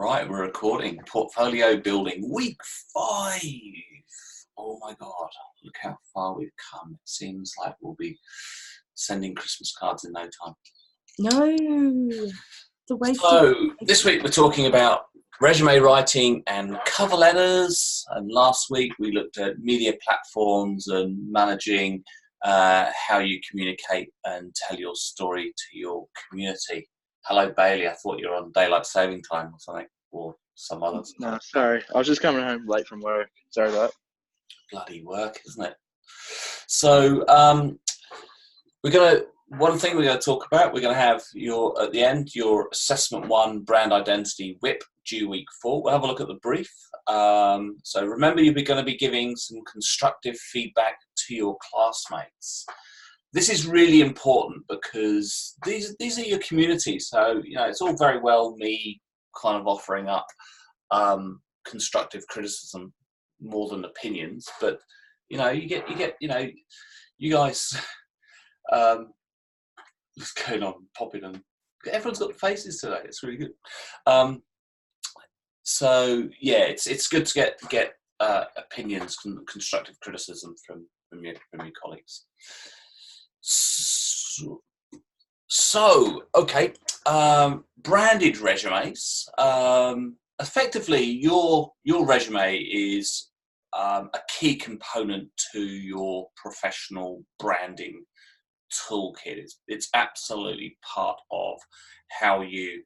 Right, we're recording portfolio building week 5. Oh my God, look how far we've come. It seems like we'll be sending Christmas cards in no time. No, the waste. So this week we're talking about resume writing and cover letters. And last week we looked at media platforms and managing how you communicate and tell your story to your community. Hello, Bailey. I thought you were on daylight saving time or something, or some others. No, sorry. I was just coming home late from work. Sorry about that. Bloody work, isn't it? So one thing we're going to talk about, we're going to have at the end, your Assessment 1 Brand Identity WIP due week 4. We'll have a look at the brief. So remember, you're going to be giving some constructive feedback to your classmates. This is really important because these are your community. So, it's all very well me kind of offering up constructive criticism more than opinions, but you get you guys what's going on, popping, and everyone's got faces today. It's really good. So yeah, it's good to get opinions, constructive criticism from your colleagues. So okay, branded resumes. Effectively, your resume is a key component to your professional branding toolkit. It's absolutely part of how you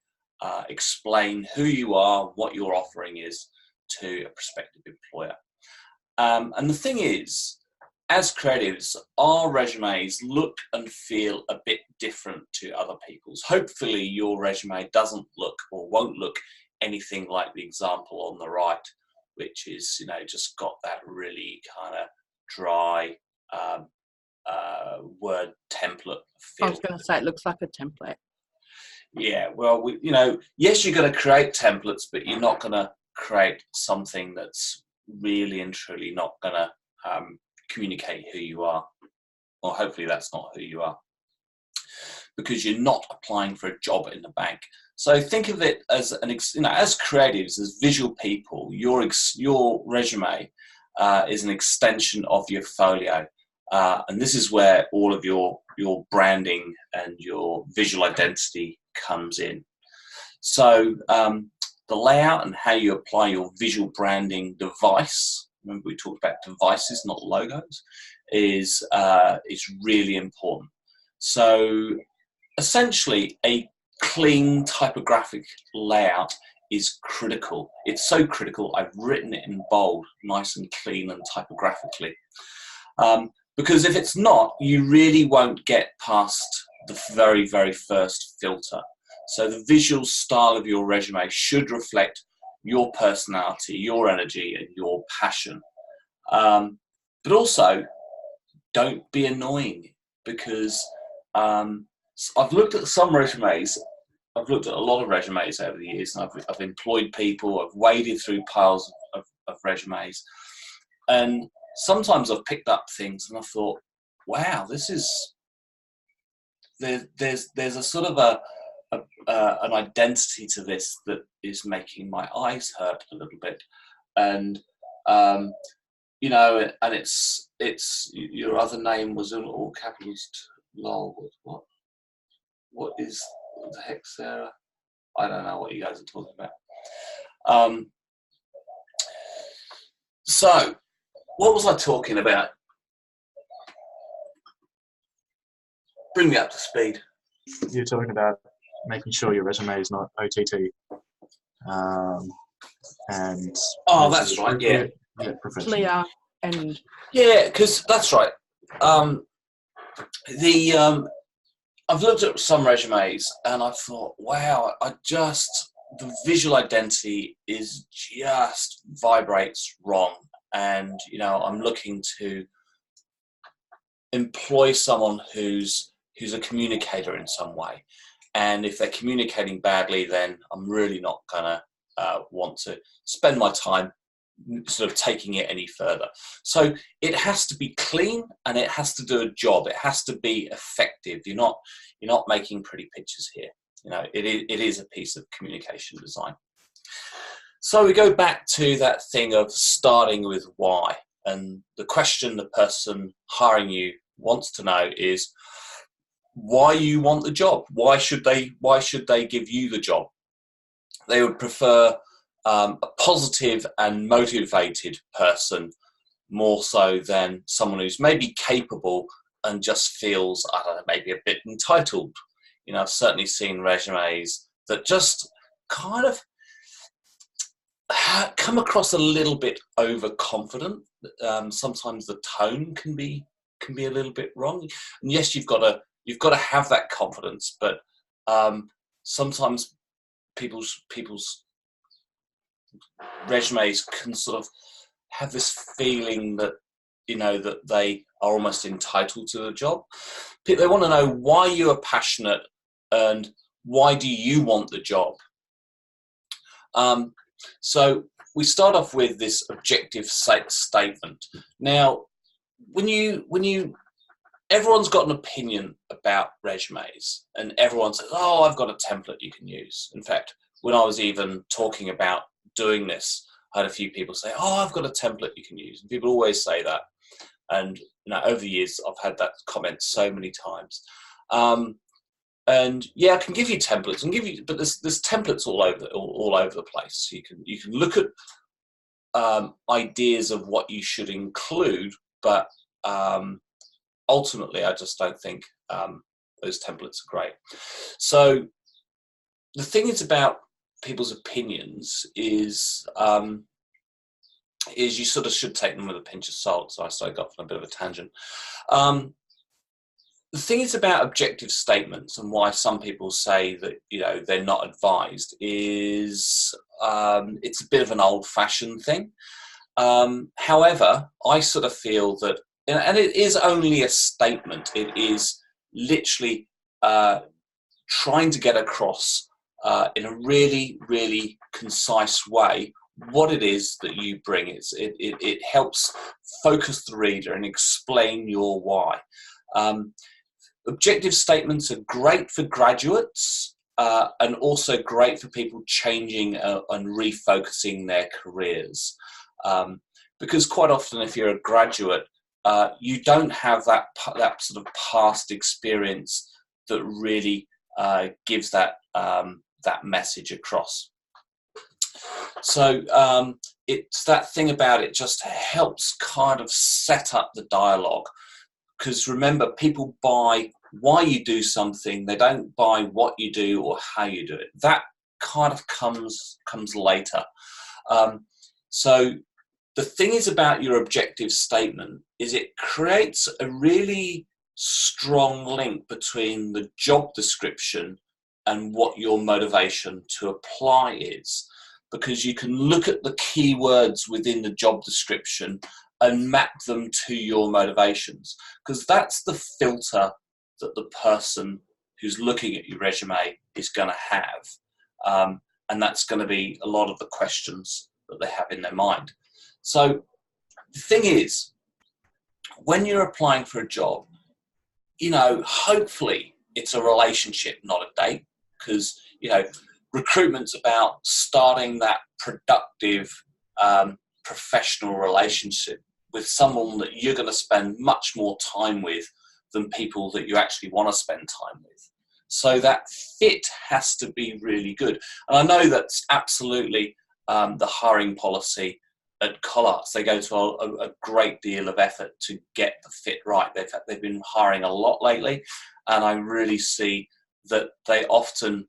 explain who you are, what your offering is to a prospective employer. And the thing is, as creatives, our resumes look and feel a bit different to other people's. Hopefully your resume doesn't look or won't look anything like the example on the right, which is, just got that really kind of dry word template feel. I was going to say it looks like a template. Yeah, well, yes, you're going to create templates, but you're not going to create something that's really and truly not going to communicate who you are, or hopefully that's not who you are, because you're not applying for a job in the bank. So think of it as as creatives, as visual people, your resume is an extension of your folio, and this is where all of your branding and your visual identity comes in. So the layout and how you apply your visual branding device, remember we talked about devices, not logos, is really important. So essentially, a clean typographic layout is critical. It's so critical, I've written it in bold, nice and clean and typographically. Because if it's not, you really won't get past the very, very first filter. So the visual style of your resume should reflect your personality, your energy, and your passion. But also, don't be annoying, because I've looked at some resumes. I've looked at a lot of resumes over the years, and I've employed people. I've waded through piles of resumes, and sometimes I've picked up things and I thought, wow, this is there's a sort of an identity to this that is making my eyes hurt a little bit, and and it's your other name was in all capitals. Lol. What is the heck, Sarah? I don't know what you guys are talking about. So what was I talking about? Bring me up to speed. You're talking about making sure your resume is not OTT. And that's right. Yeah, professional. Clear and because that's right. I've looked at some resumes and I thought, wow, the visual identity is just vibrates wrong. And, I'm looking to employ someone who's a communicator in some way. And if they're communicating badly, then I'm really not going to want to spend my time sort of taking it any further. So it has to be clean and it has to do a job. It has to be effective. You're not making pretty pictures here. It is a piece of communication design. So we go back to that thing of starting with why. And the question the person hiring you wants to know is why you want the job. Why should they give you the job? They would prefer a positive and motivated person more so than someone who's maybe capable and just feels, I don't know, maybe a bit entitled. You know, I've certainly seen resumes that just kind of come across a little bit overconfident. Sometimes the tone can be a little bit wrong. And yes, you've got to have that confidence, but sometimes people's resumes can sort of have this feeling that, you know, that they are almost entitled to the job. They want to know why you are passionate and why do you want the job. So we start off with this objective statement. Now, everyone's got an opinion about resumes, and everyone says, "Oh, I've got a template you can use." In fact, when I was even talking about doing this, I had a few people say, "Oh, I've got a template you can use." And people always say that, and over the years, I've had that comment so many times. And yeah, I can give you templates and but there's templates all over the place. You can look at ideas of what you should include, but ultimately, I just don't think those templates are great. So the thing is about people's opinions is you sort of should take them with a pinch of salt. So I got on a bit of a tangent. The thing is about objective statements and why some people say that, you know, they're not advised is it's a bit of an old-fashioned thing. However, I sort of feel that, and it is only a statement, it is literally trying to get across in a really, really concise way what it is that you bring. It helps focus the reader and explain your why. Objective statements are great for graduates and also great for people changing and refocusing their careers. Because quite often if you're a graduate, you don't have that sort of past experience that really gives that message across. So it's that thing about it just helps kind of set up the dialogue. Because remember, people buy why you do something, they don't buy what you do or how you do it. That kind of comes later. So the thing is about your objective statement is it creates a really strong link between the job description and what your motivation to apply is. Because you can look at the keywords within the job description and map them to your motivations, because that's the filter that the person who's looking at your resume is going to have. And that's going to be a lot of the questions that they have in their mind. So the thing is, when you're applying for a job, you know, hopefully it's a relationship, not a date, because, you know, recruitment's about starting that productive professional relationship with someone that you're going to spend much more time with than people that you actually want to spend time with. So that fit has to be really good. And I know that's absolutely the hiring policy at Collards. They go to a great deal of effort to get the fit right. They've been hiring a lot lately, and I really see that they often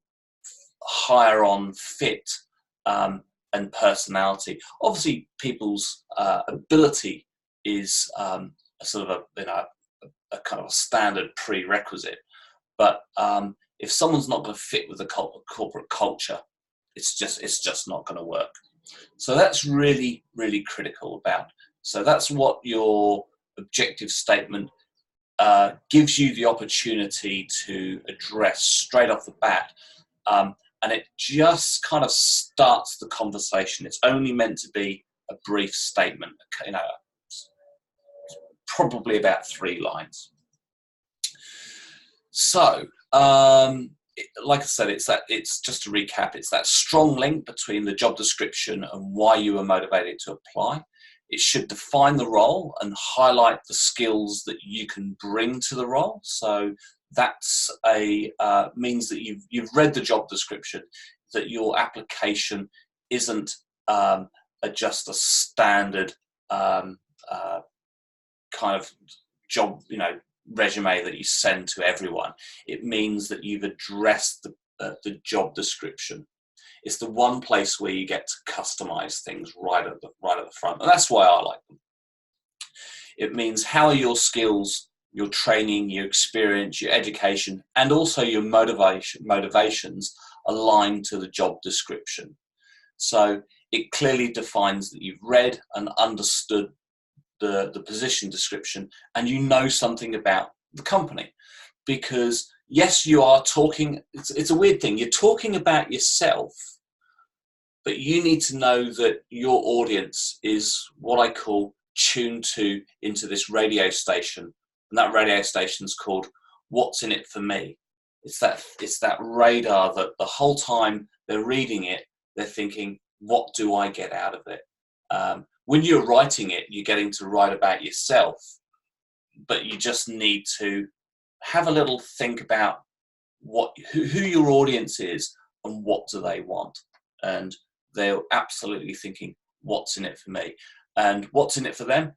hire on fit and personality. Obviously, people's ability is a sort of a kind of a standard prerequisite. But if someone's not going to fit with the corporate culture, it's just not going to work. So that's really, really critical about. So that's what your objective statement gives you the opportunity to address straight off the bat. And it just kind of starts the conversation. It's only meant to be a brief statement, you know, probably about 3 lines. So like I said, it's just to recap, it's that strong link between the job description and why you are motivated to apply. It should define the role and highlight the skills that you can bring to the role. So that's means that you've read the job description, that your application isn't just a standard kind of job, resume that you send to everyone. It means that you've addressed the job description. It's the one place where you get to customize things right at the front, and that's why I like them. It means how are your skills, your training, your experience, your education, and also your motivations aligned to the job description. So it clearly defines that you've read and understood the position description, and you know something about the company. Because yes, you are talking, it's a weird thing, you're talking about yourself, but you need to know that your audience is what I call tuned into this radio station, and that radio station's called What's in It for Me. It's that radar that the whole time they're reading it, they're thinking, what do I get out of it? When you're writing it, you're getting to write about yourself, but you just need to have a little think about who your audience is and what do they want. And they're absolutely thinking, what's in it for me? And what's in it for them?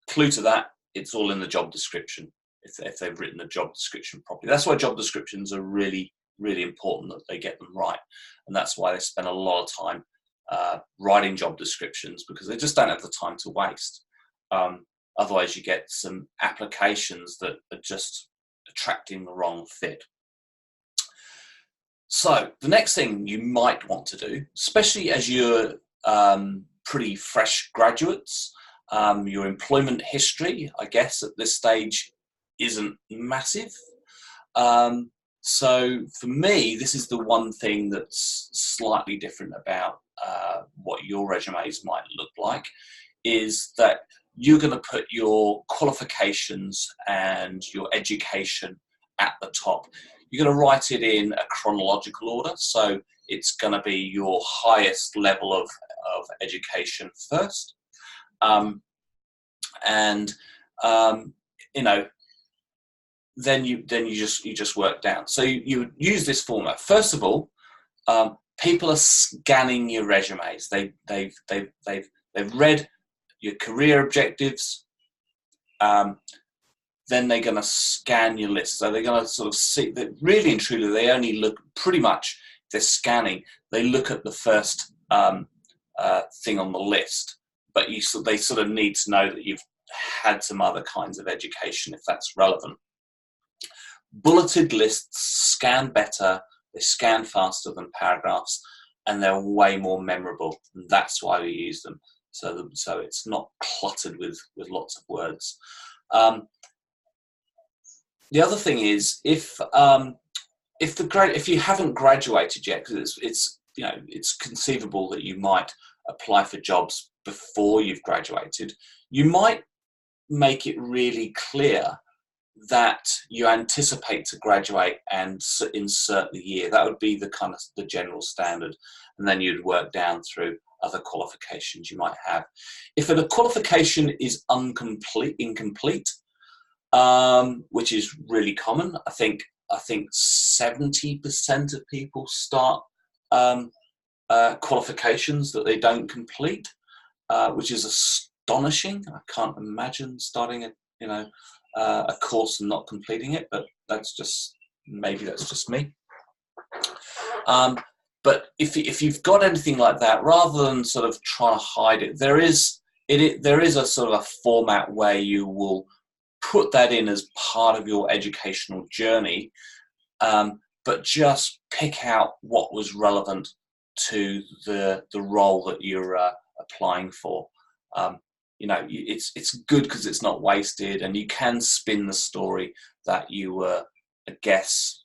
Clue to that, it's all in the job description, if they've written the job description properly. That's why job descriptions are really, really important, that they get them right. And that's why they spend a lot of time writing job descriptions, because they just don't have the time to waste. Otherwise you get some applications that are just attracting the wrong fit. So the next thing you might want to do, especially as you're pretty fresh graduates, your employment history, I guess at this stage, isn't massive. So for me, this is the one thing that's slightly different about what your resumes might look like, is that you're going to put your qualifications and your education at the top. You're going to write it in a chronological order. So it's going to be your highest level of education first. Then you just work down. So you use this format. First of all, people are scanning your resumes. They've read your career objectives. Then they're going to scan your list. So they're going to sort of see that really and truly, they only look pretty much, if they're scanning, they look at the first thing on the list. But they sort of need to know that you've had some other kinds of education if that's relevant. Bulleted lists scan better, they scan faster than paragraphs, and they're way more memorable. And that's why we use them. So it's not cluttered with lots of words. The other thing is, if you haven't graduated yet, because it's conceivable that you might apply for jobs before you've graduated, you might make it really clear that you anticipate to graduate and insert the year. That would be the general standard, and then you'd work down through other qualifications you might have. If a qualification is incomplete, which is really common, I think 70% of people start qualifications that they don't complete, which is astonishing. I can't imagine starting a course and not completing it, but that's just me. But if you've got anything like that, rather than sort of trying to hide it, there is a sort of a format where you will put that in as part of your educational journey, but just pick out what was relevant to the role that you're applying for. It's good because it's not wasted, and you can spin the story that you were, I guess,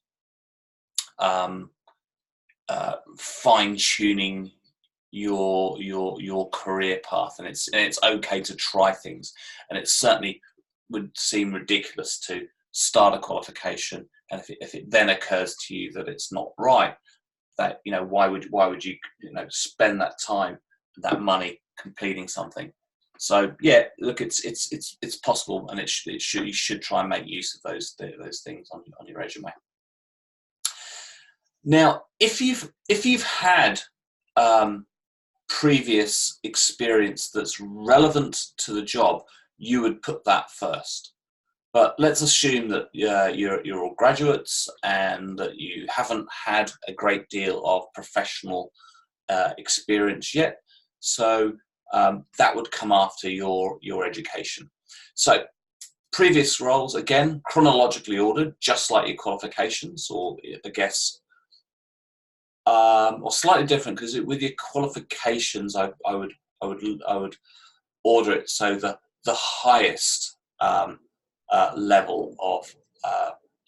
fine-tuning your career path, and it's okay to try things, and it certainly would seem ridiculous to start a qualification And if it then occurs to you that it's not right, that, you know, why would you, you know, spend that time, that money completing something? So yeah, look, it's possible, and you should try and make use of those things on your resume. Now, if you've had previous experience that's relevant to the job, you would put that first. But let's assume that you're all graduates and that you haven't had a great deal of professional experience yet. So that would come after your education. So previous roles, again, chronologically ordered, just like your qualifications, or I guess, or slightly different, because with your qualifications, I would order it so the highest level of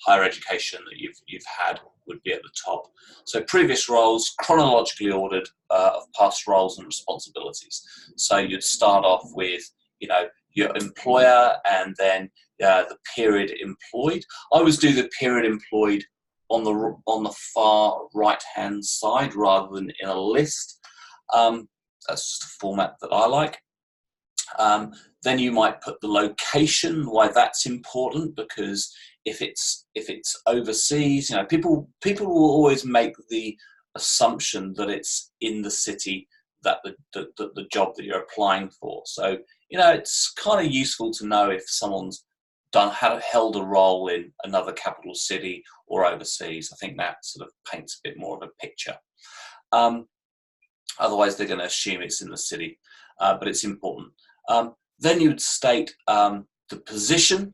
higher education that you've had would be at the top. So previous roles, chronologically ordered of past roles and responsibilities. So you'd start off with, you know, your employer, and then the period employed. I always do the period employed on the far right hand side rather than in a list. That's just a format that I like. Then you might put the location, why that's important, because if it's overseas, you know, people will always make the assumption that it's in the city that the job that you're applying for. So, you know, it's kind of useful to know if someone's held a role in another capital city or overseas. I think that sort of paints a bit more of a picture. Otherwise, they're going to assume it's in the city, but it's important. Then you would state the position.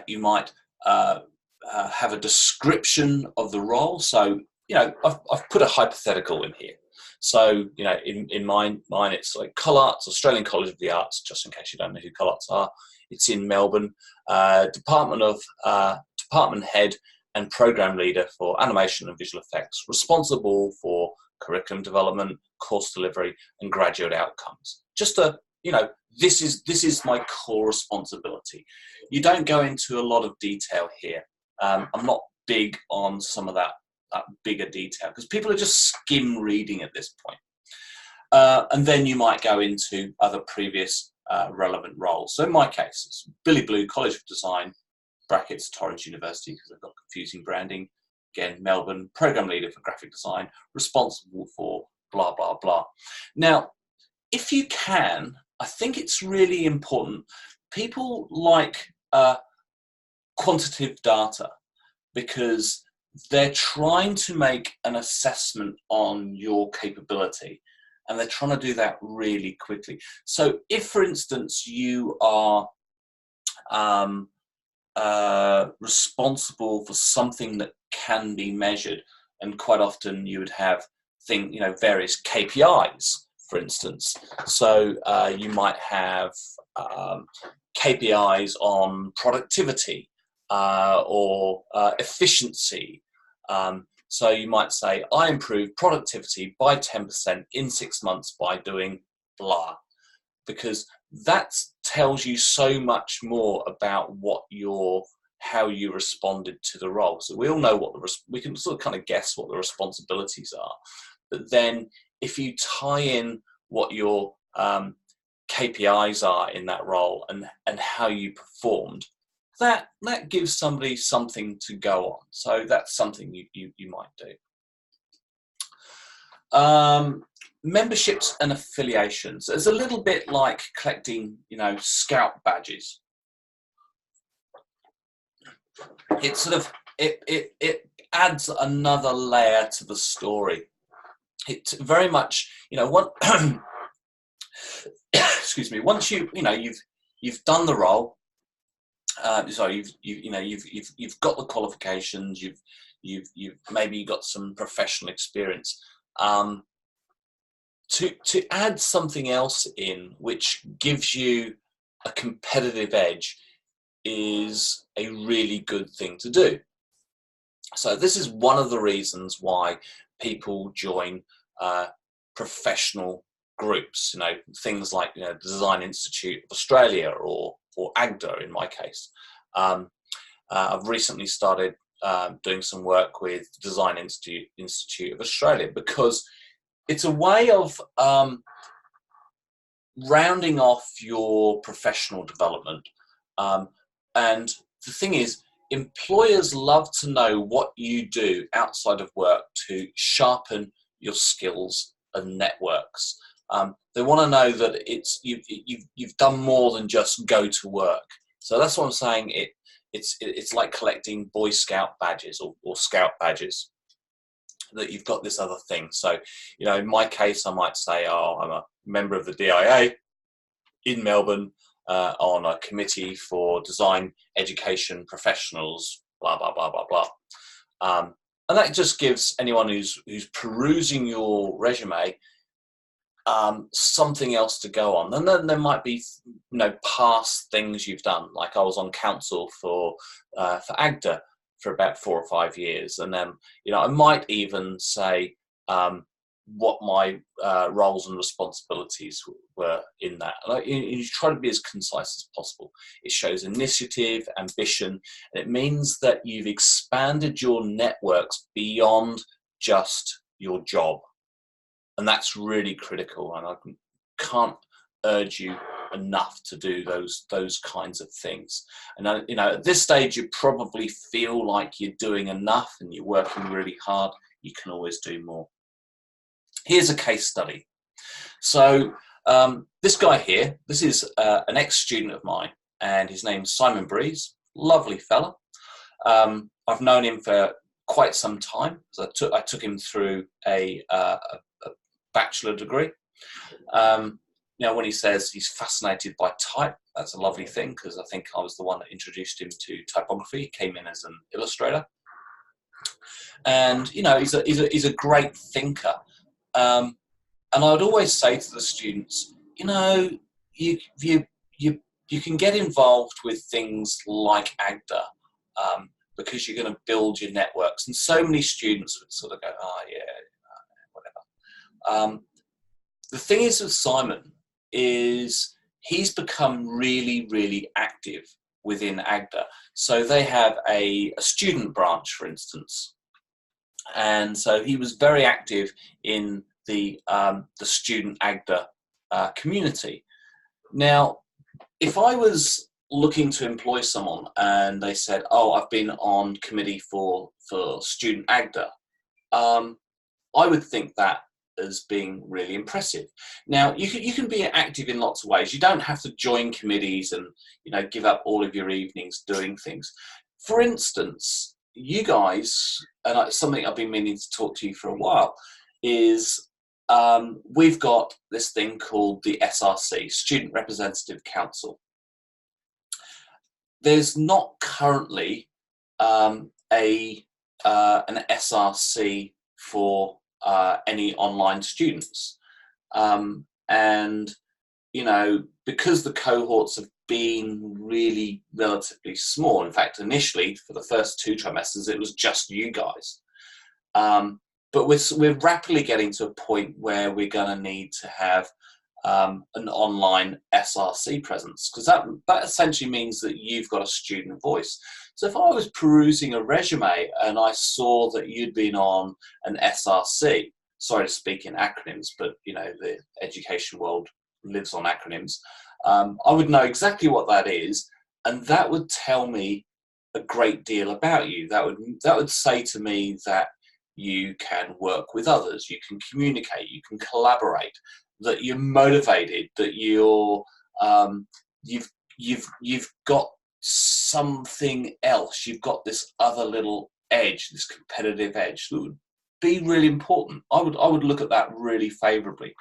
You might have a description of the role. So, you know, I've put a hypothetical in here. So, you know, in mine it's like ColArts, Australian College of the Arts, just in case you don't know who ColArts are. It's in Melbourne. Department head and program leader for animation and visual effects, responsible for curriculum development, course delivery, and graduate outcomes. Just you know, this is my core responsibility. You don't go into a lot of detail here. I'm not big on some of that bigger detail, because people are just skim reading at this point. And then you might go into other previous relevant roles. So in my case, it's Billy Blue, College of Design, brackets, Torrens University, because I've got confusing branding. Again, Melbourne, program leader for graphic design, responsible for blah, blah, blah. Now, if you can, I think it's really important. People like quantitative data, because they're trying to make an assessment on your capability, and they're trying to do that really quickly. So if, for instance, you are responsible for something that can be measured, and quite often you would have various KPIs, for instance. So you might have KPIs on productivity or efficiency. So you might say, I improved productivity by 10% in 6 months by doing blah, because that tells you so much more about how you responded to the role. So we all know we can sort of kind of guess what the responsibilities are, but then if you tie in what your KPIs are in that role and how you performed, that gives somebody something to go on. So that's something you might do. Memberships and affiliations. It's a little bit like collecting, scout badges. It sort of it adds another layer to the story. It's very much, excuse me. Once you've done the role. You've got the qualifications. You've maybe got some professional experience. To add something else in which gives you a competitive edge is a really good thing to do. So this is one of the reasons why people join professional groups. Things like the Design Institute of Australia or AGDA in my case. I've recently started doing some work with Design Institute of Australia, because it's a way of rounding off your professional development. And the thing is, employers love to know what you do outside of work to sharpen your skills and networks. They want to know that you've done more than just go to work. So that's what I'm saying. It's like collecting Boy Scout badges or Scout badges, that you've got this other thing. So, in my case, I might say, I'm a member of the DIA in Melbourne on a committee for design education professionals, blah, blah, blah, blah, blah. And that just gives anyone who's perusing your resume something else to go on. And then there might be, past things you've done. Like I was on council for AGDA for about 4 or 5 years. And then, I might even say what my roles and responsibilities were in that. And you try to be as concise as possible. It shows initiative, ambition, and it means that you've expanded your networks beyond just your job. And that's really critical, and I can't urge you enough to do those kinds of things. And at this stage, you probably feel like you're doing enough and you're working really hard. You can always do more. Here's a case study. So this guy here, this is an ex-student of mine, and his name's Simon Breeze. Lovely fella. I've known him for quite some time. So I took him through a bachelor degree. When he says he's fascinated by type, that's a lovely thing, because I think I was the one that introduced him to typography. He came in as an illustrator, and he's a great thinker. And I would always say to the students, you can get involved with things like AGDA because you're going to build your networks. And so many students would sort of go, oh yeah, whatever. The thing is with Simon is he's become really, really active within AGDA. So they have a student branch, for instance. And so he was very active in the student AGDA community. Now, if I was looking to employ someone and they said, oh, I've been on committee for student AGDA, I would think that as being really impressive. Now, you can be active in lots of ways. You don't have to join committees and give up all of your evenings doing things. For instance, you guys, and it's something I've been meaning to talk to you for a while, is we've got this thing called the SRC, Student Representative Council. There's not currently an SRC for any online students. And, because the cohorts have been really relatively small, in fact, initially for the first 2 trimesters, it was just you guys. But we're rapidly getting to a point where we're going to need to have an online SRC presence, because that essentially means that you've got a student voice. So if I was perusing a resume and I saw that you'd been on an SRC, sorry to speak in acronyms, but the education world lives on acronyms, I would know exactly what that is, and that would tell me a great deal about you. That would say to me that you can work with others, you can communicate, you can collaborate, that you're motivated, that you've got something else, you've got this other little edge, this competitive edge that would be really important. I would look at that really favourably.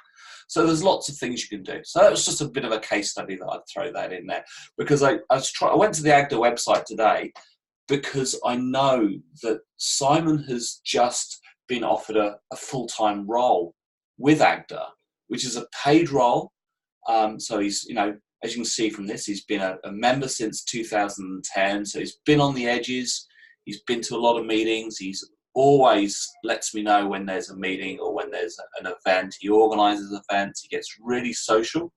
So there's lots of things you can do. So that was just a bit of a case study that I'd throw that in there, because I went to the AGDA website today because I know that Simon has just been offered a full-time role with AGDA, which is a paid role. So he's, as you can see from this, he's been a member since 2010. So he's been on the edges. He's been to a lot of meetings. He's always lets me know when there's a meeting or when there's an event. He organises events. He gets really social.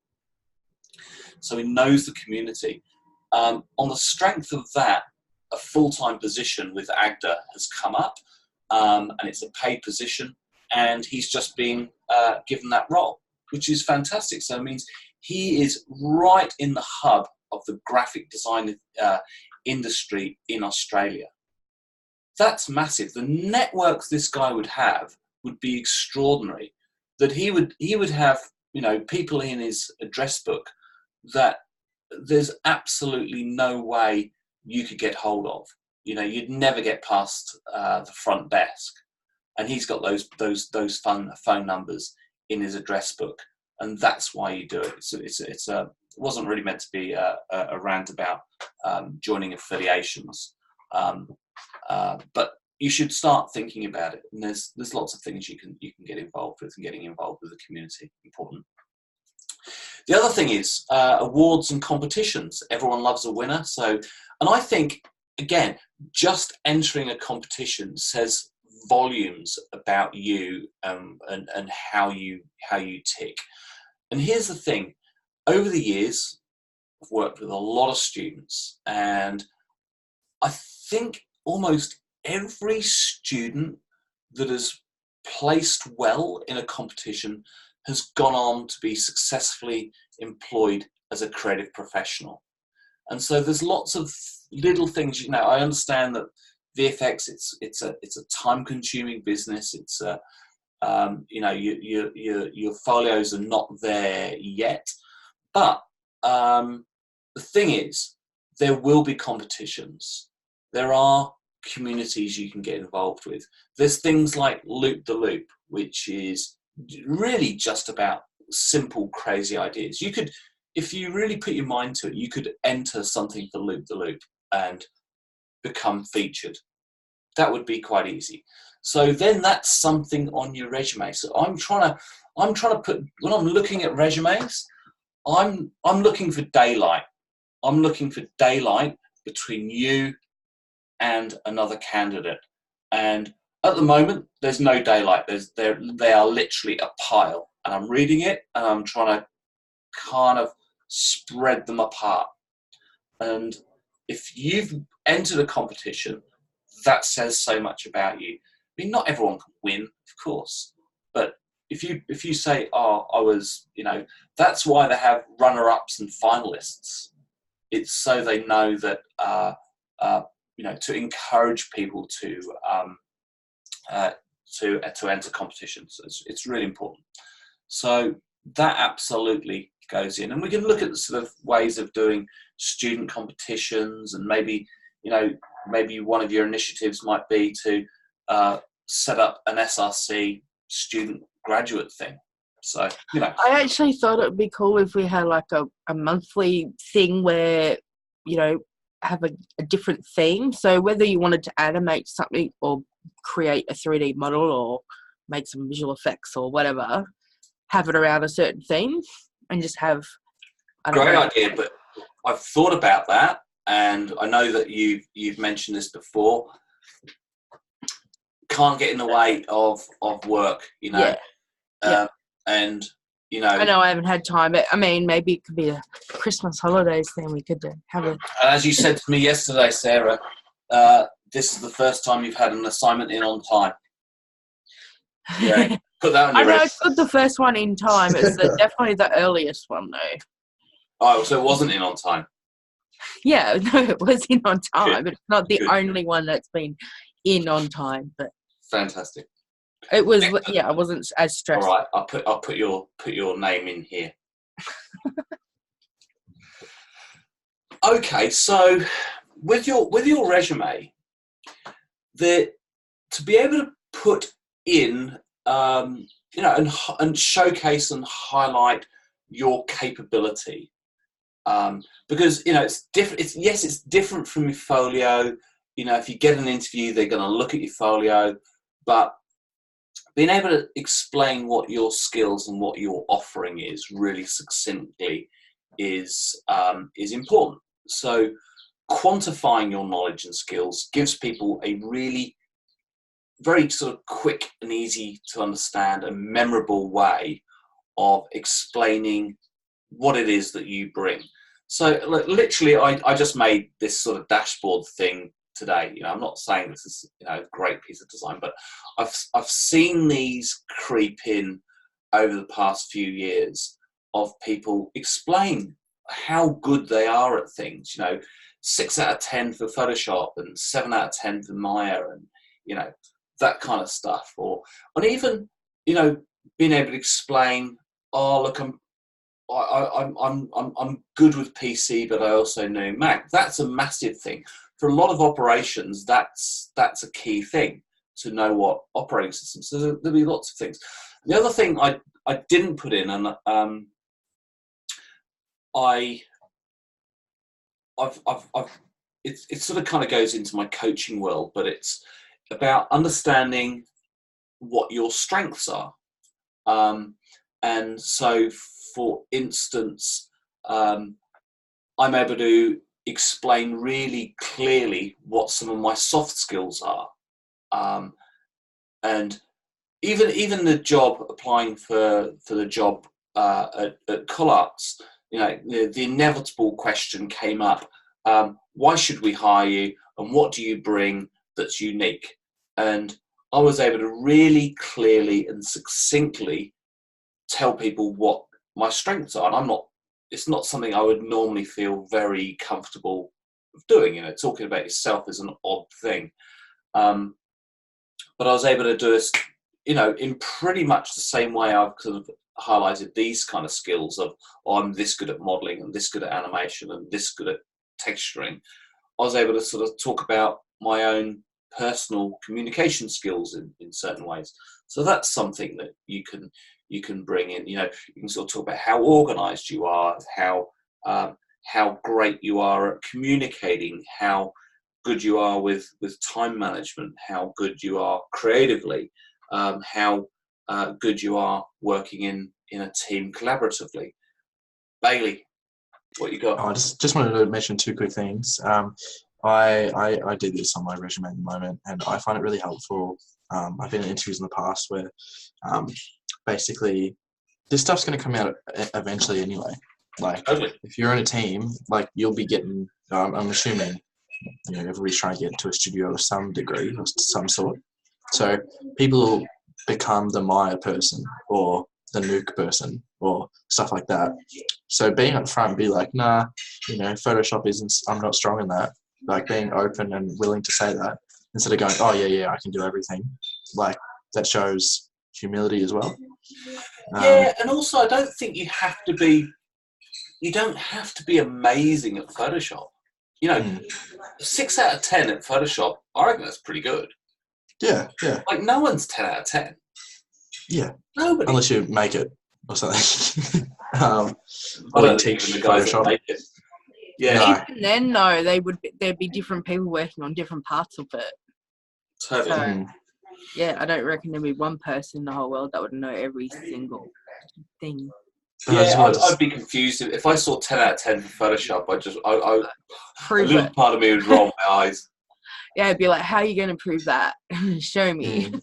So he knows the community. On the strength of that, a full-time position with AGDA has come up, and it's a paid position, and he's just been given that role, which is fantastic. So it means he is right in the hub of the graphic design industry in Australia. That's massive. The networks this guy would have would be extraordinary. That he would have, people in his address book that there's absolutely no way you could get hold of. You'd never get past the front desk, and he's got those phone numbers in his address book, and that's why you do it. It wasn't really meant to be a rant about joining affiliations, but you should start thinking about it. And there's lots of things you can get involved with, and getting involved with the community important. The other thing is awards and competitions. Everyone loves a winner. And I think, again, just entering a competition says volumes about you and how you tick. And here's the thing. Over the years, I've worked with a lot of students, and I think almost every student that has placed well in a competition has gone on to be successfully employed as a creative professional. And so there's lots of little things, I understand that VFX, it's a time-consuming business. It's your folios are not there yet, but the thing is, there will be competitions. There are communities you can get involved with. There's things like Loop the Loop, which is really just about simple, crazy ideas. You could, if you really put your mind to it, you could enter something for Loop the Loop and become featured. That would be quite easy. So then that's something on your resume. So I'm trying to put, when I'm looking at resumes, I'm looking for daylight. I'm looking for daylight between you and another candidate. And at the moment, there's no daylight. They are literally a pile. And I'm reading it, and I'm trying to kind of spread them apart. And if you've entered a competition, that says so much about you. I mean, not everyone can win, of course. But if you say, oh, I was, that's why they have runner-ups and finalists. It's so they know that, to encourage people to enter competitions. It's really important. So that absolutely goes in, and we can look at the sort of ways of doing student competitions, and maybe one of your initiatives might be to set up an SRC student graduate thing. So I actually thought it would be cool if we had like a monthly thing where have a different theme. So whether you wanted to animate something or create a 3D model or make some visual effects or whatever, have it around a certain theme and just have... Great idea, but I've thought about that, and I know that you've mentioned this before. Can't get in the way of work, Yeah. And I know I haven't had time, but I mean, maybe it could be a Christmas holidays thing. We could have a... As you said to me yesterday, Sarah, this is the first time you've had an assignment in on time. Yeah, put that on your I know resume. it's not the first one in time. It's definitely the earliest one, though. Oh, so it wasn't in on time. Yeah, no, it was in on time, Good. but it's not the Good. only one that's been in on time. But Fantastic. it was, yeah, I wasn't as stressed. All right, I'll put your name in here. Okay, so with your resume, to be able to put in and showcase and highlight your capability, because it's different. It's different from your folio. If you get an interview, they're going to look at your folio, but being able to explain what your skills and what your offering is really succinctly is important. So quantifying your knowledge and skills gives people a really very sort of quick and easy to understand and memorable way of explaining what it is that you bring. So literally, I just made this sort of dashboard thing today. I'm not saying this is a great piece of design, but I've seen these creep in over the past few years of people explain how good they are at things. 6 out of 10 for Photoshop and 7 out of 10 for Maya, and that kind of stuff. And even being able to explain, oh look, I'm good with PC, but I also know Mac. That's a massive thing for a lot of operations. That's a key thing, to know what operating systems. So there'll be lots of things. The other thing I didn't put in, and it sort of kind of goes into my coaching world, but it's about understanding what your strengths are. And so, for instance, I'm able to explain really clearly what some of my soft skills are. And even the job, applying for the job at ColArts, the inevitable question came up: why should we hire you, and what do you bring that's unique? And I was able to really clearly and succinctly tell people what my strengths are. And it's not something I would normally feel very comfortable with doing. Talking about yourself is an odd thing. But I was able to do this, in pretty much the same way I've sort of highlighted these kind of skills of, I'm this good at modeling and this good at animation and this good at texturing. I was able to sort of talk about my own personal communication skills in certain ways. So that's something that you can bring in. You can sort of talk about how organized you are, how great you are at communicating, how good you are with time management, how good you are creatively, how good you are working in a team collaboratively. Bailey, what you got? I just wanted to mention 2 quick things. I do this on my resume at the moment, and I find it really helpful. I've been in interviews in the past where basically this stuff's going to come out eventually anyway. Like, Totally. if you're in a team, like, you'll be getting, I'm assuming, everybody's trying to get into a studio of some degree, of some sort. So people will become the Maya person or the Nuke person or stuff like that. So being up front and be like, nah, Photoshop isn't, I'm not strong in that. Like, being open and willing to say that instead of going, oh yeah, I can do everything. Like, that shows humility as well. Yeah, and also I don't think you don't have to be amazing at Photoshop. 6 out of 10 at Photoshop, I reckon that's pretty good. Yeah. Like, no one's 10 out of 10. Yeah. Nobody. Unless you make it or something. I or don't teach think the guys that Photoshop. make it. Yeah. No. Even then, though, there'd be different people working on different parts of it. Totally. So, yeah, I don't reckon there'd be one person in the whole world that would know every single thing. Yeah, I'd be confused if I saw 10 out of 10 for Photoshop. A Prove little it. part of me would roll my eyes. Yeah, I'd be like, how are you going to prove that? Show me.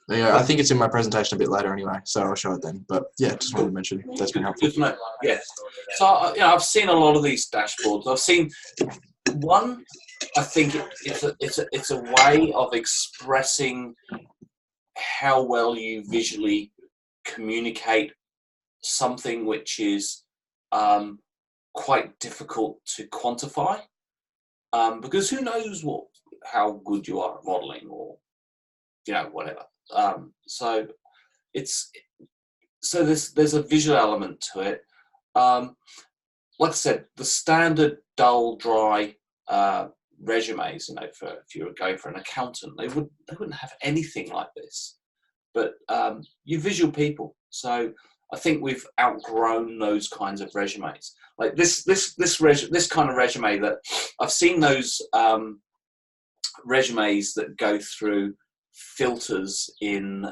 Yeah, I think it's in my presentation a bit later anyway, so I'll show it then. But yeah, just wanted to mention that's been helpful. Good to know. Yeah. So I've seen a lot of these dashboards. I've seen one. I think it's a way of expressing how well you visually communicate something which is quite difficult to quantify, because who knows how good you are at modeling or whatever. So there's a visual element to it. Like I said, the standard dull, dry resumes, if you were going for an accountant, they wouldn't have anything like this. But you're visual people, so I think we've outgrown those kinds of resumes. Like this kind of resume, that I've seen those resumes that go through filters in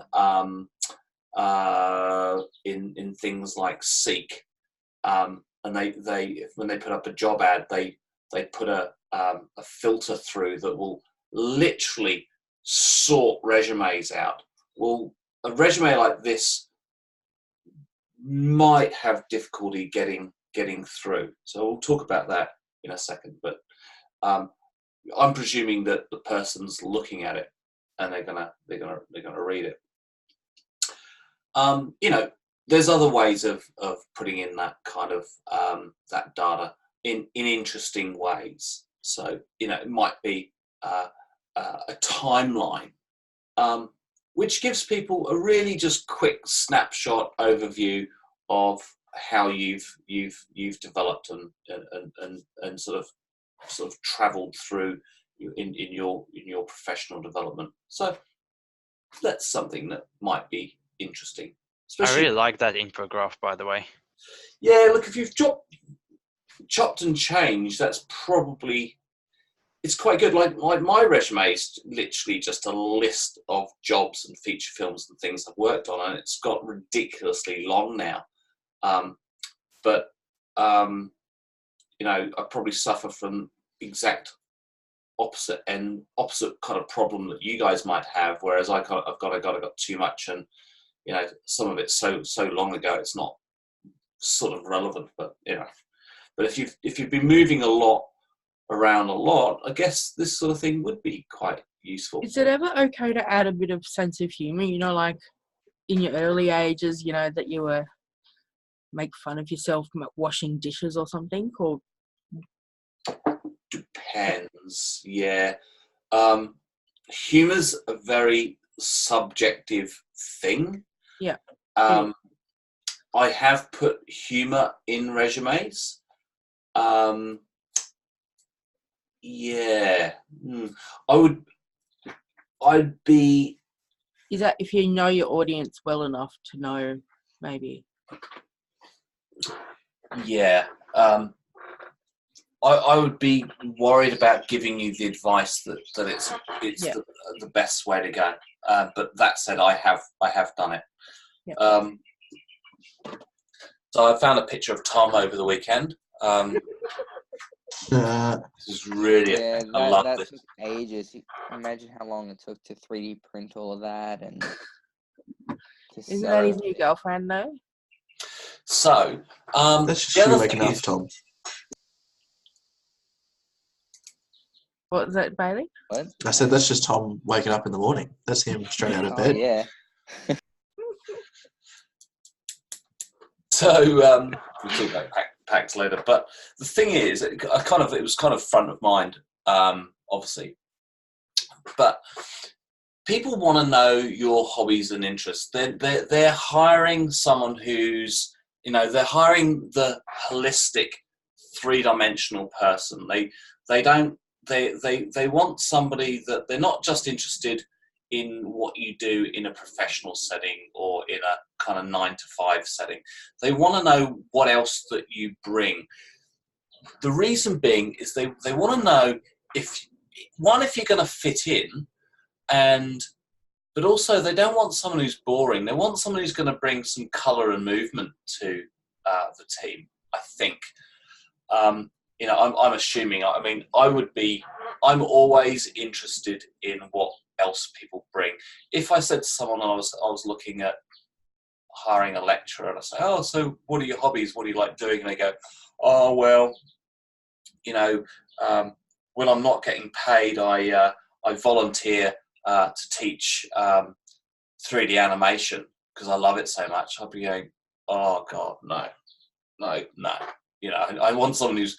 things like Seek, and they when they put up a job ad, they put a filter through that will literally sort resumes out. Well, a resume like this might have difficulty getting through. So we'll talk about that in a second. But I'm presuming that the person's looking at it and they're gonna read it. You know, there's other ways of putting in that kind of that data in interesting ways. So, you know, it might be a timeline, which gives people a really just quick snapshot overview of how you've developed and sort of travelled through in your professional development. So that's something that might be interesting. I really like that infograph, by the way. Yeah, look, if you've chopped and changed, that's probably, it's quite good. Like my resume is literally just a list of jobs and feature films and things I've worked on, and it's got ridiculously long now. But you know, I probably suffer from exact opposite kind of problem that you guys might have. Whereas I've got too much, and you know, some of it's so long ago it's not sort of relevant. But you know, but if you've been moving around a lot, I guess this sort of thing would be quite useful. Is it ever okay to add a bit of sense of humour? You know, like in your early ages, you know, that you were make fun of yourself washing dishes or something, or depends. Yeah, humor's a very subjective thing. Yeah. I have put humour in resumes. Yeah, I'd be. Is that if you know your audience well enough to know, maybe? Yeah, I would be worried about giving you the advice that it's Yeah. the best way to go. But that said, I have done it. Yeah. So I found a picture of Tom over the weekend. This is really, Yeah, I love that this. took ages. Imagine how long it took to 3D print all of that and to Isn't sell that his it. new girlfriend though? So That's just the you other waking thing up, is, Tom. What was that, Bailey? What? I said that's just Tom waking up in the morning. That's him straight out of Oh bed. yeah. so we'll talk about packs later. But the thing is, it was kind of front of mind, obviously. But people want to know your hobbies and interests. They're hiring someone who's, you know, they're hiring the holistic, three-dimensional person. They want somebody that they're not just interested in what you do in a professional setting or in a kind of 9-to-5 setting. They want to know what else that you bring. The reason being is they want to know if you're going to fit in, but also they don't want someone who's boring. They want someone who's going to bring some colour and movement to the team, I think. You know, I'm assuming. I mean, I'm always interested in what else people bring. If I said to someone I was looking at hiring a lecturer, and I say, "Oh, so what are your hobbies? What do you like doing?" And they go, "Oh, well, you know, when I'm not getting paid, I volunteer to teach 3D animation because I love it so much." I'll be going, "Oh God, no. You know, I want someone who's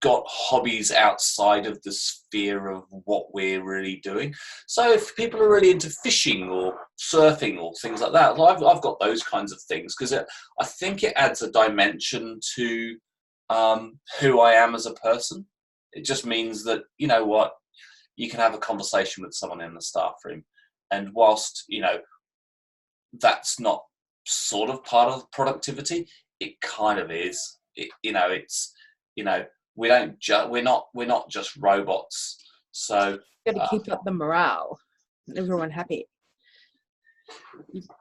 got hobbies outside of the sphere of what we're really doing." So if people are really into fishing or surfing or things like that, I've got those kinds of things because I think it adds a dimension to who I am as a person. It just means that, you know what, you can have a conversation with someone in the staff room, and whilst, you know, that's not sort of part of productivity, it kind of is. We're not just robots. So Got to keep up the morale. Everyone happy.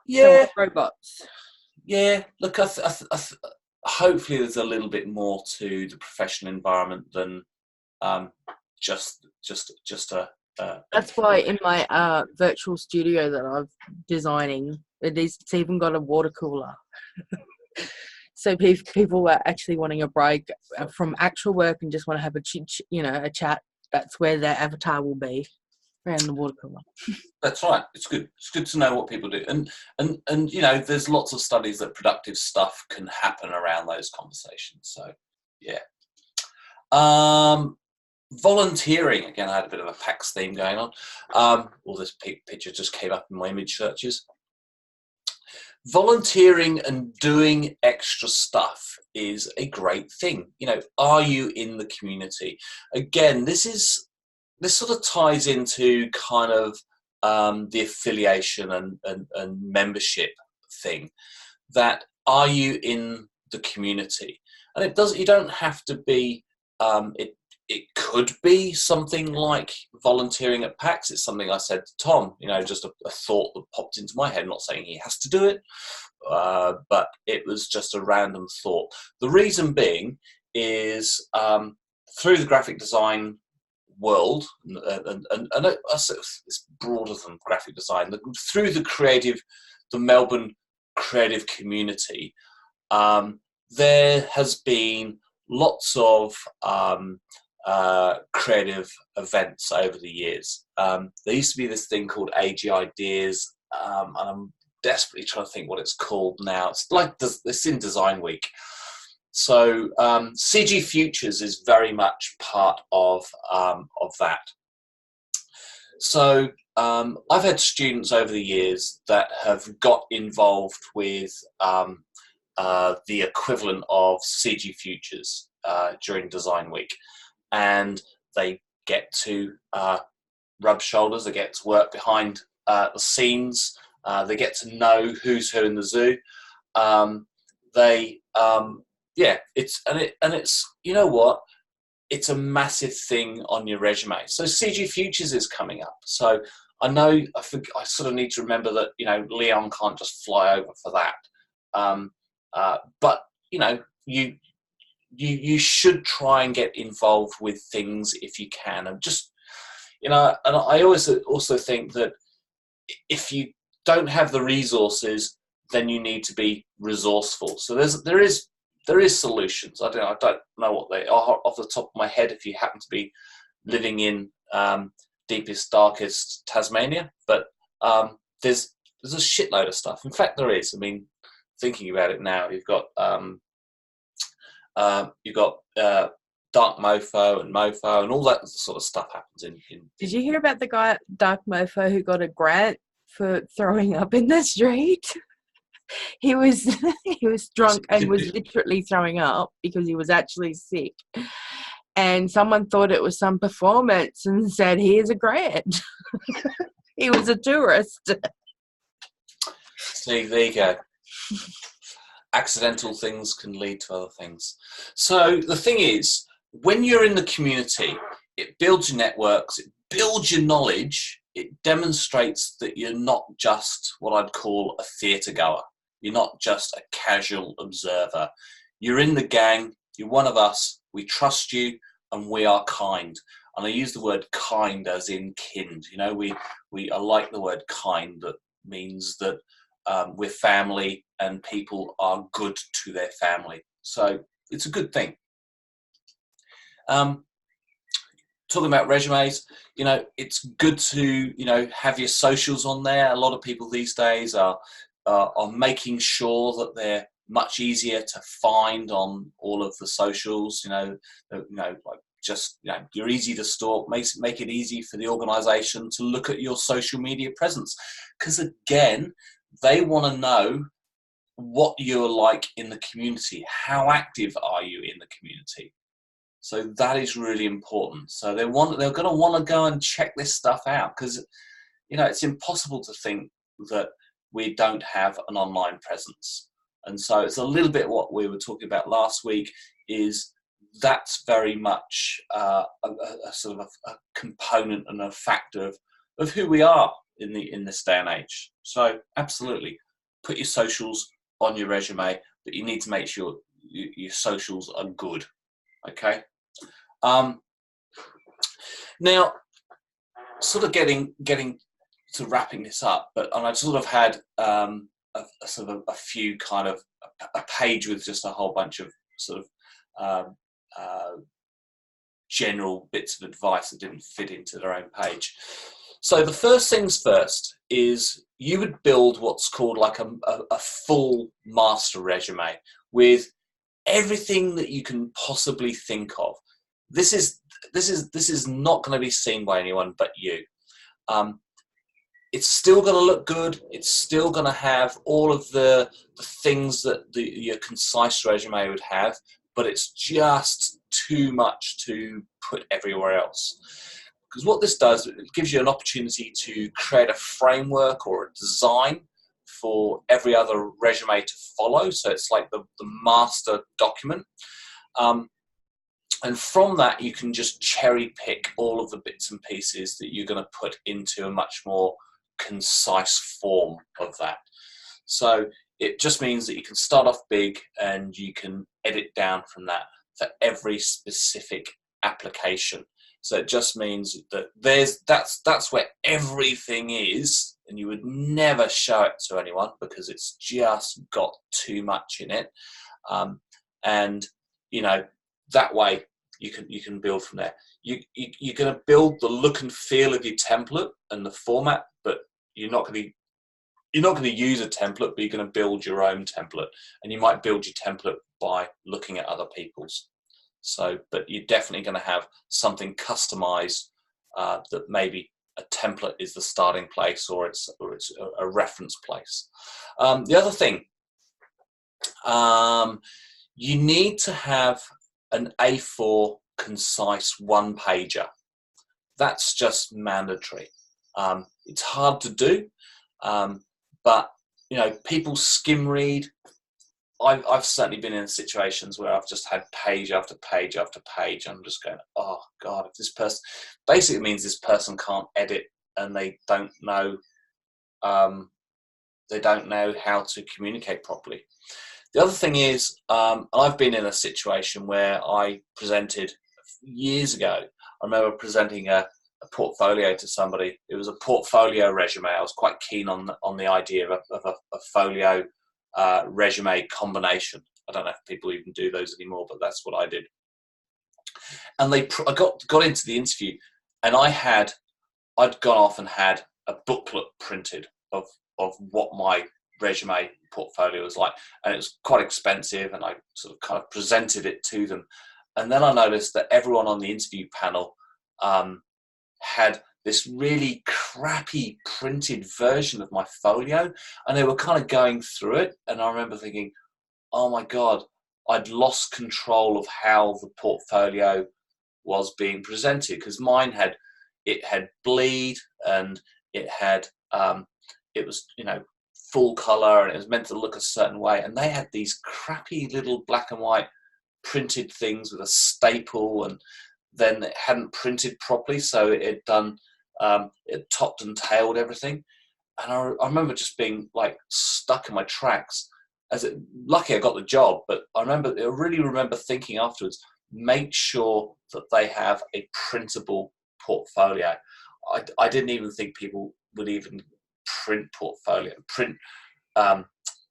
yeah, Robots. yeah. Look, hopefully there's a little bit more to the professional environment than just a. That's why in my virtual studio that I'm designing, it's even got a water cooler. So people are actually wanting a break from actual work and just want to have a chat that's where their avatar will be around the watercolor. That's right. It's good. It's good to know what people do, and you know, there's lots of studies that productive stuff can happen around those conversations. So, yeah. Volunteering again. I had a bit of a PAX theme going on. All this picture just came up in my image searches. Volunteering and doing extra stuff is a great thing. You know, are you in the community? Again, this sort of ties into kind of the affiliation and membership thing. That are you in the community? And it doesn't. You don't have to be. It could be something like volunteering at PAX. It's something I said to Tom, you know, just a thought that popped into my head. I'm not saying he has to do it, but it was just a random thought. The reason being is through the graphic design world, and it's broader than graphic design, through the Melbourne creative community, there has been lots of creative events over the years. There used to be this thing called AG Ideas, and I'm desperately trying to think what it's called now. It's like it's in Design Week. So CG Futures is very much part of that. So I've had students over the years that have got involved with the equivalent of CG Futures during Design Week. And they get to rub shoulders, they get to work behind the scenes, they get to know who's who in the zoo. It's you know what? It's a massive thing on your resume. So CG Futures is coming up. So I know I sort of need to remember that, you know, Leon can't just fly over for that. But you know, you should try and get involved with things if you can, and just, you know, and I always also think that if you don't have the resources, then you need to be resourceful. So there is solutions. I don't know what they are off the top of my head if you happen to be living in deepest, darkest Tasmania, but there's a shitload of stuff. In fact, there is. I mean, thinking about it now, you've got Dark Mofo and Mofo and all that sort of stuff happens in. Did you hear about the guy at Dark Mofo who got a grant for throwing up in the street? He was drunk and was literally throwing up because he was actually sick. And someone thought it was some performance and said, "Here's a grant." He was a tourist. See, there you go. Accidental things can lead to other things. So the thing is, when you're in the community, it builds your networks, it builds your knowledge, it demonstrates that you're not just what I'd call a theatre goer. You're not just a casual observer. You're in the gang, you're one of us, we trust you, and we are kind. And I use the word kind as in kind. You know, I like the word kind. That means that we're family and people are good to their family. So it's a good thing. Talking about resumes, you know, it's good to, you know, have your socials on there. A lot of people these days are making sure that they're much easier to find on all of the socials. You know, like just, you know, you're easy to stalk. Make it easy for the organisation to look at your social media presence, because again, they want to know what you're like in the community. How active are you in the community? So that is really important. So they're going to want to go and check this stuff out, because, you know, it's impossible to think that we don't have an online presence. And so it's a little bit what we were talking about last week, is that's very much a sort of a component and a factor of who we are in this day and age. So absolutely, put your socials on your resume, but you need to make sure your socials are good. Okay. Now, sort of getting to wrapping this up, and I've sort of had a few kind of a page with just a whole bunch of sort of general bits of advice that didn't fit into their own page. So the first things first is you would build what's called like a full master resume with everything that you can possibly think of. This is not going to be seen by anyone but you. It's still going to look good. It's still going to have all of the things that your concise resume would have, but it's just too much to put everywhere else. Because what this does, it gives you an opportunity to create a framework or a design for every other resume to follow. So it's like the master document. And from that, you can just cherry pick all of the bits and pieces that you're going to put into a much more concise form of that. So it just means that you can start off big and you can edit down from that for every specific application. So it just means that that's where everything is, and you would never show it to anyone because it's just got too much in it. And you know, that way you can build from there. You're going to build the look and feel of your template and the format, but you're not going to use a template, but you're going to build your own template, and you might build your template by looking at other people's. So, but you're definitely going to have something customized that maybe a template is the starting place, or it's a reference place. The other thing, you need to have an A4 concise one-pager. That's just mandatory. It's hard to do, but you know, people skim read. I've certainly been in situations where I've just had page after page after page. I'm just going, oh God, if this person, basically it means this person can't edit and they don't know how to communicate properly. The other thing is, I've been in a situation where I presented years ago. I remember presenting a portfolio to somebody. It was a portfolio resume. I was quite keen on the idea of a folio resume combination. I don't know if people even do those anymore, but that's what I did. And I got into the interview, and I'd gone off and had a booklet printed of what my resume portfolio was like, and it was quite expensive, and I sort of kind of presented it to them. And then I noticed that everyone on the interview panel had this really crappy printed version of my folio, and they were kind of going through it, and I remember thinking, oh my God, I'd lost control of how the portfolio was being presented, because mine had bleed, and it was, you know, full color, and it was meant to look a certain way, and they had these crappy little black and white printed things with a staple, and then it hadn't printed properly, so it had done it topped and tailed everything. And I remember just being like stuck in my tracks. Lucky I got the job, but I really remember thinking afterwards, make sure that they have a printable portfolio. I didn't even think people would even print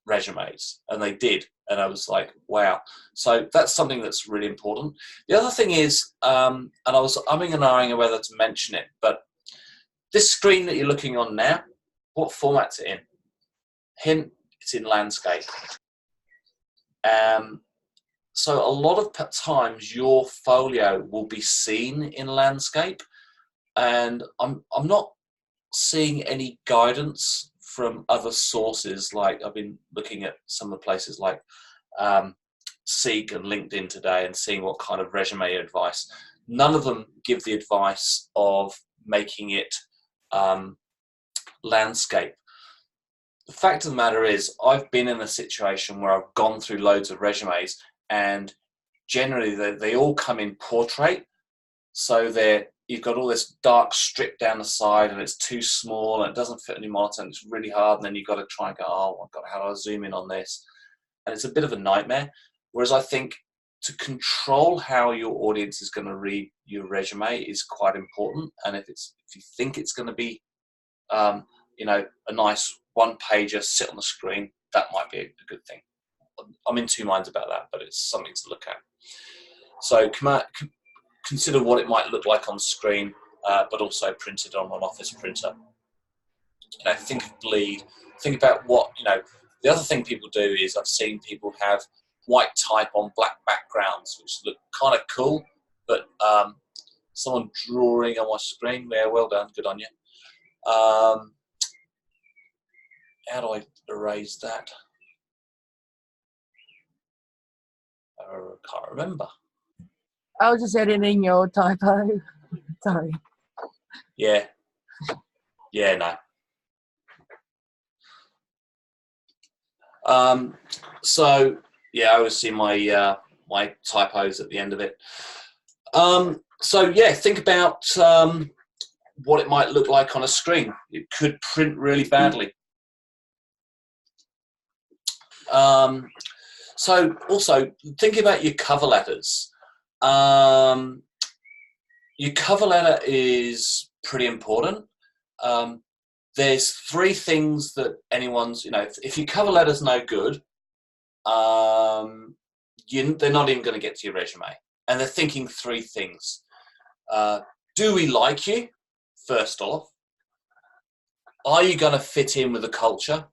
resumes, and they did, and I was like, wow. So that's something that's really important. The other thing is, and I was umming and ahhing whether to mention it, but this screen that you're looking on now, what format's it in? Hint, it's in landscape. So a lot of times your folio will be seen in landscape, and I'm not seeing any guidance from other sources. Like, I've been looking at some of the places like Seek and LinkedIn today and seeing what kind of resume advice. None of them give the advice of making it landscape. The fact of the matter is, I've been in a situation where I've gone through loads of resumes, and generally they all come in portrait. So you've got all this dark strip down the side, and it's too small, and it doesn't fit any monitor, and it's really hard. And then you've got to try and go, oh my God, how do I zoom in on this? And it's a bit of a nightmare. Whereas I think to control how your audience is going to read your resume is quite important. And if you think it's going to be, you know, a nice one-pager sit on the screen, that might be a good thing. I'm in two minds about that, but it's something to look at. So consider what it might look like on screen, but also printed on an office printer. Think of bleed. Think about what, the other thing people do is I've seen people have white type on black backgrounds, which look kind of cool, but someone drawing on my screen. Yeah, well done. Good on you. How do I erase that? I can't remember. I was just editing your typo. Sorry. Yeah. Yeah, no. So yeah, I always see my my typos at the end of it. So yeah, think about what it might look like on a screen. It could print really badly. So also think about your cover letters. Your cover letter is pretty important. There's 3 things that anyone's, if your cover letter's no good, they're not even going to get to your resume. And they're thinking 3 things. Do we like you? First off. Are you going to fit in with the culture?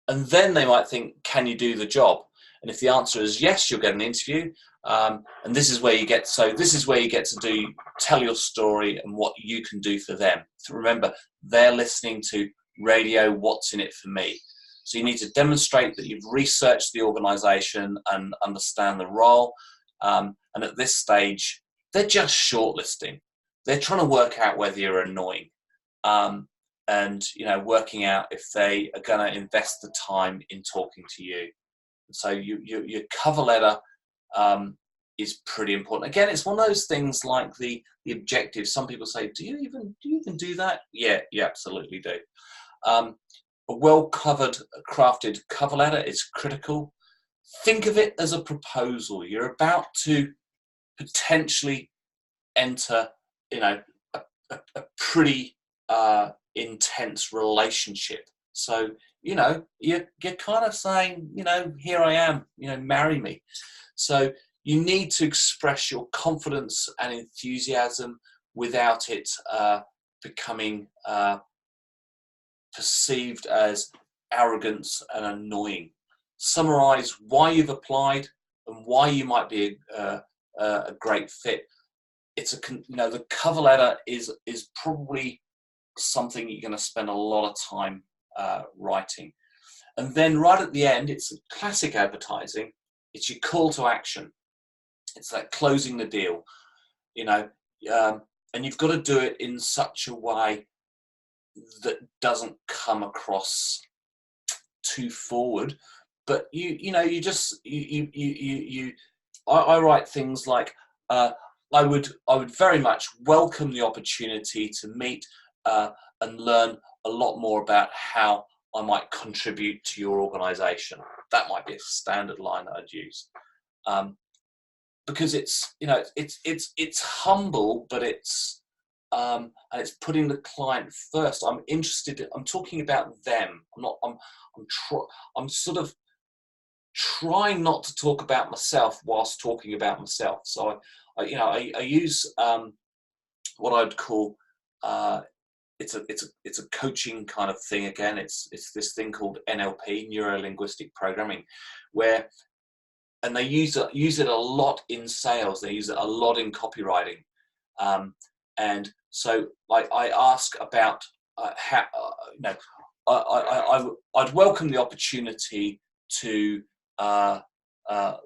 And then they might think, can you do the job? And if the answer is yes, you'll get an interview. And this is where you get to tell your story and what you can do for them. So remember, they're listening to radio, what's in it for me. So you need to demonstrate that you've researched the organization and understand the role. And at this stage, they're just shortlisting. They're trying to work out whether you're annoying. And working out if they are going to invest the time in talking to you. So your cover letter is pretty important. Again, it's one of those things like the objective. Some people say, do you even do that? Yeah, you absolutely do. A crafted cover letter is critical. Think of it as a proposal. You're about to potentially enter, a pretty intense relationship. So, you're kind of saying, here I am, marry me. So you need to express your confidence and enthusiasm without it becoming perceived as arrogance and annoying. Summarize why you've applied and why you might be a great fit. The cover letter is probably something you're going to spend a lot of time writing. And then right at the end, it's classic advertising. It's your call to action. It's like closing the deal, and you've got to do it in such a way that doesn't come across too forward. But I write things like, I would very much welcome the opportunity to meet and learn a lot more about how I might contribute to your organization. That might be a standard line that I'd use. Because it's humble, but and it's putting the client first. I'm talking about them. I'm sort of trying not to talk about myself whilst talking about myself. So I use what I'd call it's a coaching kind of thing. Again, it's this thing called NLP, neuro linguistic programming, and they use it a lot in sales. They use it a lot in copywriting, and so I ask about how I'd welcome the opportunity to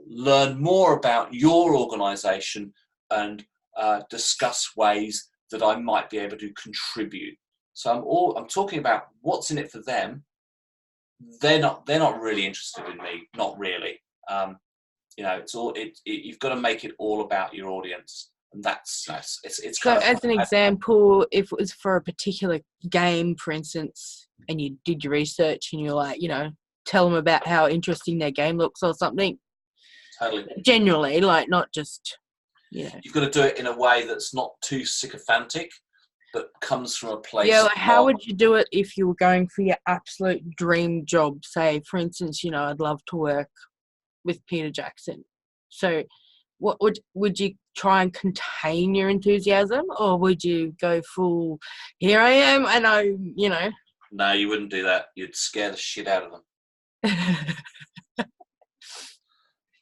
learn more about your organisation and discuss ways that I might be able to contribute. So I'm talking about what's in it for them. They're not really interested in me, not really. You've got to make it all about your audience, and it's so as an example, if it was for a particular game, for instance, and you did your research and you're like, tell them about how interesting their game looks or something. Totally. Generally, like not just, You've got to do it in a way that's not too sycophantic, but comes from a place. Yeah, like how would you do it if you were going for your absolute dream job? Say, for instance, I'd love to work with Peter Jackson. So what would you try and contain your enthusiasm, or would you go full? Here I am, and No, you wouldn't do that. You'd scare the shit out of them.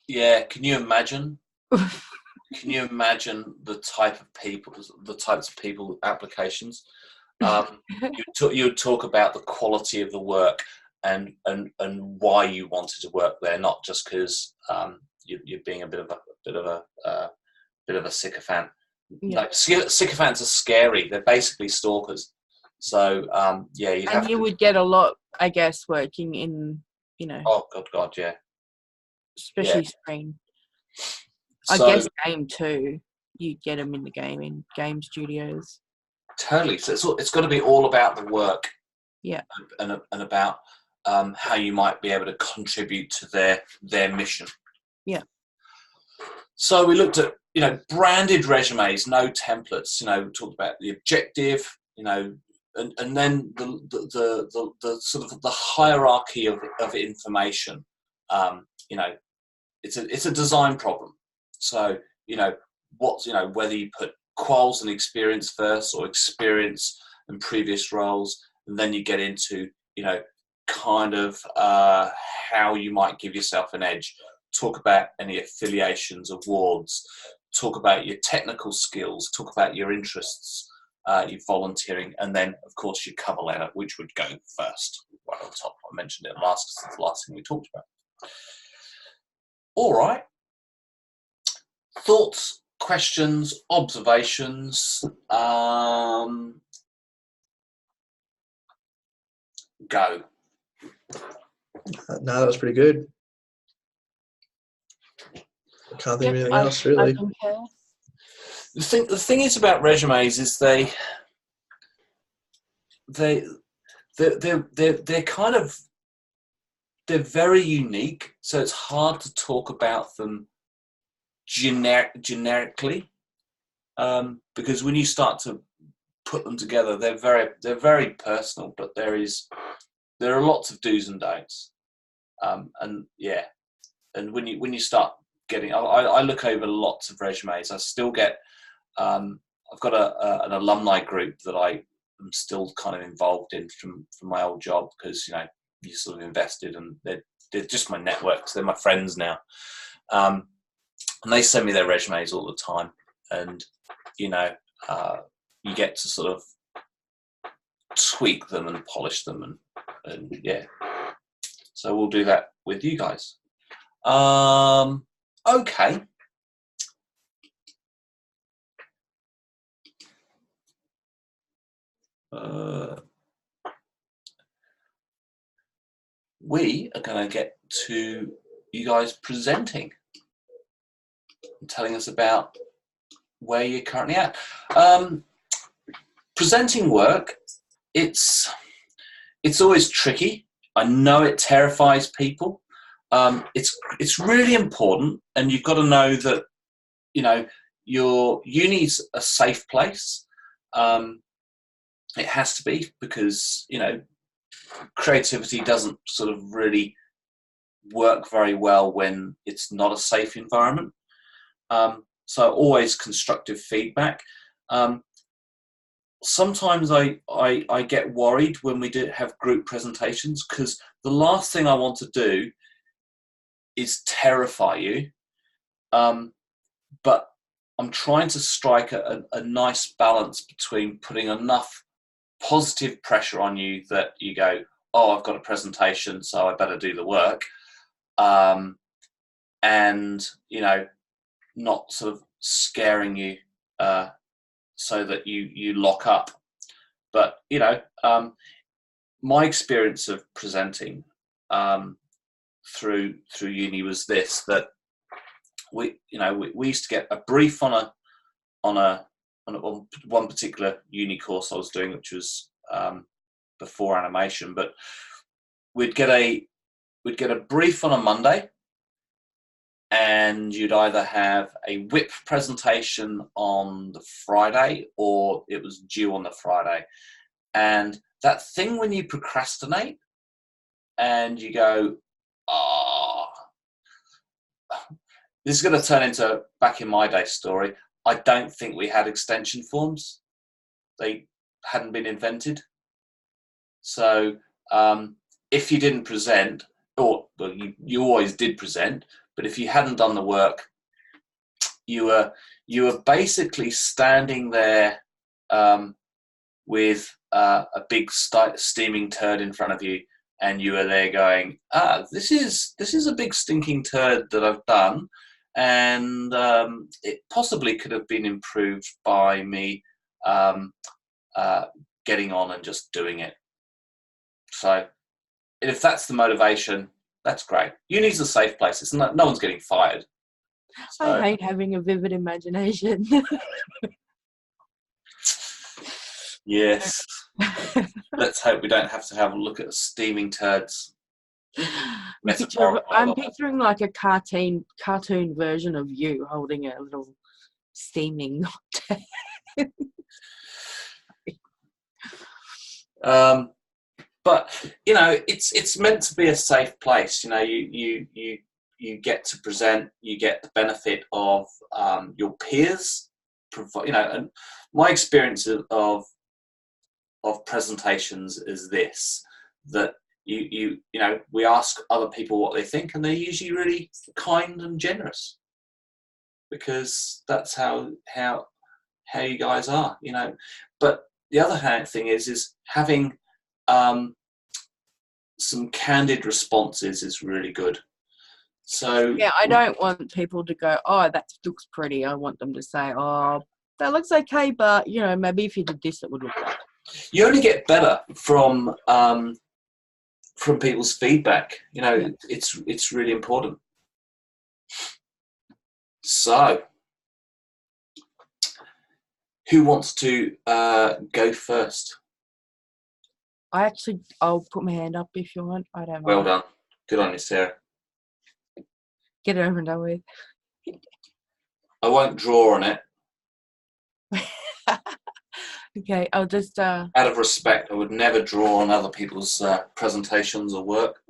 Yeah, can you imagine? Can you imagine the types of people, applications? You would talk about the quality of the work and why you wanted to work there, not just because you're being a bit of a sycophant. Yeah. No, sycophants are scary. They're basically stalkers. So yeah, you'd have And you to. would get a lot, I guess, working in Oh God, yeah. especially Yeah. screen. So, I guess game too. You get them in the game studios. totally. So it's got to be all about the work. Yeah. And about how you might be able to contribute to their mission. Yeah. So we looked at branded resumes, no templates. We talked about the objective. And then the sort of the hierarchy of information. It's a design problem. So whether you put quals and experience first, or experience and previous roles, and then you get into kind of how you might give yourself an edge. Talk about any affiliations, awards. Talk about your technical skills. Talk about your interests. Your volunteering, and then of course your cover letter, which would go first, right on top. I mentioned it last, because it's the last thing we talked about. All right. Thoughts, questions, observations. Go. No, that was pretty good. I can't think of anything else, really. I concur. The thing is about resumes is they're kind of, they're very unique, so it's hard to talk about them generically, because when you start to put them together, they're very personal, but there are lots of do's and don'ts, and when you start getting, I look over lots of resumes. I still get, I've got an alumni group that I am still kind of involved in from my old job, because you sort of invested, and they're just my network, because they're my friends now, and they send me their resumes all the time, and you get to sort of tweak them and polish them, and yeah, so we'll do that with you guys. Okay. We are going to get to you guys presenting and telling us about where you're currently at. Presenting work, it's always tricky. I know it terrifies people. It's really important, and you've got to know that your uni's a safe place. It has to be, because creativity doesn't sort of really work very well when it's not a safe environment. So always constructive feedback. Sometimes I get worried when we do have group presentations, because the last thing I want to do is terrify you. But I'm trying to strike a nice balance between putting enough positive pressure on you that you go, oh, I've got a presentation, so I better do the work, and not sort of scaring you so that you lock up. But my experience of presenting through uni was this: that we used to get a brief on one particular uni course I was doing, which was before animation, but we'd get a brief on a Monday, and you'd either have a whip presentation on the Friday, or it was due on the Friday. And that thing when you procrastinate and you go, this is going to turn into back in my day story. I don't think we had extension forms. They hadn't been invented. So if you didn't present, or well, you always did present, but if you hadn't done the work, you were basically standing there with a big steaming turd in front of you, and you were there going, this is a big stinking turd that I've done, and it possibly could have been improved by me getting on and just doing it. So if that's the motivation, that's great. Uni's a safe place. It's not, no one's getting fired. So, I hate having a vivid imagination. yes. Let's hope we don't have to have a look at steaming turds. I'm picturing like a cartoon version of you holding a little steaming but you know, it's meant to be a safe place. You know, you get to present, you get the benefit of your peers. You know, and my experience of presentations is this: that you know, we ask other people what they think, and they're usually really kind and generous, because that's how you guys are, you know. But the other thing is having some candid responses is really good. So yeah, I don't want people to go, oh, that looks pretty. I want them to say, oh, that looks okay, but you know, maybe if you did this, it would look better. You only get better from people's feedback. You know, it's really important. So, who wants to go first? I'll put my hand up if you want. I don't mind. Well done. Good on you, Sarah. Get it over and done with. I won't draw on it. Okay, I'll just... Out of respect, I would never draw on other people's presentations or work.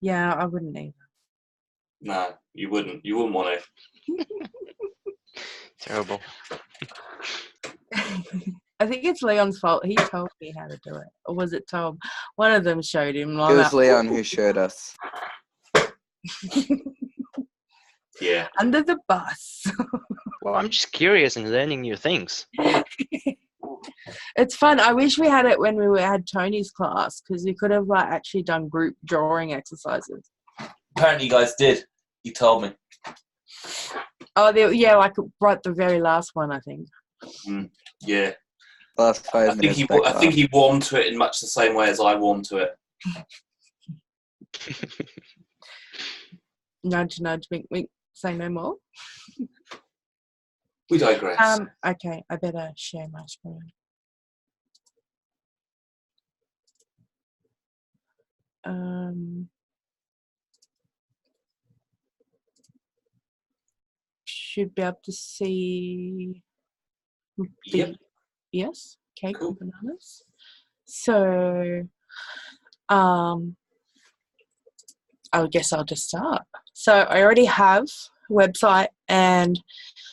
Yeah, I wouldn't either. No, you wouldn't. You wouldn't want to. Terrible. I think it's Leon's fault. He told me how to do it. Or was it Tom? One of them showed him. It was Leon who showed us. Yeah. Under the bus. Well, I'm just curious and learning new things. It's fun. I wish we had it when we had Tony's class, because we could have like actually done group drawing exercises. Apparently you guys did. You told me. Oh, yeah, like right the very last one, I think. Yeah. Last 5 minutes. I think he warmed to it in much the same way as I warmed to it. Nudge, nudge, wink, wink. Say no more. We digress. Okay, I better share my screen. Should be able to see. Yep. Yes. Okay. Cool. Bananas. So, I guess I'll just start. So I already have a website and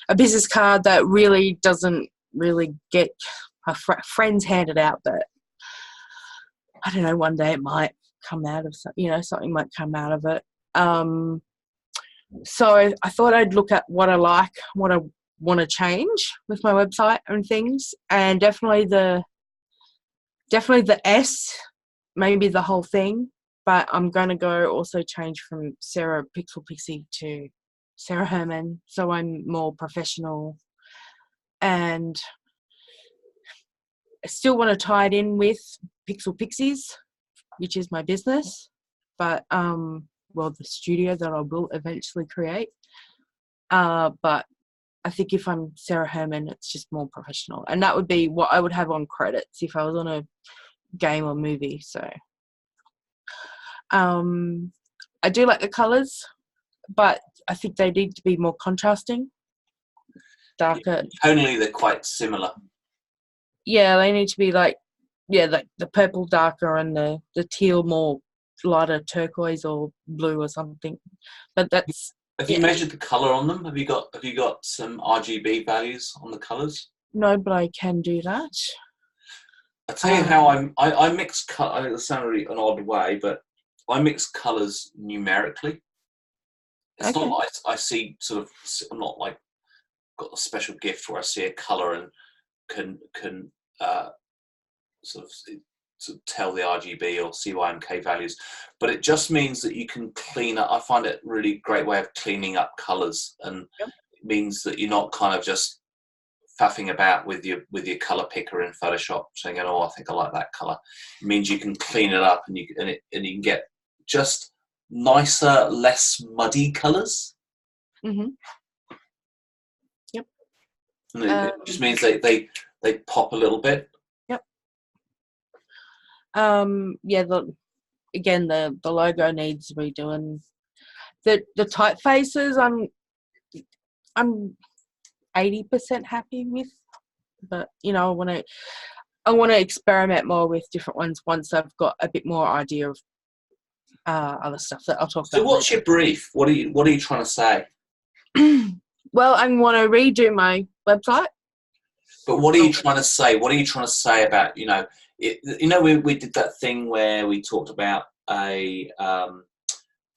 a business card that really doesn't really get my friends handed out, but I don't know, one day it might come out of something might come out of it. So I thought I'd look at what I like, what I want to change with my website and things, and definitely the S, maybe the whole thing. But I'm going to go also change from Sarah Pixel Pixie to Sarah Herman, so I'm more professional. And I still want to tie it in with Pixel Pixies, which is my business, but the studio that I will eventually create. But I think if I'm Sarah Herman, it's just more professional, and that would be what I would have on credits if I was on a game or movie. So. I do like the colours, but I think they need to be more contrasting, darker. Only they're quite similar. Yeah, they need to be like the purple darker and the teal more lighter turquoise or blue or something. But that's Have you measured the color on them? Have you got some RGB values on the colors? No, but I can do that. I'll tell you how I mix color. I know it sounds really an odd way, but I mix colors numerically. It's not like I see sort of. I'm not like got a special gift where I see a color and can sort of tell the RGB or CYMK values, but it just means that you can clean up. I find it really great way of cleaning up colors, and it means that you're not kind of just faffing about with your color picker in Photoshop saying, oh, I think I like that color. It means you can clean it up and you can get just nicer, less muddy colors. Mm-hmm. Yep. And it just means they pop a little bit. Yep. Yeah. The logo needs redoing. The typefaces, I'm 80% happy with, but I want to experiment more with different ones once I've got a bit more idea of other stuff that I'll talk about. So what's your brief? What are you trying to say? Well, I want to redo my website. But what are you trying to say? What are you trying to say about, we did that thing where we talked about a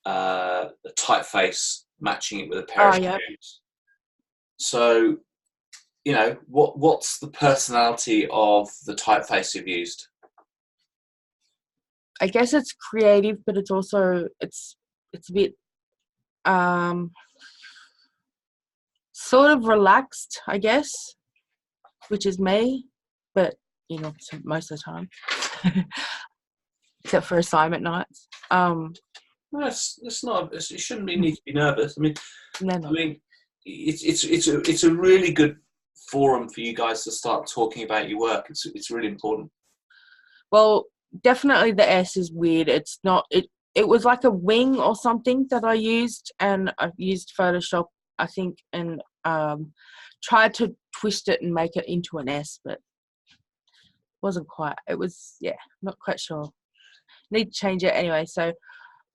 typeface, matching it with a pair of shoes. So, what's the personality of the typeface you've used? I guess it's creative, but it's also it's a bit sort of relaxed, I guess, which is me, but most of the time, except for assignment nights. It's not. You shouldn't need to be nervous. I mean, no. I mean, it's a really good forum for you guys to start talking about your work. It's really important. Well, definitely the S is weird. It's not. It was like a wing or something that I used, and I used Photoshop, I think, and tried to twist it and make it into an S, but wasn't quite. It was, not quite sure. Need to change it anyway. So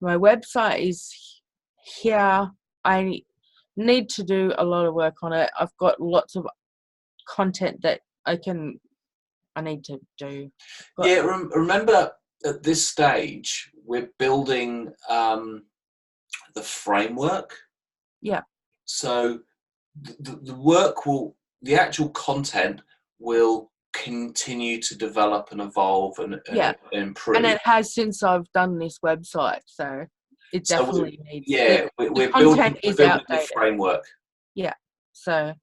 my website is here. I need to do a lot of work on it. I've got lots of content that I need to do. Remember at this stage we're building the framework. Yeah. So the actual content will continue to develop and evolve and improve. And it has since I've done this website, so it definitely needs. Yeah, we're building the framework. Yeah. So,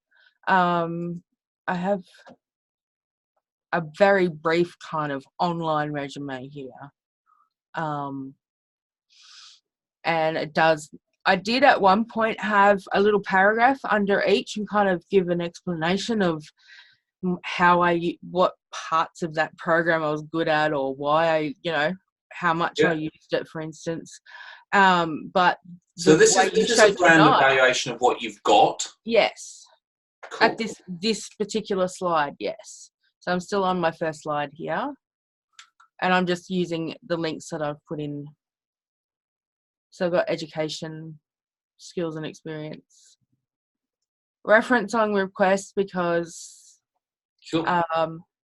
I have a very brief kind of online resume here, and it does. I did at one point have a little paragraph under each and kind of give an explanation of what parts of that program I was good at, or why how much I used it, for instance. But so this is a brand evaluation of what you've got. Yes. Cool. At this particular slide, yes. So I'm still on my first slide here, and I'm just using the links that I've put in. So I've got education, skills and experience, reference on request, because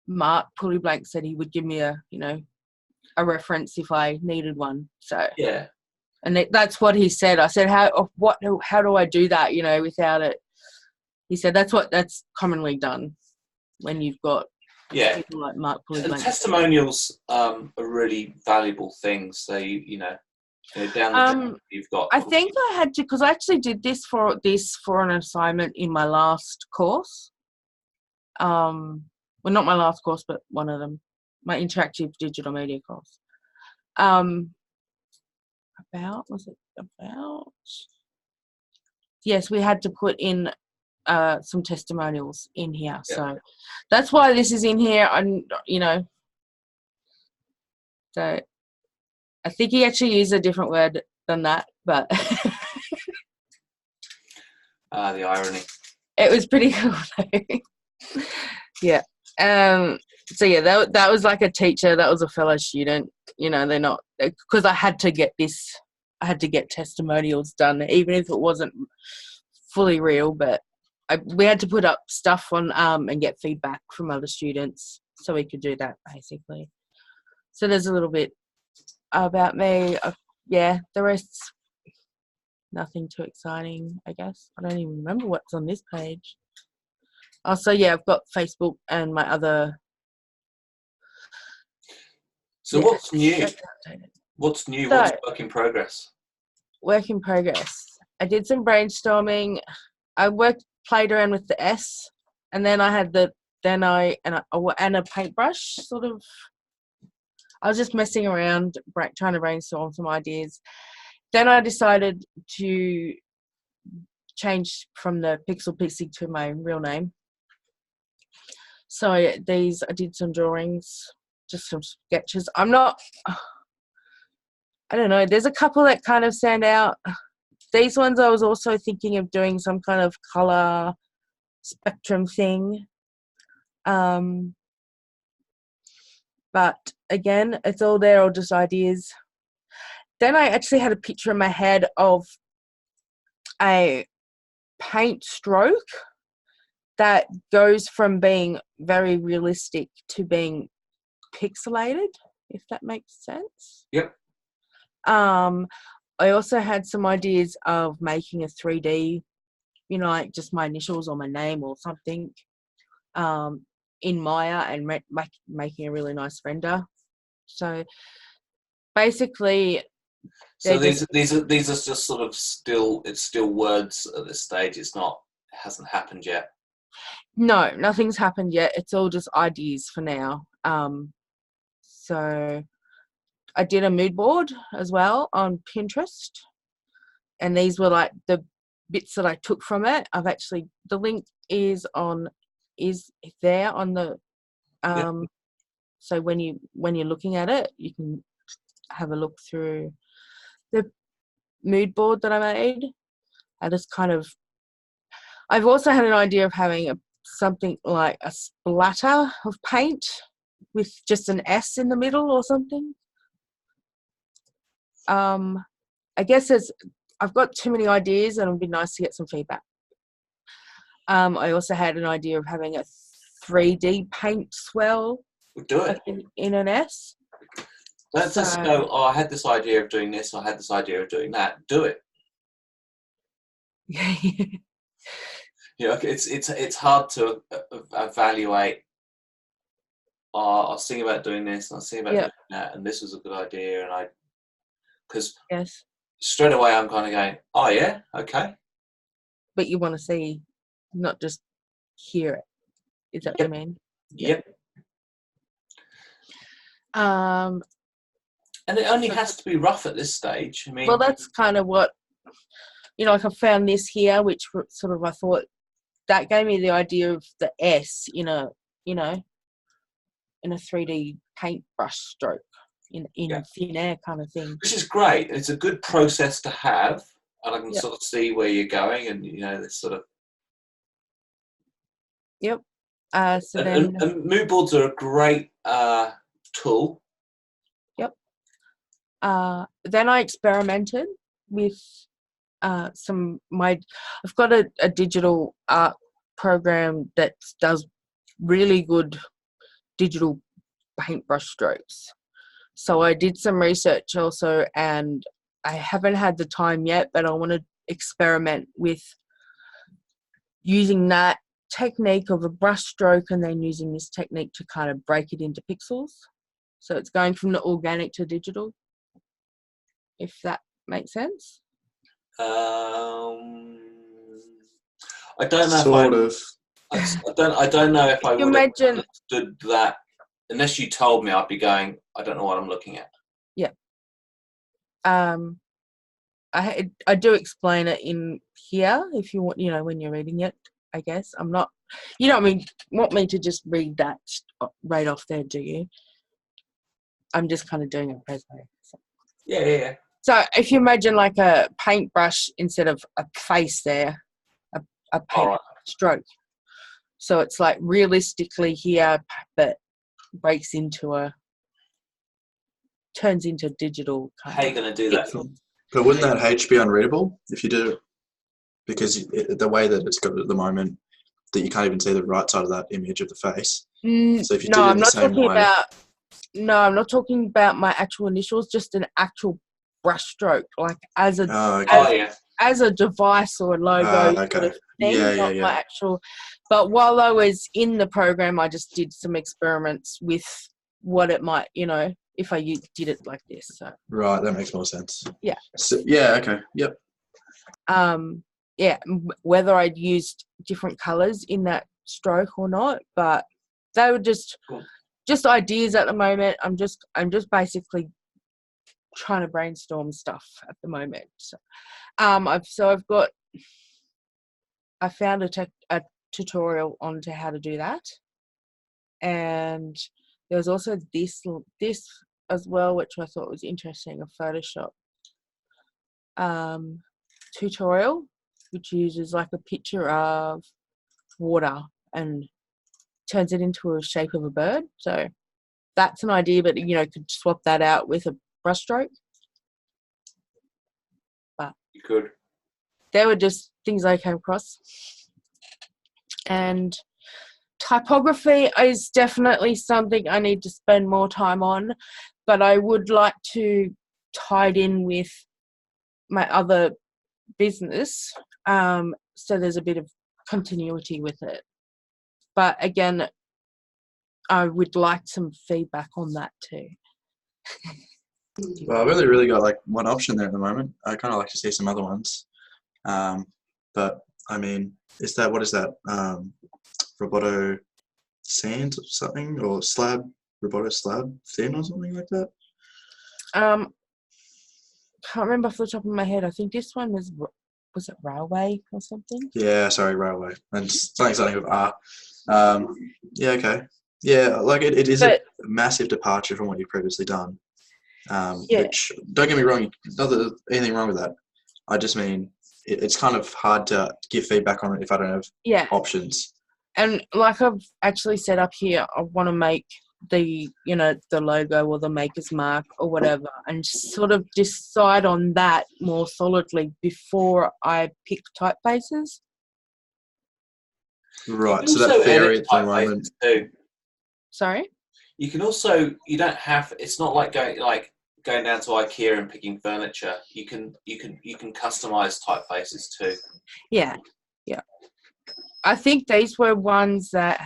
Mark Pullyblank said he would give me a reference if I needed one. So yeah, and that's what he said. I said, how do I do that? Without it. He said that's commonly done when you've got people like Mark Pullyblank. And testimonials are really valuable things. They down the track you've got. I think I had to, because I actually did this for an assignment in my last course. Well, not my last course, but one of them, my interactive digital media course. Yes, we had to put in some testimonials in here, so that's why this is in here. So I think he actually used a different word than that, but the irony. It was pretty cool though. Yeah. So that was like a teacher. That was a fellow student. They're not, because I had to get this I had to get testimonials done, even if it wasn't fully real. But we had to put up stuff on and get feedback from other students, so we could do that basically. So there's a little bit about me. Yeah, the rest, nothing too exciting, I guess. I don't even remember what's on this page. Oh, so yeah, I've got Facebook and my other. So Yeah, what's new? that's outdated. What's new? So- What's work in progress? Work in progress. I did some brainstorming. I played around with the S, and then I had and a paintbrush sort of. I was just messing around, trying to brainstorm some ideas. Then I decided to change from the Pixel Pixie to my real name. So I did some drawings, just some sketches. I don't know, there's a couple that kind of stand out. These ones I was also thinking of doing some kind of colour spectrum thing. But again, it's all there, all just ideas. Then I actually had a picture in my head of a paint stroke that goes from being very realistic to being pixelated, if that makes sense. Yep. I also had some ideas of making a 3D, like just my initials or my name or something, in Maya and making a really nice render. So basically, So these are just sort of it's still words at this stage. It hasn't happened yet. No, nothing's happened yet. It's all just ideas for now. So I did a mood board as well on Pinterest, and these were like the bits that I took from it. The link is there on the so when you're looking at it, you can have a look through the mood board that I made. I've also had an idea of having something like a splatter of paint with just an S in the middle or something. I guess I've got too many ideas, and it would be nice to get some feedback. I also had an idea of having a 3D paint swell We'll do it. in an S. Let's just go, I had this idea of doing this, I had this idea of doing that. Do it. It's hard to evaluate. I was thinking about doing this, and I was thinking about doing that, and this was a good idea, because Yes. straight away I'm kind of going, oh yeah, okay. But you want to see, not just hear it. Is that what you mean? Yep. And it only has to be rough at this stage. I mean, Well, that's kind of what, like I found this here, which sort of I thought that gave me the idea of the S in a 3D paintbrush stroke in thin air kind of thing. which is great. It's a good process to have, and I can sort of see where you're going, and this sort of. Yep. And mood boards are a great tool. Yep. Then I experimented with I've got a digital art program that does really good digital paintbrush strokes. So I did some research also, and I haven't had the time yet, but I want to experiment with using that technique of a brush stroke and then using this technique to kind of break it into pixels. So it's going from the organic to digital, if that makes sense. I don't know Sort of. I don't know if I would have Imagine- understood that unless you told me. I'd be going, I don't know what I'm looking at. I do explain it in here if you want, when you're reading it, I guess. I'm not, want me to just read that right off there, do you? I'm just kind of doing a presentation. Yeah. So if you imagine like a paintbrush instead of a face there, a paint stroke. So it's like realistically here, but turns into digital. How are you going to do that? But wouldn't that H be unreadable if you did it? Because the way that it's got it at the moment, that you can't even see the right side of that image of the face. So if you No, did it I'm the not same talking way, about. No, I'm not talking about my actual initials. Just an actual brushstroke, like as a oh, okay. Oh yeah. as a device or a logo sort Okay. of thing, Yeah, not yeah. my actual. But while I was in the program, I just did some experiments with what it might, if I did it like this. So Right, that makes more sense. Yeah. So, yeah, okay. Yep. whether I'd used different colours in that stroke or not, but they were just ideas at the moment. I'm just basically trying to brainstorm stuff at the moment. So, I found a tutorial on to how to do that, and there was also this as well, which I thought was interesting, a Photoshop tutorial, which uses like a picture of water and turns it into a shape of a bird. So that's an idea, but could swap that out with a brushstroke. You could. They were just things I came across. And typography is definitely something I need to spend more time on, but I would like to tie it in with my other business, so there's a bit of continuity with it. But again, I would like some feedback on that too. Well, I've only really got like one option there at the moment. I kind of like to see some other ones. But I mean, what is that? Roboto Sand or something, or Roboto Slab Thin or something like that? Can't remember off the top of my head. I think this one was it Railway or something? Yeah, sorry, Railway. And something with R. Yeah, okay. Yeah, like it is a massive departure from what you've previously done. Which, don't get me wrong, not that there's anything wrong with that. I just mean, it's kind of hard to give feedback on it if I don't have options. And like I've actually set up here, I want to make the logo or the maker's mark or whatever, and sort of decide on that more solidly before I pick typefaces. Right, so that theory at the moment. Too. Sorry? You can also, it's not like going down to IKEA and picking furniture. You can customize typefaces too. Yeah. I think these were ones that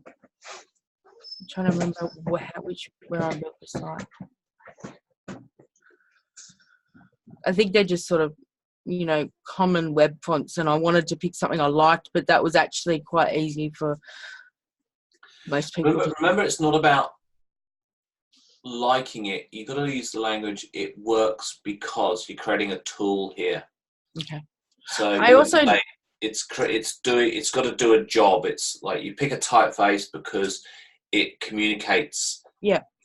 I'm trying to remember where I built the site. I think they're just sort of, common web fonts, and I wanted to pick something I liked, but that was actually quite easy for most people. Remember, it's not about liking it. You've got to use the language. It works because you're creating a tool here. Okay. So I also it's got to do a job. It's like you pick a typeface because it communicates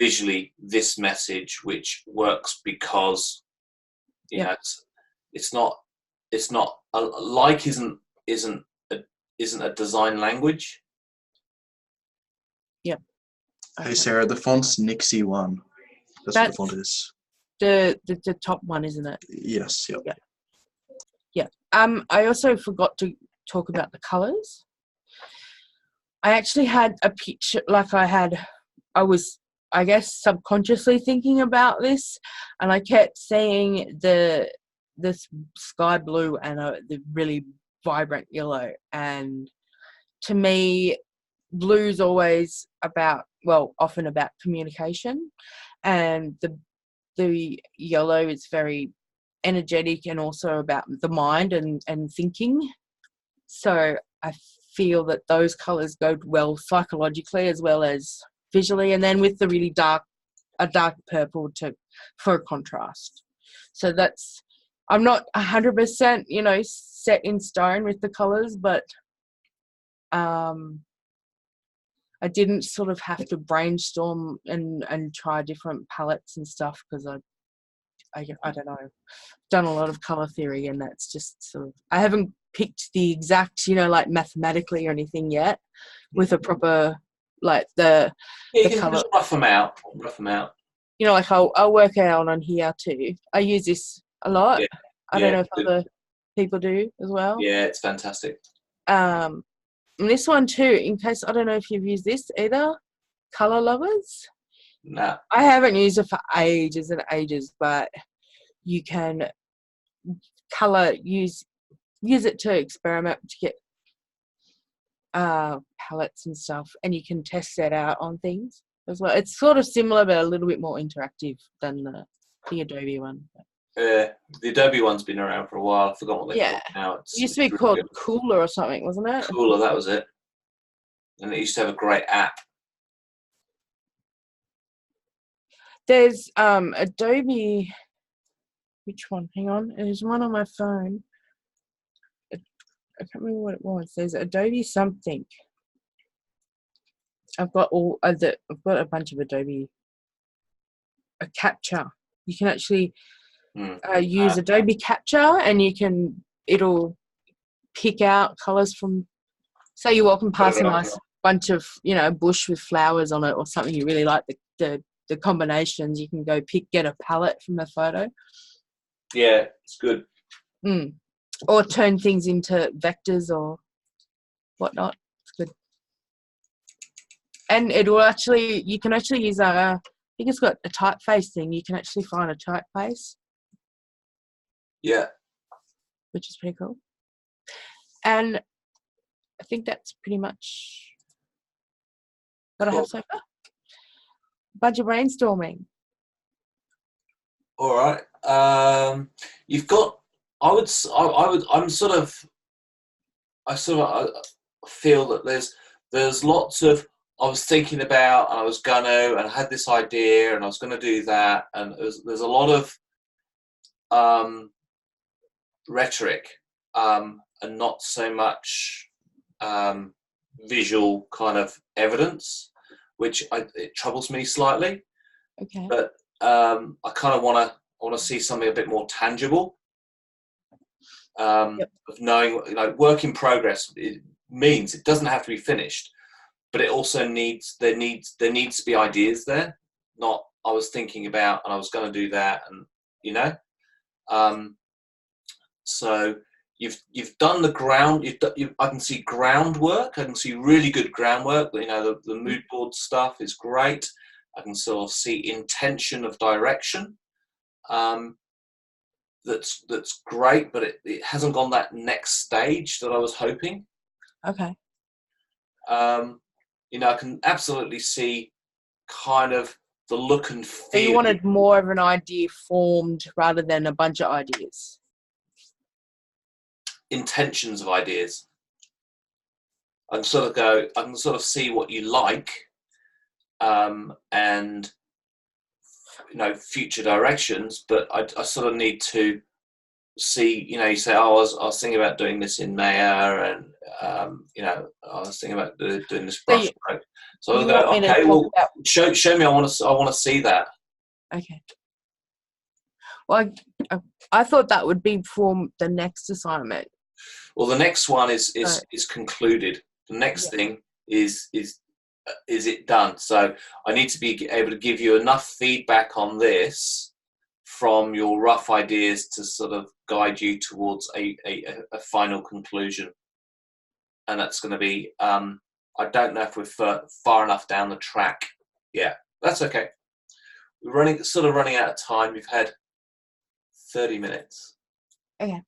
visually this message, which works because it's not like isn't a design language. Yep. Hey Sarah, the font's Nixie 1. That's what the font is. The top one, isn't it? Yes. Yep. Yeah. I also forgot to talk about the colours. I actually had a picture, I was, I guess, subconsciously thinking about this, and I kept seeing this sky blue and the really vibrant yellow. And to me, blue's always often about communication, and the yellow is very energetic and also about the mind and thinking. So I feel that those colours go well psychologically as well as visually, and then with the really dark purple for a contrast. So I'm not 100% set in stone with the colours, but I didn't sort of have to brainstorm and try different palettes and stuff, because I don't know, I've done a lot of colour theory, and that's just sort of, I haven't picked the exact, like mathematically or anything yet with a proper, like the colour. Just rough them out. Like I'll work out on here too. I use this a lot. Yeah. I don't know if good. other people do as well. Yeah, it's fantastic. And this one too, in case, I don't know if you've used this either, Color Lovers. Nah. I haven't used it for ages and ages, but you can use it to experiment to get palettes and stuff, and you can test that out on things as well. It's sort of similar but a little bit more interactive than the Adobe one. The Adobe one's been around for a while. I forgot what they call it now. It used to be really called good. Cooler or something, wasn't it? Cooler, that was it. And it used to have a great app. There's Adobe. Which one? Hang on. There's one on my phone. I can't remember what it was. There's Adobe something. I've got a bunch of Adobe. A Capture. You can actually use Adobe Capture, and it'll pick out colors from. Say you're walking past a nice bunch of bush with flowers on it, or something you really like the combinations. You can go get a palette from a photo. Yeah, it's good. Or turn things into vectors or whatnot. It's good. And you can actually use I think it's got a typeface thing. You can actually find a typeface. Yeah. Which is pretty cool. And I think that's pretty much what I have so far. Bunch of brainstorming. All right. You've got. I feel that there's lots of. I was thinking about. I was gonna, and I had this idea, and I was gonna do that, and there's a lot of rhetoric, and not so much visual kind of evidence, which it troubles me slightly. Okay. But I kind of want to see something a bit more tangible. Of knowing, work in progress. It means it doesn't have to be finished, but it also needs there needs to be ideas there. Not I was thinking about and I was going to do that, and so you've done the ground. I can see groundwork. I can see really good groundwork. The mood board stuff is great. I can sort of see intention of direction. That's great, but it hasn't gone that next stage that I was hoping. Okay. I can absolutely see kind of the look and feel. So you wanted more of an idea formed rather than a bunch of ideas. Intentions of ideas. I can sort of see what you like, and future directions, but I sort of need to see, you say, I was thinking about doing this in Maya, and I was thinking about doing this brush stroke. So I'll go, okay, well, show me. I want to see that. Okay. Well, I thought that would be for the next assignment. Well, the next one is concluded. The next thing is it done? So I need to be able to give you enough feedback on this from your rough ideas to sort of guide you towards a final conclusion. And that's going to be, I don't know if we're far enough down the track. Yeah, that's okay. We're running out of time. We've had 30 minutes. Okay.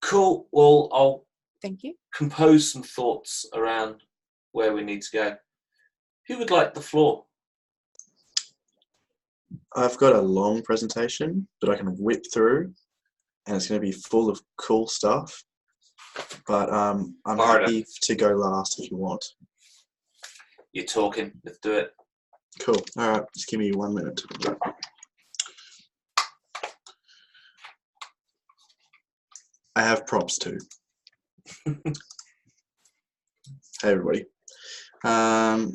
Cool. Well, I'll Thank you. compose some thoughts around where we need to go. Who would like the floor? I've got a long presentation that I can whip through, and it's going to be full of cool stuff. But I'm happy to go last if you want. You're talking. Let's do it. Cool. All right. Just give me 1 minute. I have props too. Hey everybody. All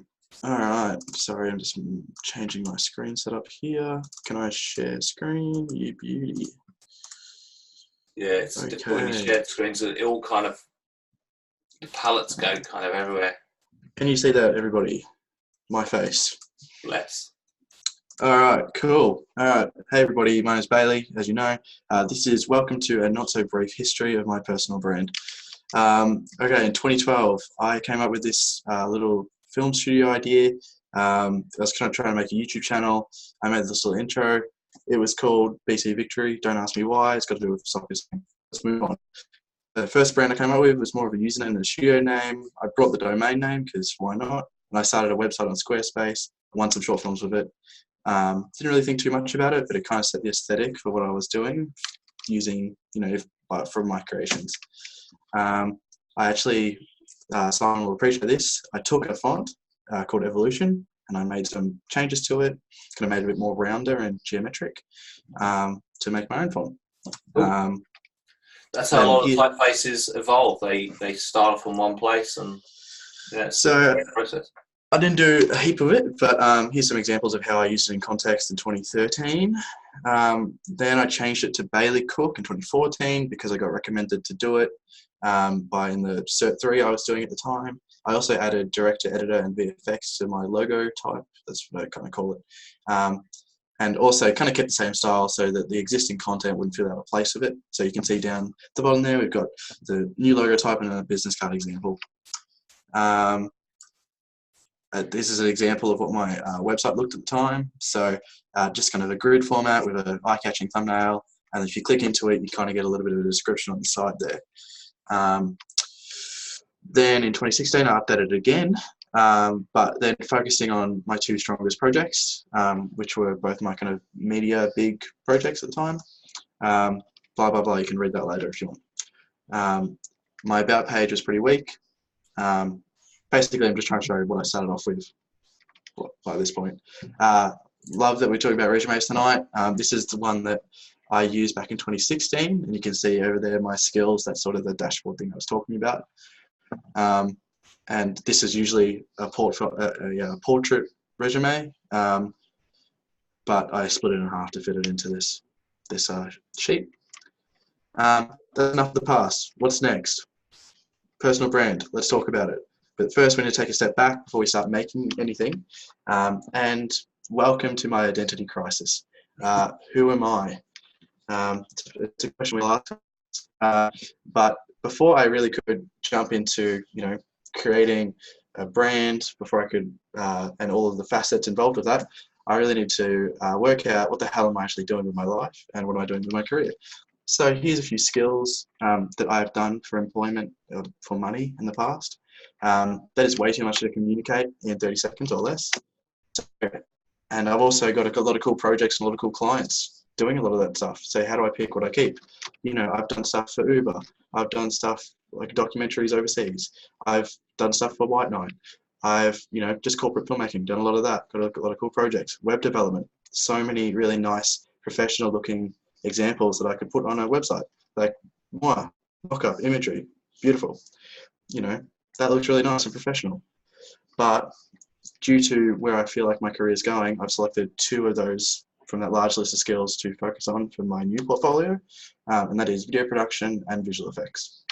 right. Sorry, I'm just changing my screen setup here. Can I share screen? You beauty. Yeah, it's difficult when you share screens. It all kind of, the palettes go kind of everywhere. Can you see that, everybody? My face. Less. All right, cool. All right. Hey, everybody. My name's Bailey, as you know. This is welcome to a not so brief history of my personal brand. Okay, in 2012, I came up with this little film studio idea. I was kind of trying to make a YouTube channel. I made this little intro. It was called BC Victory. Don't ask me why. It's got to do with soccer. Let's move on. The first brand I came up with was more of a username than a studio name. I brought the domain name because why not? And I started a website on Squarespace. Won some short films with it. Didn't really think too much about it, but it kind of set the aesthetic for what I was doing using, from my creations. I actually, Simon will appreciate this. I took a font called Evolution and I made some changes to it. Kind of made it a bit more rounder and geometric to make my own font. That's how a lot of typefaces evolve. They start off in one place and it's a process. I didn't do a heap of it, but here's some examples of how I used it in context in 2013. Then I changed it to Bailey Cook in 2014 because I got recommended to do it by in the Cert 3 I was doing at the time. I also added director, editor, and VFX to my logo type. That's what I kind of call it. And also kind of kept the same style so that the existing content wouldn't fill out a place of it. So you can see down the bottom there, we've got the new logo type and a business card example. This is an example of what my website looked at the time. So just kind of a grid format with an eye-catching thumbnail. And if you click into it, you kind of get a little bit of a description on the side there. Then in 2016, I updated it again, but then focusing on my two strongest projects, which were both my kind of media big projects at the time. Blah, blah, blah. You can read that later if you want. My about page was pretty weak. Basically, I'm just trying to show you what I started off with by this point. Love that we're talking about resumes tonight. This is the one that I used back in 2016, and you can see over there my skills. That's sort of the dashboard thing I was talking about. And this is usually a portrait resume, but I split it in half to fit it into this sheet. That's enough of the past. What's next? Personal brand. Let's talk about it. But first, we need to take a step back before we start making anything. And welcome to my identity crisis. Who am I? It's a question we'll ask. But before I really could jump into, creating a brand, before I could, and all of the facets involved with that, I really need to work out what the hell am I actually doing with my life and what am I doing with my career. So here's a few skills that I've done for employment, for money in the past. That is way too much to communicate in 30 seconds or less. And I've also got a lot of cool projects and a lot of cool clients doing a lot of that stuff. So how do I pick what I keep? I've done stuff for Uber. I've done stuff like documentaries overseas. I've done stuff for White Knight. I've, just corporate filmmaking, done a lot of that. Got a lot of cool projects. Web development. So many really nice professional looking examples that I could put on a website. Like, wow, mock-up imagery. Beautiful. That looks really nice and professional. But due to where I feel like my career is going, I've selected two of those from that large list of skills to focus on for my new portfolio, and that is video production and visual effects.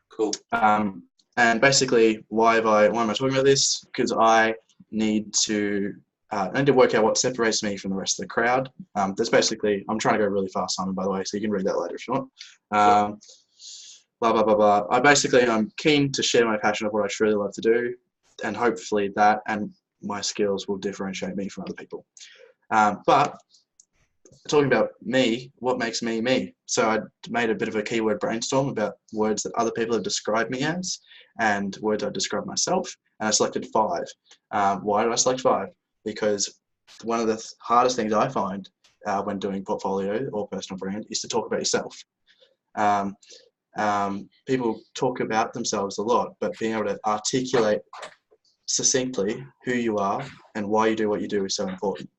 Cool. And basically, why am I talking about this? Because I need to work out what separates me from the rest of the crowd. That's basically, I'm trying to go really fast, Simon, by the way, so you can read that later if you want. Blah, blah, blah, blah. I'm keen to share my passion of what I truly love to do, and hopefully that and my skills will differentiate me from other people. But talking about me, what makes me me? So I made a bit of a keyword brainstorm about words that other people have described me as and words I describe myself, and I selected 5. Why did I select 5? Because one of the hardest things I find when doing portfolio or personal brand is to talk about yourself. People talk about themselves a lot, but being able to articulate succinctly who you are and why you do what you do is so important.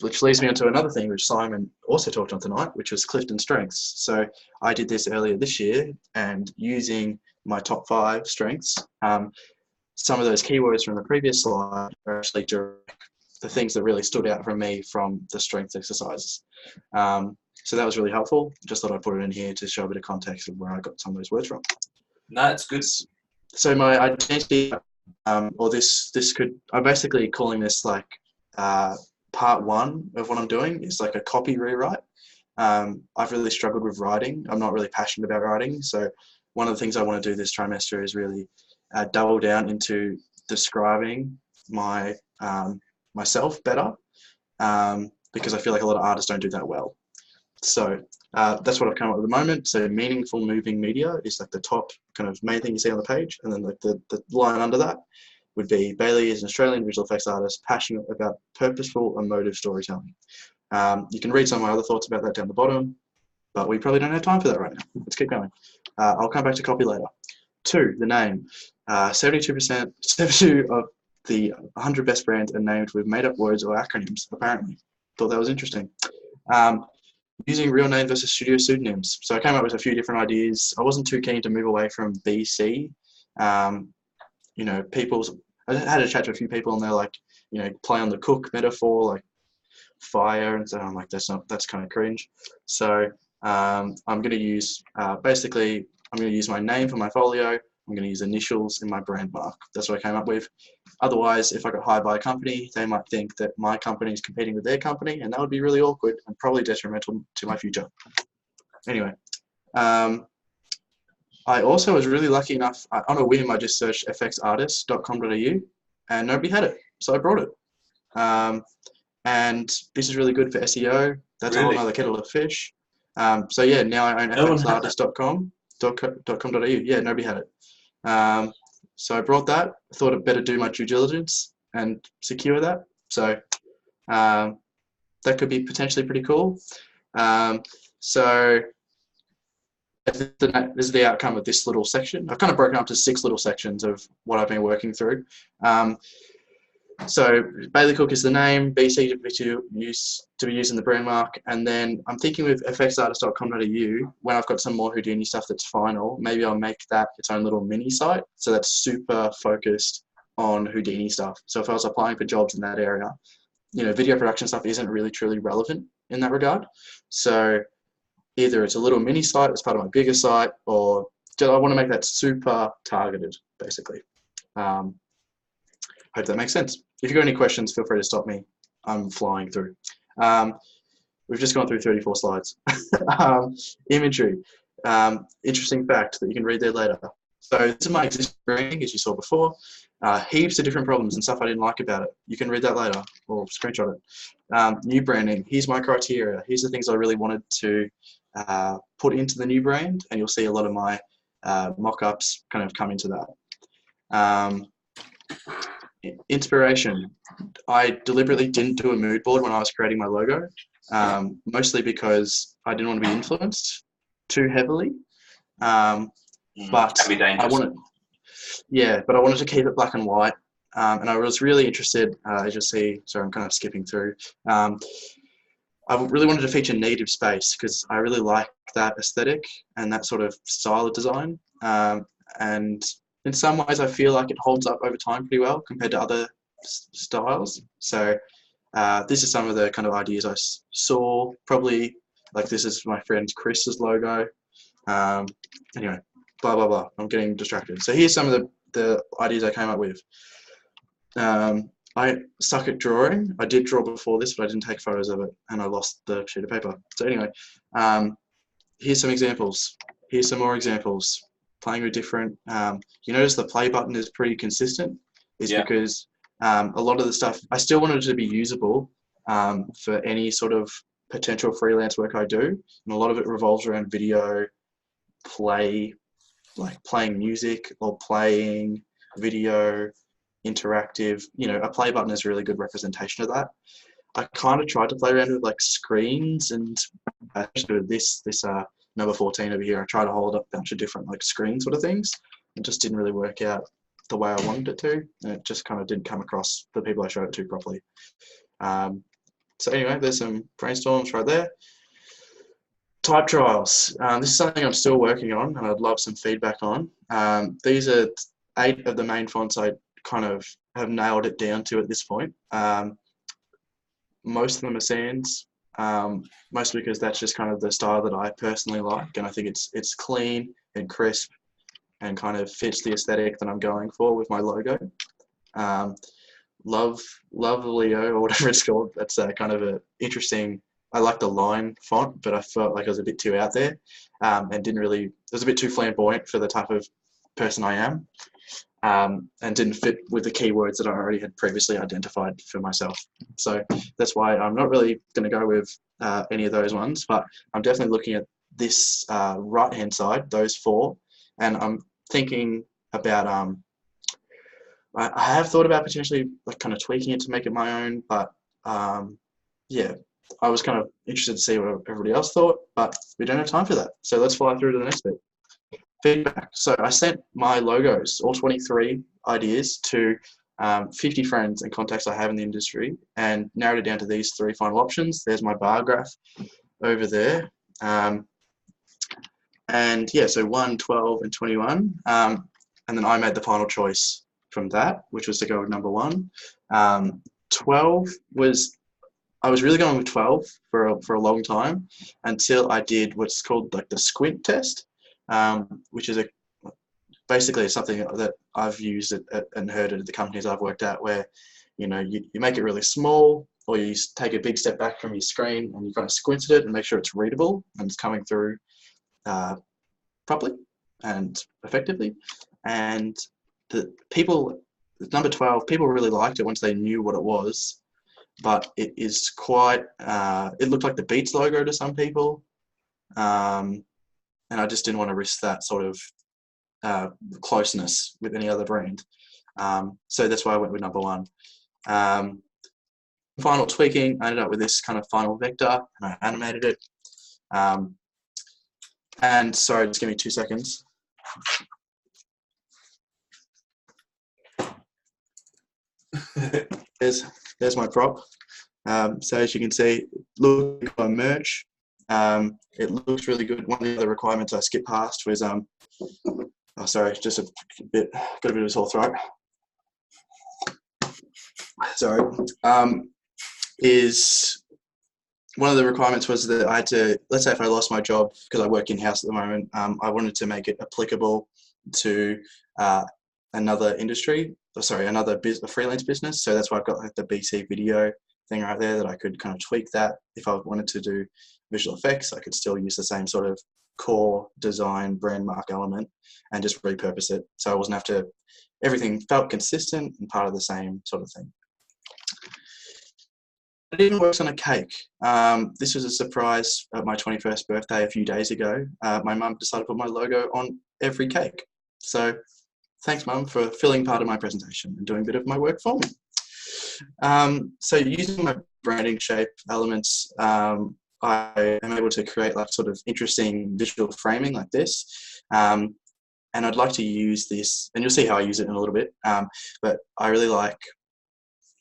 Which leads me on to another thing which Simon also talked on tonight, which was Clifton Strengths. So I did this earlier this year, and using my top 5 strengths, some of those keywords from the previous slide are actually the things that really stood out for me from the strengths exercises. So that was really helpful. Just thought I'd put it in here to show a bit of context of where I got some of those words from. No, it's good. So my identity or this could, I'm basically calling this like part one of what I'm doing is like a copy rewrite. I've really struggled with writing. I'm not really passionate about writing. So one of the things I want to do this trimester is really double down into describing my myself better, because I feel like a lot of artists don't do that well. So that's what I've come up with at the moment. So meaningful moving media is like the top kind of main thing you see on the page. And then like the line under that would be Bailey is an Australian visual effects artist passionate about purposeful, emotive storytelling. You can read some of my other thoughts about that down the bottom, but we probably don't have time for that right now. Let's keep going. I'll come back to copy later. 2, the name. 72% of the 100 best brands are named with made up words or acronyms, apparently. Thought that was interesting. Using real name versus studio pseudonyms. So I came up with a few different ideas. I wasn't too keen to move away from BC. You know, I had a chat to a few people and they're like, you know, play on the cook metaphor, like fire, and so I'm like, that's kind of cringe. So I'm going to use basically I'm going to use my name for my folio. I'm going to use initials in my brand mark. That's what I came up with. Otherwise, if I got hired by a company, they might think that my company is competing with their company, and that would be really awkward and probably detrimental to my future. Anyway, I also was really lucky enough, on a whim, I just searched fxartist.com.au and nobody had it, so I brought it. And this is really good for SEO. That's a whole other kettle of fish. So yeah, now I own fxartist.com.au. Yeah, nobody had it. So I brought that. I thought I'd better do my due diligence and secure that. So that could be potentially pretty cool. So this is the outcome of this little section. I've kind of broken up to 6 little sections of what I've been working through. So Bailey Cook is the name, BC to be used in the brand mark, and then I'm thinking with fxartist.com.au, when I've got some more Houdini stuff that's final, maybe I'll make that its own little mini site, so that's super focused on Houdini stuff. So if I was applying for jobs in that area, you know, video production stuff isn't really truly relevant in that regard. So either it's a little mini site as part of my bigger site, or I want to make that super targeted, basically. Hope that makes sense. If you've got any questions, feel free to stop me. I'm flying through. We've just gone through 34 slides. Imagery. Interesting fact that you can read there later. So this is my existing branding, as you saw before. Heaps of different problems and stuff I didn't like about it. You can read that later or screenshot it. New branding. Here's my criteria. Here's the things I really wanted to put into the new brand, and you'll see a lot of my mock-ups kind of come into that. Inspiration. I deliberately didn't do a mood board when I was creating my logo, mostly because I didn't want to be influenced too heavily. But I wanted to keep it black and white. And I was really interested, as you'll see, sorry, I'm kind of skipping through. I really wanted to feature native space because I really like that aesthetic and that sort of style of design. And in some ways, I feel like it holds up over time pretty well compared to other styles. So this is some of the kind of ideas I saw. Probably like this is my friend Chris's logo. Anyway, blah, blah, blah. I'm getting distracted. So here's some of the ideas I came up with. I suck at drawing. I did draw before this, but I didn't take photos of it and I lost the sheet of paper. So anyway, here's some examples. Here's some more examples. Playing with different, you notice the play button is pretty consistent. It's because a lot of the stuff, I still wanted it to be usable for any sort of potential freelance work I do. And a lot of it revolves around video, play, like playing music or playing video, interactive. You know, a play button is a really good representation of that. I kind of tried to play around with like screens and especially with this number 14 over here, I tried to hold up a bunch of different like screen sort of things. It just didn't really work out the way I wanted it to, and it just kind of didn't come across the people I showed it to properly. So anyway, there's some brainstorms right there. Type trials. This is something I'm still working on, and I'd love some feedback on. These are 8 of the main fonts I kind of have nailed it down to at this point. Most of them are sans. Mostly because that's just kind of the style that I personally like, and I think it's clean and crisp and kind of fits the aesthetic that I'm going for with my logo. Love Leo, or whatever it's called. That's kind of a interesting. I like the line font, but I felt like it was a bit too out there, and didn't really. It was a bit too flamboyant for the type of person I am, and didn't fit with the keywords that I already had previously identified for myself. So that's why I'm not really going to go with any of those ones, but I'm definitely looking at this right-hand side, those 4, and I'm thinking about. I have thought about potentially like kind of tweaking it to make it my own, but yeah, I was kind of interested to see what everybody else thought, but we don't have time for that. So let's fly through to the next bit. Feedback. So I sent my logos, all 23 ideas, to 50 friends and contacts I have in the industry, and narrowed it down to these 3 final options. There's my bar graph over there. And yeah, so 1, 12, and 21. And then I made the final choice from that, which was to go with number 1. 12 was, I was really going with 12 for a long time, until I did what's called like the squint test, which is basically something that I've used and heard at the companies I've worked at, where you make it really small, or you take a big step back from your screen and you kind of squint at it and make sure it's readable and it's coming through properly and effectively. And number 12, people really liked it once they knew what it was, but it is quite, it looked like the Beats logo to some people. And I just didn't want to risk that sort of closeness with any other brand. So that's why I went with number 1. Final tweaking, I ended up with this kind of final vector, and I animated it. And sorry, just give me 2 seconds. There's my prop. So as you can see, look at my merch. It looks really good. One of the other requirements I skipped past was oh sorry, just got a bit of a sore throat. Sorry. Is one of the requirements was that I had to, let's say if I lost my job, because I work in-house at the moment, I wanted to make it applicable to another industry, another freelance business. So that's why I've got like the BC video thing right there, that I could kind of tweak that. If I wanted to do visual effects, I could still use the same sort of core design brand mark element and just repurpose it. So I wasn't have to, everything felt consistent and part of the same sort of thing. It even works on a cake. This was a surprise at my 21st birthday a few days ago. My mum decided to put my logo on every cake. So thanks, Mum, for filling part of my presentation and doing a bit of my work for me. So using my branding shape elements, I am able to create like sort of interesting visual framing like this. And I'd like to use this, and you'll see how I use it in a little bit, but I really like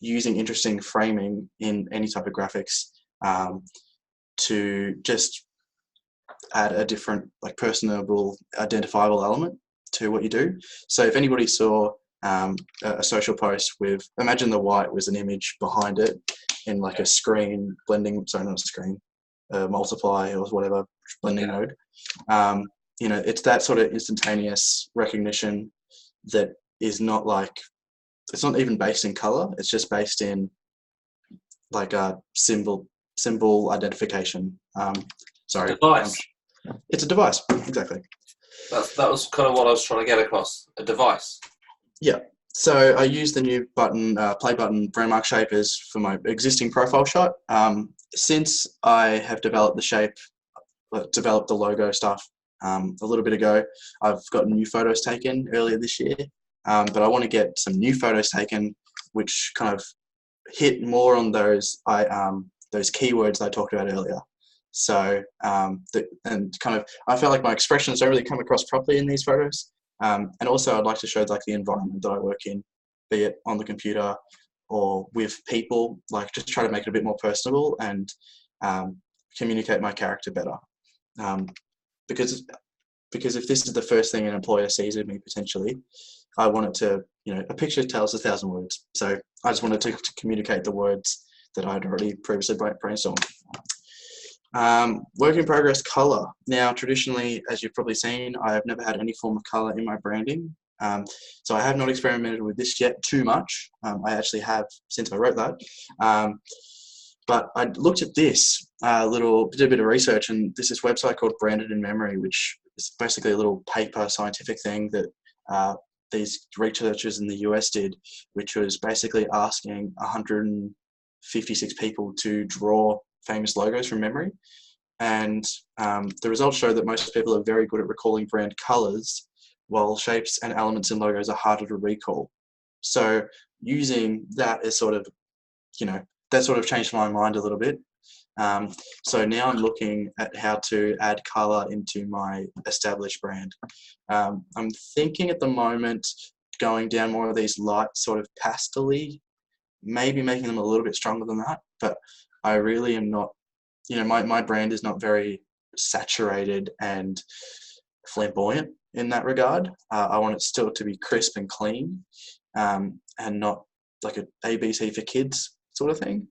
using interesting framing in any type of graphics to just add a different, like, personable, identifiable element to what you do. So if anybody saw a social post with, imagine the white was an image behind it in like a screen blending, sorry, not a screen, multiply or whatever blending mode. It's that sort of instantaneous recognition that is not like, it's not even based in color. It's just based in like a symbol identification. Sorry. Device. It's a device, exactly. That was kind of what I was trying to get across, a device. Yeah. So I use the new button, play button brand mark shapers for my existing profile shot. Since I have developed the shape, developed the logo stuff a little bit ago, I've got new photos taken earlier this year. But I want to get some new photos taken, which kind of hit more on those keywords I talked about earlier. So I felt like my expressions don't really come across properly in these photos. And also I'd like to show like the environment that I work in, be it on the computer or with people, like just try to make it a bit more personable and communicate my character better. Because if this is the first thing an employer sees of me potentially, I want it to, a picture tells 1,000 words. So I just wanted to communicate the words that I'd already previously brainstormed. Work in progress color. Now, traditionally, as you've probably seen, I have never had any form of color in my branding. So I have not experimented with this yet too much. I actually have since I wrote that. But I looked at this did a bit of research, and there's this website called Branded in Memory, which is basically a little paper scientific thing that these researchers in the US did, which was basically asking 156 people to draw famous logos from memory. And the results show that most people are very good at recalling brand colors, while shapes and elements in logos are harder to recall. So using that is sort of, that sort of changed my mind a little bit. So now I'm looking at how to add color into my established brand. I'm thinking at the moment going down more of these light sort of pastel-y, maybe making them a little bit stronger than that, but I really am not, my brand is not very saturated and flamboyant in that regard. I want it still to be crisp and clean, and not like a ABC for kids sort of thing.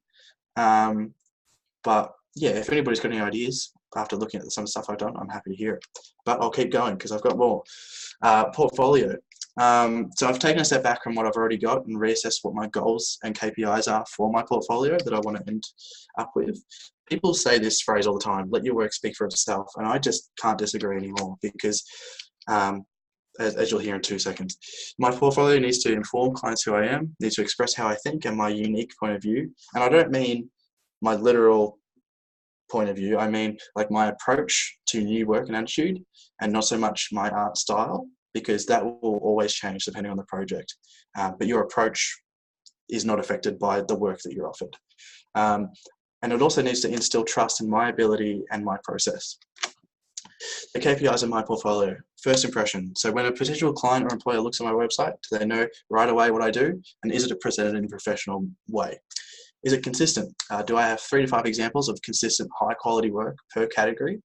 But yeah, if anybody's got any ideas after looking at some of the stuff I've done, I'm happy to hear it. But I'll keep going because I've got more. Portfolio. So I've taken a step back from what I've already got and reassessed what my goals and KPIs are for my portfolio that I want to end up with. People say this phrase all the time, let your work speak for itself. And I just can't disagree anymore because, as you'll hear in 2 seconds, my portfolio needs to inform clients who I am, needs to express how I think and my unique point of view. And I don't mean my literal point of view. I mean like my approach to new work and attitude, and not so much my art style, because that will always change depending on the project. But your approach is not affected by the work that you're offered. And it also needs to instill trust in my ability and my process. The KPIs of my portfolio. First impression. So when a potential client or employer looks at my website, do they know right away what I do? And is it presented in a professional way? Is it consistent? Do I have 3 to 5 examples of consistent high quality work per category?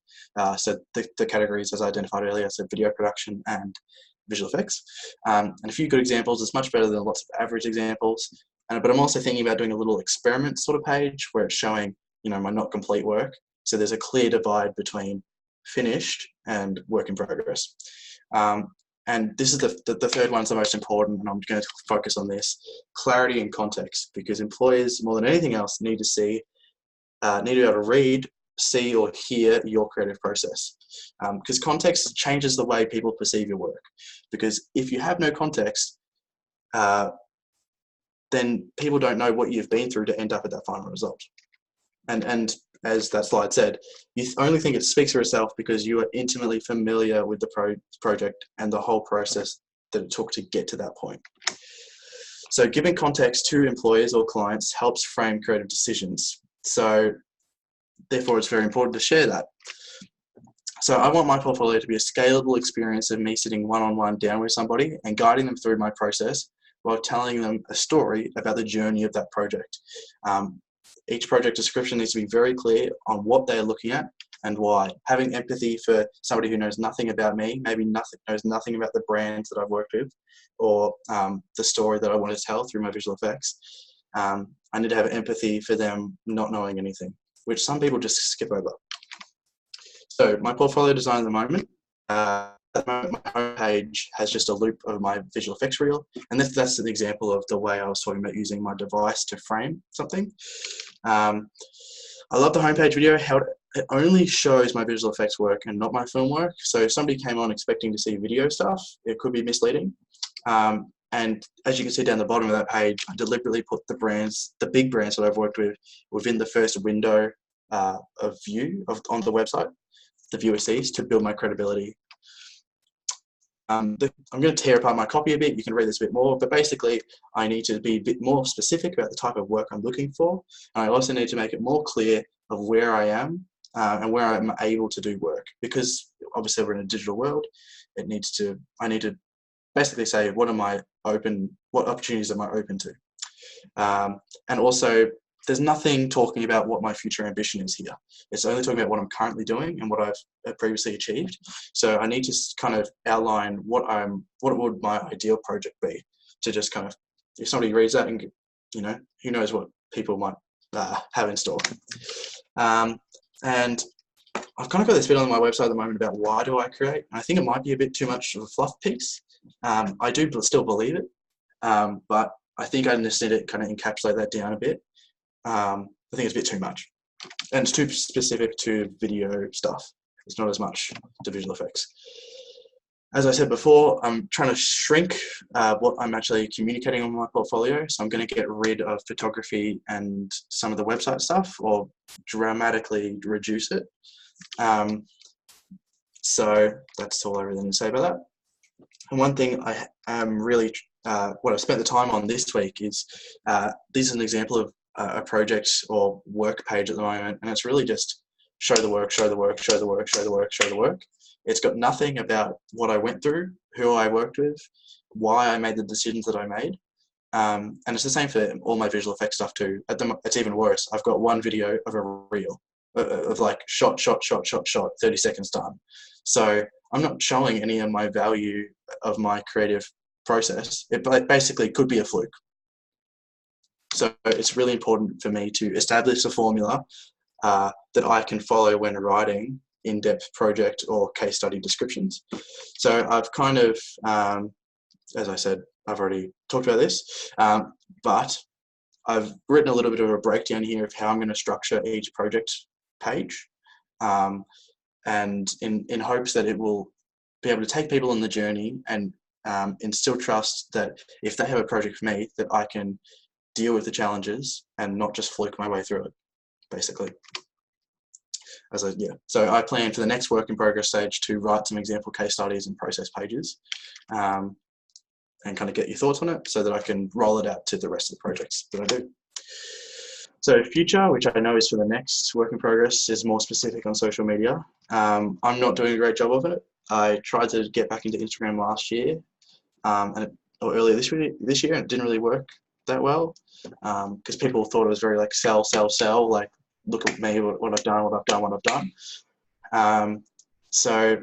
So the categories, as I identified earlier, so video production and visual effects. And a few good examples is much better than lots of average examples. But I'm also thinking about doing a little experiment sort of page where it's showing, my not complete work. So there's a clear divide between finished and work in progress. And this is the third one's the most important, and I'm going to focus on this: clarity and context, because employers, more than anything else, need to be able to read, see, or hear your creative process. Because context changes the way people perceive your work. Because if you have no context, then people don't know what you've been through to end up at that final result. And as that slide said, you only think it speaks for itself because you are intimately familiar with the project and the whole process that it took to get to that point. So giving context to employers or clients helps frame creative decisions. So therefore, it's very important to share that. So I want my portfolio to be a scalable experience of me sitting one-on-one down with somebody and guiding them through my process while telling them a story about the journey of that project. Each project description needs to be very clear on what they're looking at and why. Having empathy for somebody who knows nothing about me, maybe knows nothing about the brands that I've worked with, or the story that I want to tell through my visual effects. I need to have empathy for them not knowing anything, which some people just skip over. So my portfolio design at the moment, my homepage has just a loop of my visual effects reel, and that's an example of the way I was talking about using my device to frame something. I love the homepage video, how it only shows my visual effects work and not my film work. So if somebody came on expecting to see video stuff, it could be misleading. And as you can see down the bottom of that page, I deliberately put the big brands that I've worked with within the first window of view on the website, the viewer sees, to build my credibility. I'm going to tear apart my copy a bit. You can read this a bit more, but basically I need to be a bit more specific about the type of work I'm looking for. And I also need to make it more clear of where I am and where I'm able to do work, because obviously we're in a digital world. I need to basically say, what opportunities am I open to? And also, there's nothing talking about what my future ambition is here. It's only talking about what I'm currently doing and what I've previously achieved. So I need to kind of outline what would my ideal project be, to just kind of, if somebody reads that, and who knows what people might have in store. And I've kind of got this bit on my website at the moment about why do I create. I think it might be a bit too much of a fluff piece. I do still believe it, but I think I just need to kind of encapsulate that down a bit. I think it's a bit too much. And it's too specific to video stuff. It's not as much to visual effects. As I said before, I'm trying to shrink what I'm actually communicating on my portfolio. So I'm going to get rid of photography and some of the website stuff, or dramatically reduce it. So that's all I really need to say about that. And one thing I am really, what I've spent the time on this week is, this is an example of a project or work page at the moment. And it's really just show the work, show the work, show the work, show the work, show the work. It's got nothing about what I went through, who I worked with, why I made the decisions that I made. And it's the same for all my visual effects stuff too. It's even worse. I've got one video of a reel of like shot, 30 seconds done. So I'm not showing any of my value of my creative process. It basically could be a fluke. So it's really important for me to establish a formula that I can follow when writing in-depth project or case study descriptions. So I've kind of, as I said, I've already talked about this, but I've written a little bit of a breakdown here of how I'm going to structure each project page, and in hopes that it will be able to take people on the journey and instill trust that if they have a project for me, that I can deal with the challenges and not just fluke my way through it, basically. So I plan for the next work in progress stage to write some example case studies and process pages, and kind of get your thoughts on it so that I can roll it out to the rest of the projects that I do. So future, which I know is for the next work in progress, is more specific on social media. I'm not doing a great job of it. I tried to get back into Instagram last year, or earlier this year, and it didn't really work that well, because people thought it was very like sell, like look at me, what I've done. So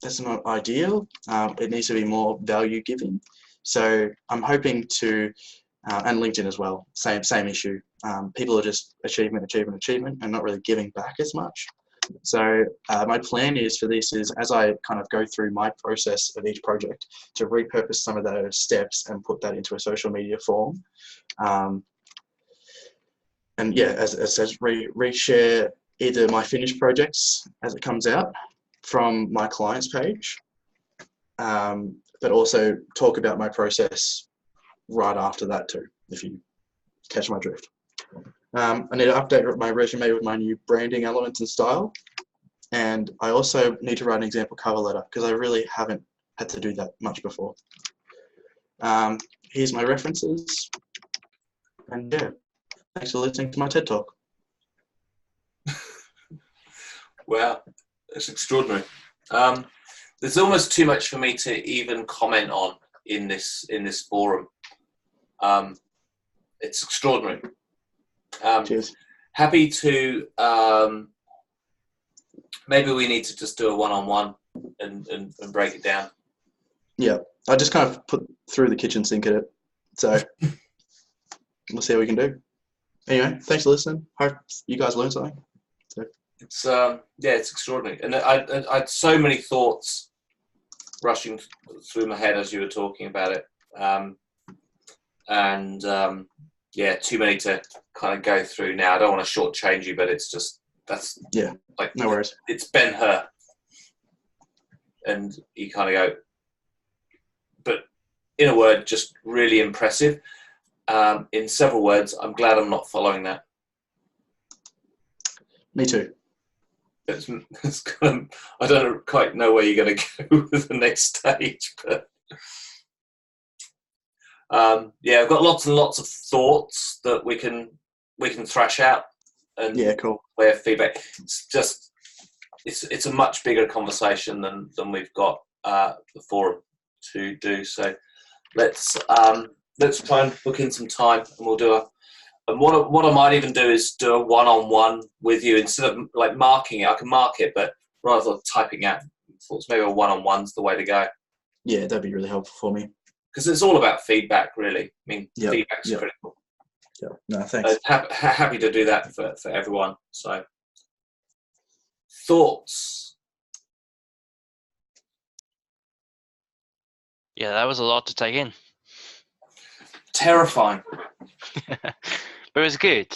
that's not ideal. It needs to be more value giving. So I'm hoping to, and LinkedIn as well, same issue. People are just achievement, and not really giving back as much. So my plan is for this is, as I kind of go through my process of each project, to repurpose some of those steps and put that into a social media form. And yeah, as it says, reshare either my finished projects as it comes out from my client's page, but also talk about my process right after that too, if you catch my drift. I need to update my resume with my new branding elements and style. And I also need to write an example cover letter because I really haven't had to do that much before. Here's my references. And yeah, thanks for listening to my TED Talk. Wow, that's extraordinary. There's almost too much for me to even comment on in this forum. It's extraordinary. Cheers. Happy to, maybe we need to just do a one-on-one and break it down. Yeah, I just kind of put through the kitchen sink at it. So we'll see how we can do. Anyway, thanks for listening. Hope you guys learned something. So. It's it's extraordinary, and I had so many thoughts rushing through my head as you were talking about it, too many to kind of go through now. I don't want to shortchange you, but it's just no worries. It's Ben-Hur, and you kind of go, but in a word, just really impressive. In several words, I'm glad I'm not following that. Me too. It's kind of, I don't quite know where you're going to go with the next stage, but I've got lots and lots of thoughts that we can thrash out. And cool. Way of feedback. It's just it's a much bigger conversation than we've got the forum to do. So let's try and book in some time, and we'll do and what I might even do is do a one-on-one with you instead of like marking it. I can mark it, but rather than typing out thoughts, maybe a one-on-one's the way to go. Yeah, that'd be really helpful for me. Because it's all about feedback, really. I mean, feedback's critical. Yeah, no, thanks. Happy to do that for everyone. So Thoughts? Yeah, that was a lot to take in. Terrifying. But it was good.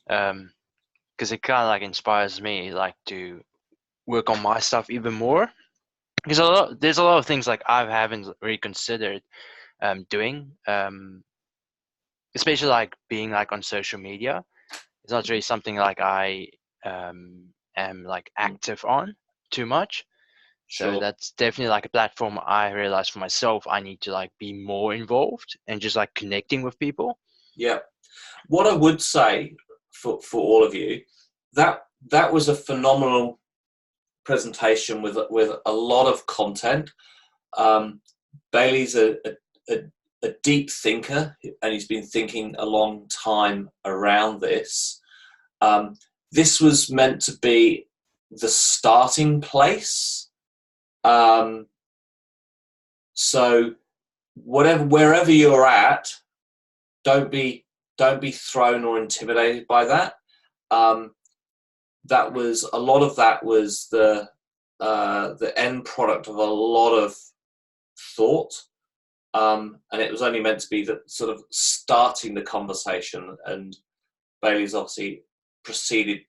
Because it kind of like inspires me like to work on my stuff even more. Because there's a lot of things like I haven't really considered doing, especially like being like on social media. It's not really something like I am like active on too much. So Sure. that's definitely like a platform I realized for myself I need to like be more involved and just like connecting with people. Yeah. What I would say for all of you, that was a phenomenal presentation with a lot of content. Bailey's a deep thinker, and he's been thinking a long time around this. This was meant to be the starting place. So wherever you're at, don't be thrown or intimidated by that. That was a lot of that was the end product of a lot of thought, and it was only meant to be the sort of starting the conversation. And Bailey's obviously proceeded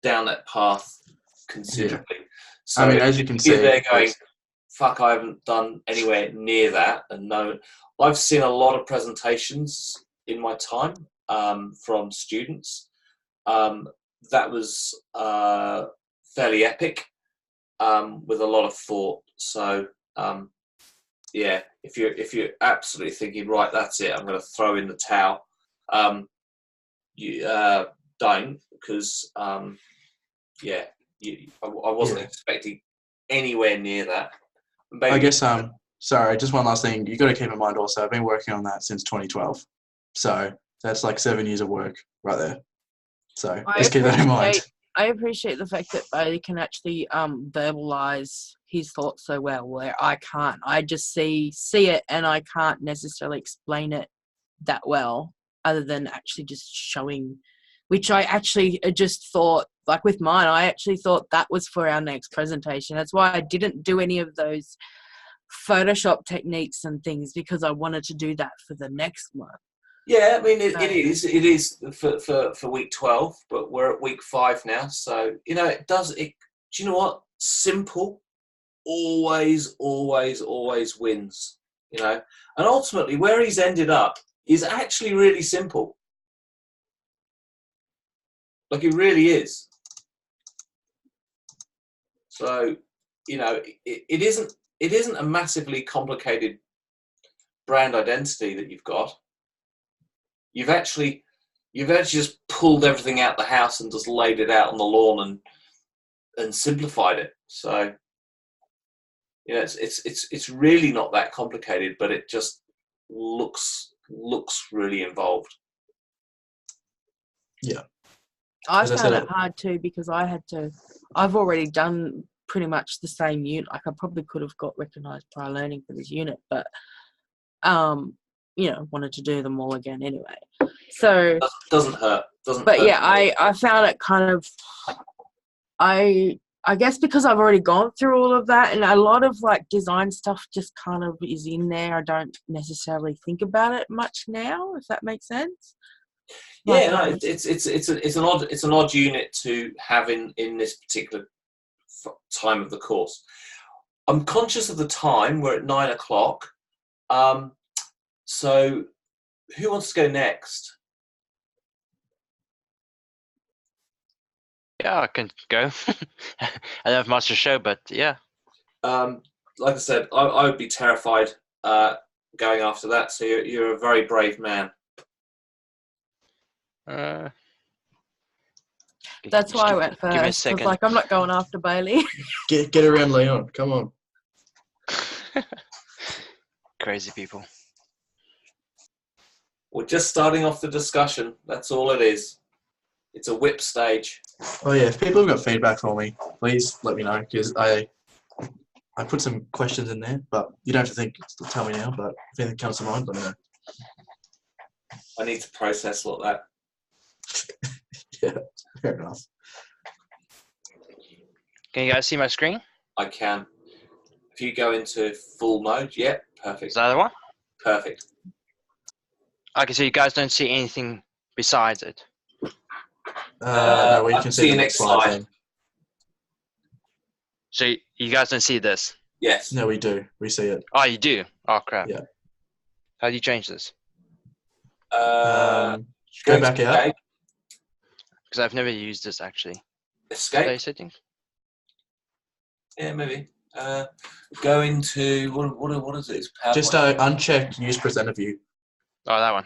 down that path considerably. So I mean, as you can see, they're going, fuck, I haven't done anywhere near that. And no, I've seen a lot of presentations in my time from students. That was fairly epic, with a lot of thought. So yeah, if you're absolutely thinking, right, that's it, I'm going to throw in the towel, you don't, because yeah, I wasn't expecting anywhere near that. I guess sorry, just one last thing. You got to keep in mind also, I've been working on that since 2012, so that's like 7 years of work right there. So just keep that in mind. I appreciate the fact that Bailey can actually verbalize his thoughts so well, where I can't. I just see it, and I can't necessarily explain it that well, other than actually just showing. Which I actually just thought, like with mine, I actually thought that was for our next presentation. That's why I didn't do any of those Photoshop techniques and things, because I wanted to do that for the next one. Yeah, I mean, it is for week 12, but we're at week 5 now. So, you know, do you know what? Simple always wins, you know? And ultimately, where he's ended up is actually really simple. Like, it really is. So, you know, it isn't a massively complicated brand identity that you've got. You've actually just pulled everything out the house and just laid it out on the lawn and simplified it. So, you know, it's really not that complicated, but it just looks really involved. Yeah. I found it hard too, because I've already done pretty much the same unit. Like, I probably could have got recognised prior learning for this unit, but you know, wanted to do them all again anyway. So doesn't hurt. But yeah, I found it kind of, I guess because I've already gone through all of that, and a lot of like design stuff just kind of is in there. I don't necessarily think about it much now, if that makes sense. Yeah, no, it's an odd unit to have in this particular time of the course. I'm conscious of the time. We're at 9 o'clock. So who wants to go next? Yeah, I can go. I don't have much to show, but yeah. Like I said, I would be terrified going after that. So you're a very brave man. That's why I went first. Give me a second. Like, I'm not going after Bailey. Get around Leon. Come on. Crazy people. We're just starting off the discussion. That's all it is. It's a whip stage. Oh yeah, if people have got feedback for me, please let me know, because I put some questions in there, but you don't have to tell me now, but if anything comes to mind, let me know. I need to process all that. Yeah, fair enough. Can you guys see my screen? I can. If you go into full mode, yep, Is perfect. that the one? Perfect. Okay, so you guys don't see anything besides it. No, we I can see see your the next next slide slide. thing. So you guys don't see this? Yes. No, we do. We see it. Oh, you do? Oh, crap. Yeah. How do you change this? Go Go into back out. escape. Because I've never used this actually. Escape. Display settings? Yeah, maybe. Go into what is it? It's PowerPoint. Just uncheck use presenter view. Oh, that one.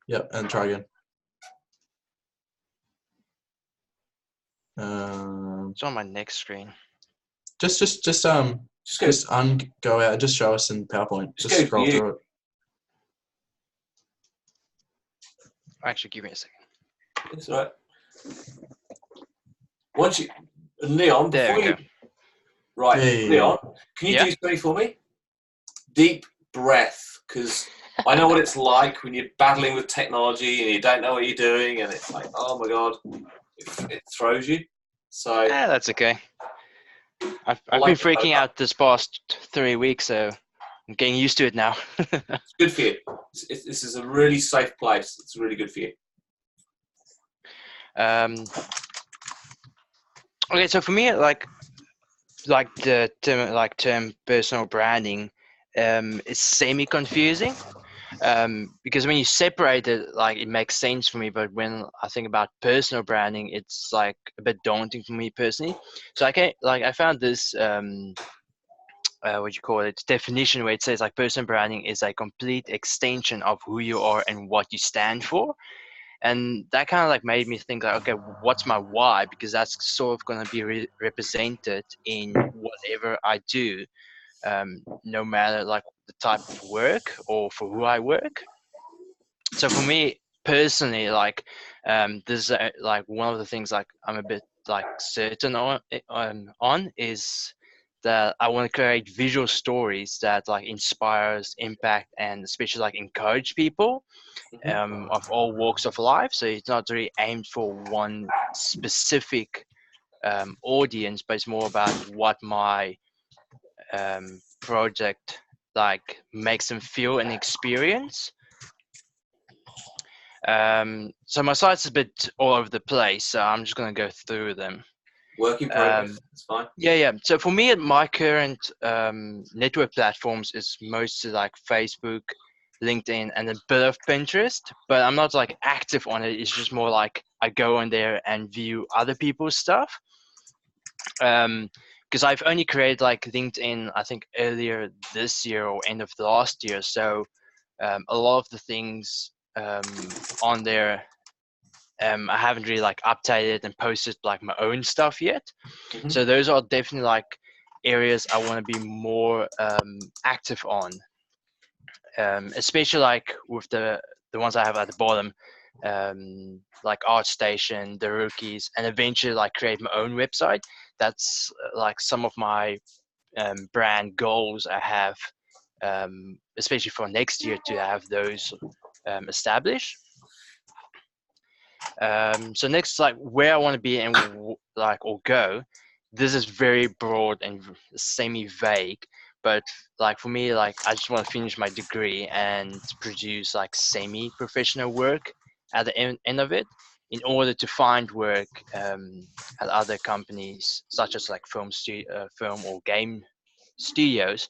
Yep, and try again. It's on my next screen. Just go. go out. Just show us in PowerPoint. Just Just go scroll view. through it. Actually, give me a second. That's all right. Once you, Leon, There before we you, go. right, Hey. Leon, can you Yeah. do something for me? Deep breath, because I know what it's like when you're battling with technology and you don't know what you're doing, and it's like, oh my god, it throws you. So That's okay. I've like been freaking out this past 3 weeks, so I'm getting used to it now. it's good for you. This is a really safe place. It's really good for you. Okay, so for me, like the term personal branding, is semi confusing. Because when you separate it, like it makes sense for me, but when I think about personal branding, it's like a bit daunting for me personally. So I found this what you call it, definition where it says like personal branding is a complete extension of who you are and what you stand for. And that kind of like made me think like, okay, what's my why? Because that's sort of going to be represented in whatever I do, no matter like the type of work or for who I work. So for me personally, like this is like one of the things like I'm a bit like certain on is that I want to create visual stories that like inspires, impact, and especially like encourage people of all walks of life. So it's not really aimed for one specific audience, but it's more about what my project like makes them feel and experience. So my site's a bit all over the place, so I'm just going to go through them. Work in progress. It's fine. Yeah. So for me, my current network platforms is mostly like Facebook, LinkedIn, and a bit of Pinterest. But I'm not like active on it. It's just more like I go on there and view other people's stuff. Because I've only created like LinkedIn, I think earlier this year or end of last year. So a lot of the things on there, I haven't really like updated and posted like my own stuff yet. So those are definitely like areas I want to be more active on, especially like with the ones I have at the bottom, like ArtStation, the Rookies, and eventually like create my own website. That's like some of my brand goals I have, especially for next year to have those established. So next, like where I want to be and like or go. This is very broad and semi-vague, but like for me, like I just want to finish my degree and produce like semi-professional work at the end of it, in order to find work at other companies such as like film or game studios.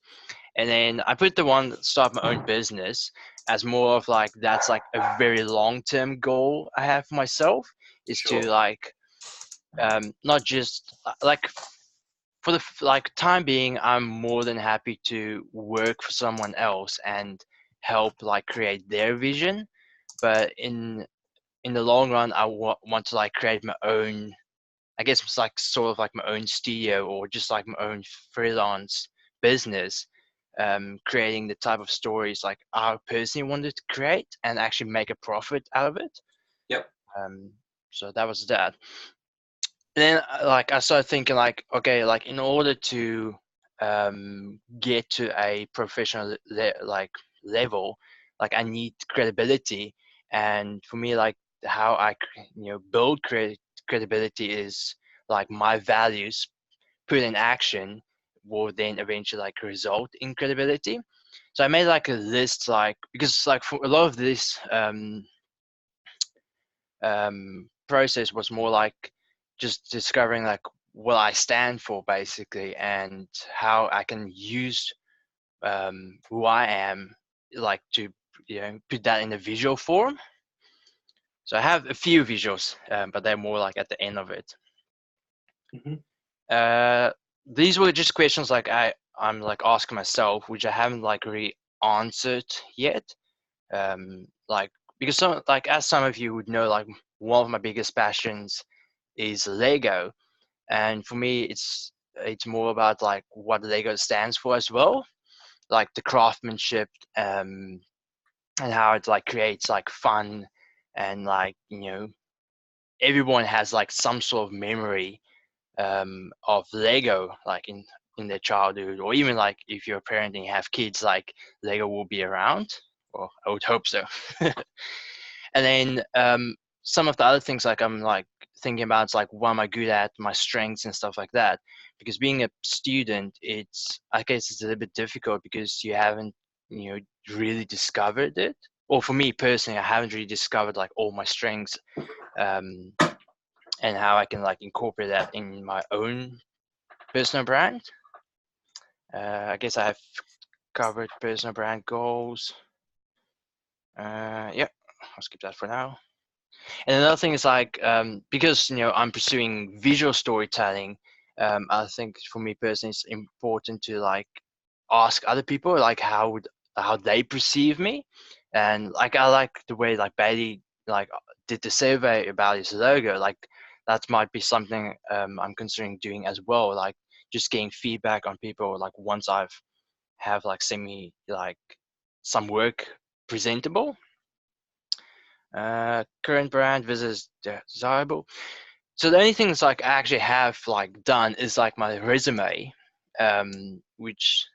And then I put the one start my own business as more of like that's like a very long term goal I have for myself, is Sure. to like not just like for the like time being, I'm more than happy to work for someone else and help like create their vision. But in the long run, I want to like create my own, I guess it's like sort of like my own studio or just like my own freelance business, creating the type of stories like I personally wanted to create and actually make a profit out of it. Yep. So that was that. Then like I started thinking like, okay, like in order to get to a professional level, like I need credibility. And for me, like how I build credibility is like my values put in action will then eventually like result in credibility. So I made like a list, like, because like for a lot of this process was more like just discovering like what I stand for basically, and how I can use who I am, like, to put that in a visual form. So I have a few visuals, but they're more like at the end of it. These were just questions like I'm like asking myself, which I haven't like really answered yet. Like, because as some of you would know, like one of my biggest passions is Lego, and for me it's more about like what Lego stands for as well, like the craftsmanship, and how it like creates like fun, and like everyone has like some sort of memory of Lego, like in their childhood, or even like if you're a parent and you have kids, like Lego will be around. Well, I would hope so. And then some of the other things like I'm like thinking about is like what am I good at, my strengths and stuff like that. Because being a student, I guess it's a little bit difficult because you haven't really discovered it. Or for me personally, I haven't really discovered like all my strengths, and how I can like incorporate that in my own personal brand. I guess I have covered personal brand goals. Yeah, I'll skip that for now. And another thing is like, because I'm pursuing visual storytelling, I think for me personally it's important to like ask other people like how they perceive me. And like I like the way like Bailey like did the survey about his logo. Like that might be something I'm considering doing as well, like just getting feedback on people like once I've have like semi like some work presentable. Current brand versus desirable. So the only things like I actually have like done is like my resume, which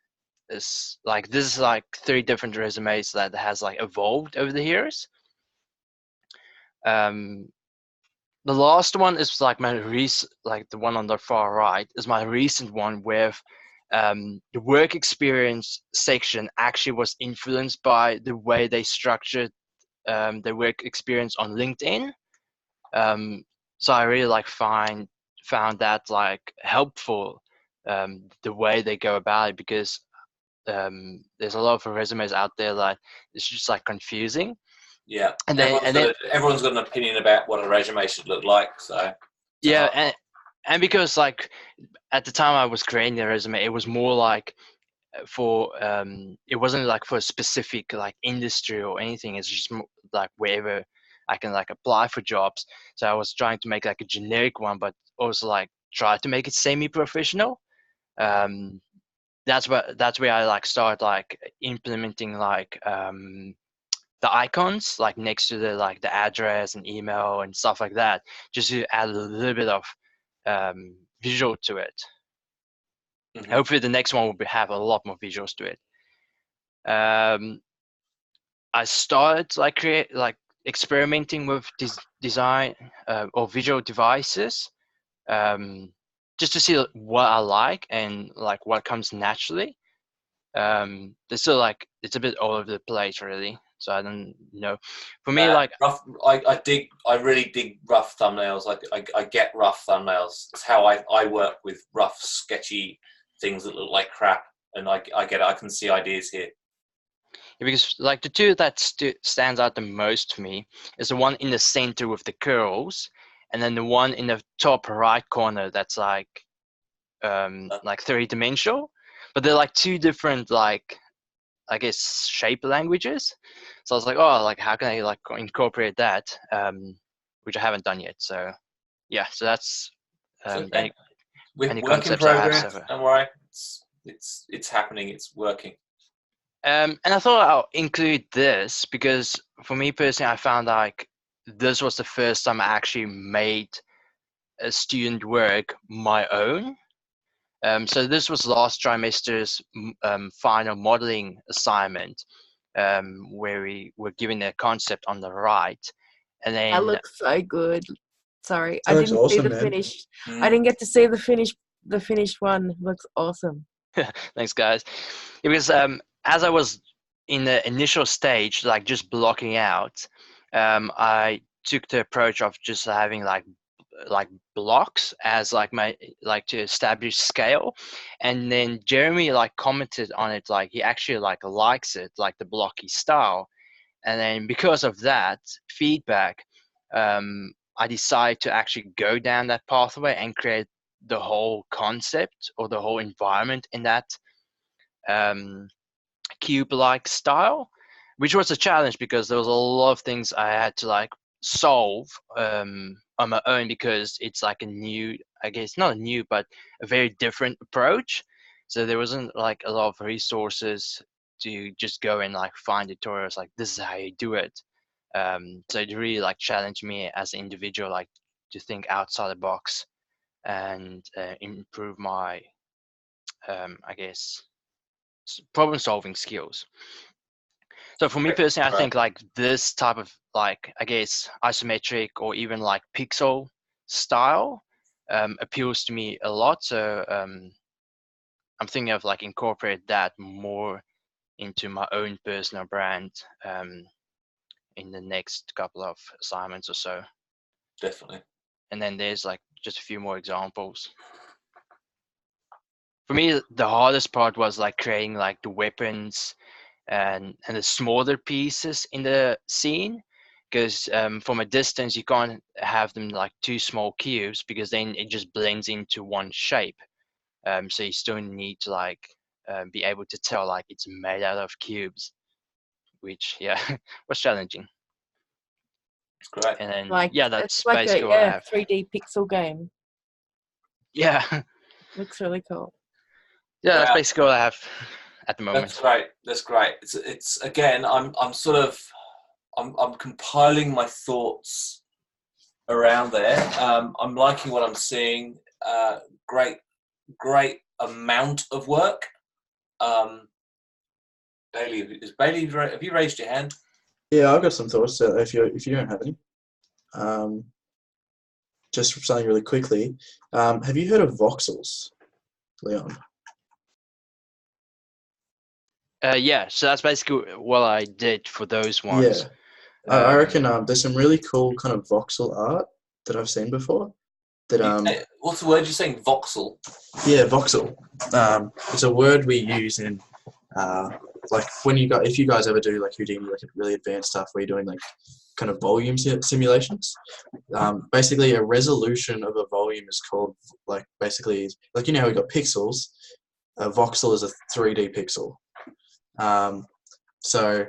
is like, this is like 3 different resumes that has like evolved over the years. The last one is like my like the one on the far right is my recent one, where the work experience section actually was influenced by the way they structured their work experience on LinkedIn. So I really like found that like helpful, the way they go about it, because there's a lot of resumes out there that it's just like confusing. Yeah, And everyone's got an opinion about what a resume should look like. So yeah, and because like at the time I was creating the resume, it was more like for it wasn't like for a specific like industry or anything. It's just like wherever I can like apply for jobs. So I was trying to make like a generic one, but also like try to make it semi-professional. That's where I like start like implementing like the icons like next to the like the address and email and stuff like that, just to add a little bit of visual to it. Mm-hmm. Hopefully the next one will have a lot more visuals to it. I started like experimenting with design or visual devices, just to see what I like and like what comes naturally. It's still like it's a bit all over the place really, so I don't know. For me, like rough, I really dig rough thumbnails. I get rough thumbnails. It's how I work with rough, sketchy things that look like crap, and I get it. I can see ideas here. Yeah, because like the 2 that stands out the most to me is the one in the center with the curls, and then the one in the top right corner that's like 3-dimensional, but they're like 2 different like I guess shape languages. So I was like, oh, like how can I like incorporate that, which I haven't done yet. So yeah, so that's okay. any work in concepts I have. progress. Don't worry, it's happening. It's working. And I thought I'll include this because for me personally, I found like this was the first time I actually made a student work my own. So this was last trimester's final modeling assignment, where we were given a concept on the right, and then that looks so good. Sorry, That I looks didn't awesome, see the man. finish. I didn't get to see the finished the finished one looks awesome. Thanks, guys. Because as I was in the initial stage, like just blocking out, I took the approach of just having like blocks as like my like to establish scale, and then Jeremy like commented on it, like he actually like likes it, like the blocky style, and then because of that feedback, I decided to actually go down that pathway and create the whole concept or the whole environment in that cube-like style, which was a challenge because there was a lot of things I had to like solve on my own, because it's like a new, I guess not a new, but a very different approach. So there wasn't like a lot of resources to just go and like find tutorials like this is how you do it. So it really like challenged me as an individual, like to think outside the box and improve my I guess problem solving skills. So for me personally, I think like this type of like, I guess, isometric or even like pixel style appeals to me a lot. So I'm thinking of like incorporate that more into my own personal brand in the next couple of assignments or so. Definitely. And then there's like just a few more examples. For me, the hardest part was like creating like the weapons and the smaller pieces in the scene, because from a distance you can't have them like two small cubes, because then it just blends into one shape. So you still need to like be able to tell like it's made out of cubes, which was challenging. It's great. And then Like that's it's like basically what I have. 3D pixel game. Yeah. Looks really cool. Yeah, that's Wow. basically what I have at the moment. That's great. That's great. It's again, I'm compiling my thoughts around there. I'm liking what I'm seeing. Great amount of work. Bailey, have you raised your hand? Yeah, I've got some thoughts. So if you don't have any, just something really quickly. Have you heard of voxels, Leon? Yeah, so that's basically what I did for those ones. Yeah, I reckon there's some really cool kind of voxel art that I've seen before. That What's the word you're saying? Voxel. Yeah, voxel. It's a word we use in like if you guys ever do like Houdini, like really advanced stuff where you're doing like kind of volume simulations. Basically, a resolution of a volume is called like basically like you know how we got pixels. A voxel is a 3D pixel. So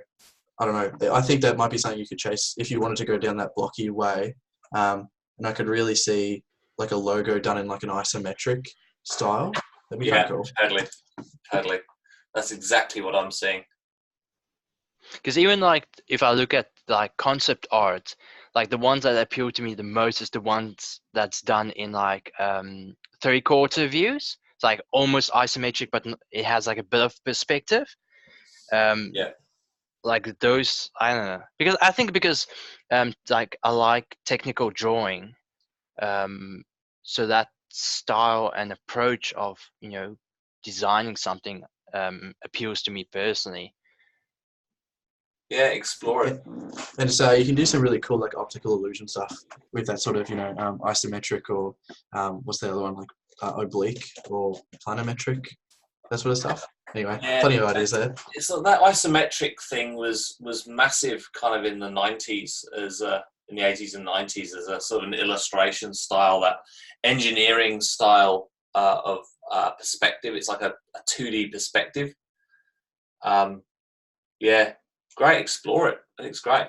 I don't know. I think that might be something you could chase if you wanted to go down that blocky way. And I could really see like a logo done in like an isometric style. That'd be kind of cool. Totally. That's exactly what I'm seeing. Because even like if I look at like concept art, like the ones that appeal to me the most is the ones that's done in like 3/4 views. It's like almost isometric, but it has like a bit of perspective. Like those, I don't know, because like I like technical drawing, so that style and approach of designing something appeals to me personally. Yeah, explore it. And so you can do some really cool like optical illusion stuff with that sort of isometric or what's the other one, like oblique or planimetric, that sort of stuff. Anyway, plenty of ideas there. So that isometric thing was massive kind of in the 90s in the 80s and 90s as a sort of an illustration style, that engineering style of perspective. It's like a 2D perspective. Yeah, great. Explore it. I think it's great.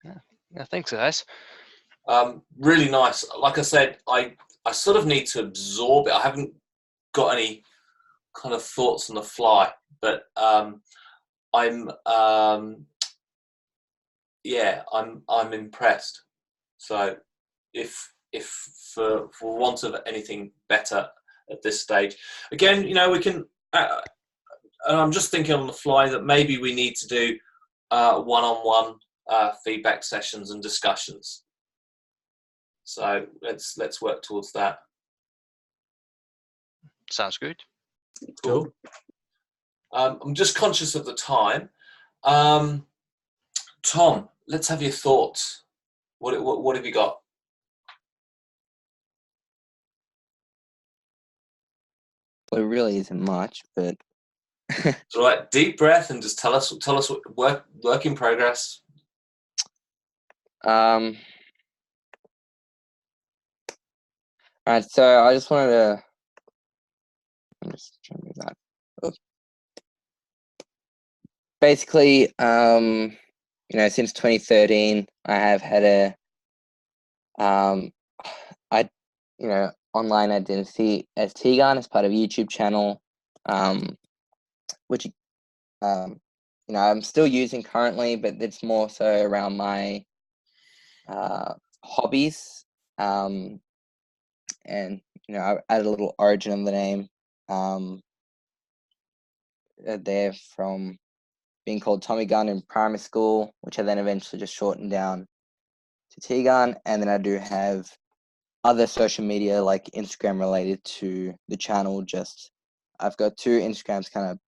Yeah, thanks, guys. Really nice. Like I said, I sort of need to absorb it. I haven't got any kind of thoughts on the fly, but I'm impressed. So if for want of anything better at this stage, again, we can. And I'm just thinking on the fly that maybe we need to do one-on-one feedback sessions and discussions. So let's work towards that. Sounds good. Cool. I'm just conscious of the time. Tom, let's have your thoughts. What have you got? Well, it really isn't much, but It's all right. Deep breath and just tell us what work in progress. Alright, so I just wanted to. I'm just trying to move that. Oops. Basically, since 2013, I have had a, online identity as Tegan as part of a YouTube channel, which, I'm still using currently, but it's more so around my hobbies. And I added a little origin of the name there from being called Tommy Gunn in primary school, which I then eventually just shortened down to T-Gun. And then I do have other social media like Instagram related to the channel. I've got 2 Instagrams kind of,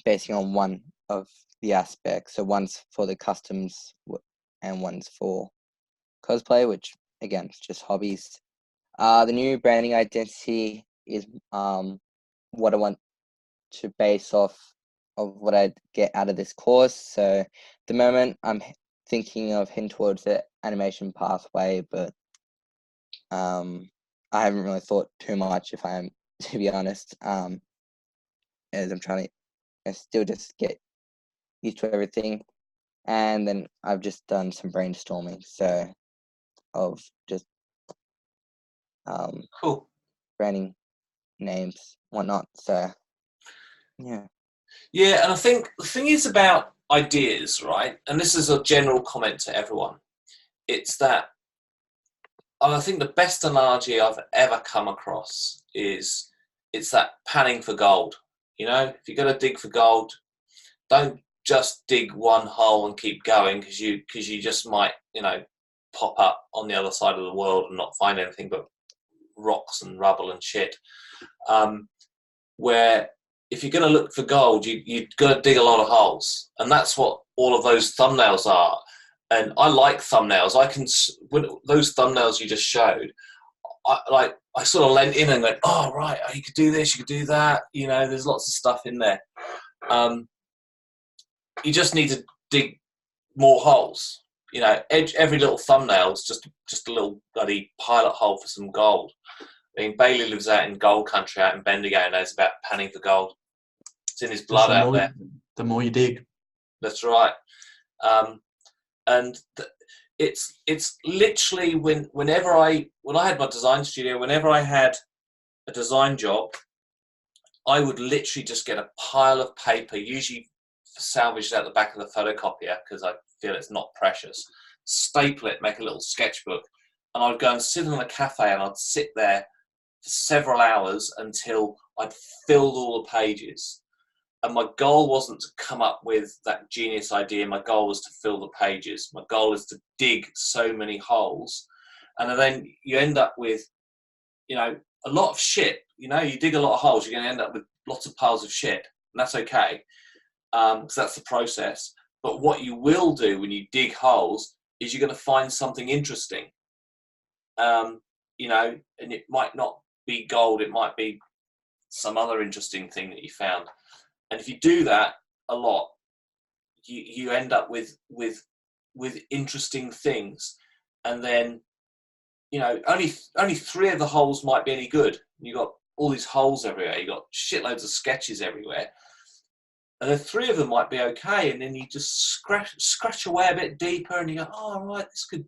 basing on one of the aspects. So one's for the customs and one's for cosplay, which again, it's just hobbies. The new branding identity is what I want to base off of what I get out of this course. So at the moment, I'm thinking of heading towards the animation pathway, but I haven't really thought too much, if I am to be honest, as I'm trying to still just get used to everything. And then I've just done some brainstorming, so of just Cool. branding names, whatnot. So yeah. Yeah, and I think the thing is about ideas, right? And this is a general comment to everyone. It's that I think the best analogy I've ever come across is it's that panning for gold. If you're going to dig for gold, don't just dig one hole and keep going because you just might pop up on the other side of the world and not find anything but rocks and rubble and shit. Where if you're going to look for gold, you've got to dig a lot of holes, and that's what all of those thumbnails are. And I like thumbnails. When those thumbnails you just showed, I sort of leant in and went, oh right, you could do this, you could do that. There's lots of stuff in there. You just need to dig more holes. Every little thumbnail is just a little bloody pilot hole for some gold. I mean, Bailey lives out in gold country, out in Bendigo, and knows about panning for gold. It's in his blood out there. The more you dig. That's right. And it's literally whenever I had my design studio, whenever I had a design job, I would literally just get a pile of paper, usually salvaged out the back of the photocopier because I feel it's not precious, staple it, make a little sketchbook, and I'd go and sit in a cafe and I'd sit there for several hours until I'd filled all the pages. And my goal wasn't to come up with that genius idea. My goal was to fill the pages. My goal is to dig so many holes. And then you end up with, a lot of shit. You dig a lot of holes, you're going to end up with lots of piles of shit. And that's okay, because that's the process. But what you will do when you dig holes is you're going to find something interesting. And it might not be gold. It might be some other interesting thing that you found. And if you do that a lot, you end up with interesting things. And then, only 3 of the holes might be any good. You got all these holes everywhere. You got shitloads of sketches everywhere. And then 3 of them might be okay. And then you just scratch away a bit deeper, and you go, oh, right, this could.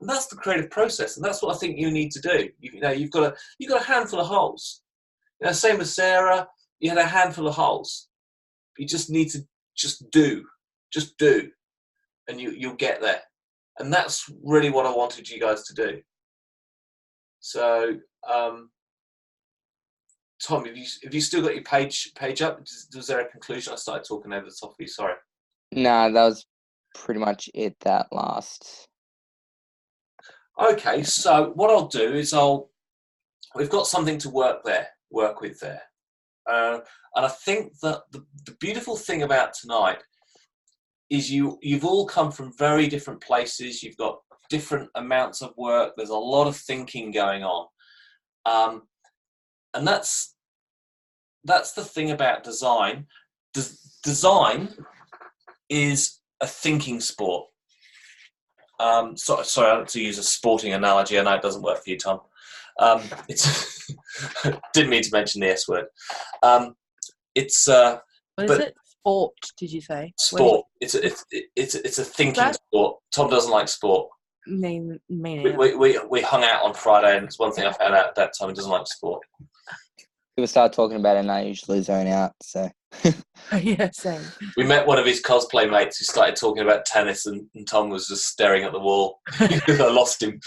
And that's the creative process. And that's what I think you need to do. You've got a handful of holes. Same with Sarah. You had a handful of holes. You just need to just do, and you'll get there. And that's really what I wanted you guys to do. So, Tom, have you still got your page up? Was there a conclusion? I started talking over the top of you. Sorry. No, that was pretty much it. That last. Okay, so what I'll do is I'll we've got something to work with there. And I think that the beautiful thing about tonight is you've all come from very different places. You've got different amounts of work. There's a lot of thinking going on, and that's the thing about design. Design is a thinking sport. Sorry, I had to use a sporting analogy. I know it doesn't work for you, Tom. It's didn't mean to mention the S word. It's What is but it? Sport, did you say? sport. It's a thinking sport. Tom doesn't like sport. Me neither. We hung out on Friday, and it's one thing I found out at that time. He doesn't like sport. People start talking about it, and I usually zone out. So Yeah, same. We met one of his cosplay mates who started talking about tennis, and Tom was just staring at the wall. I lost him.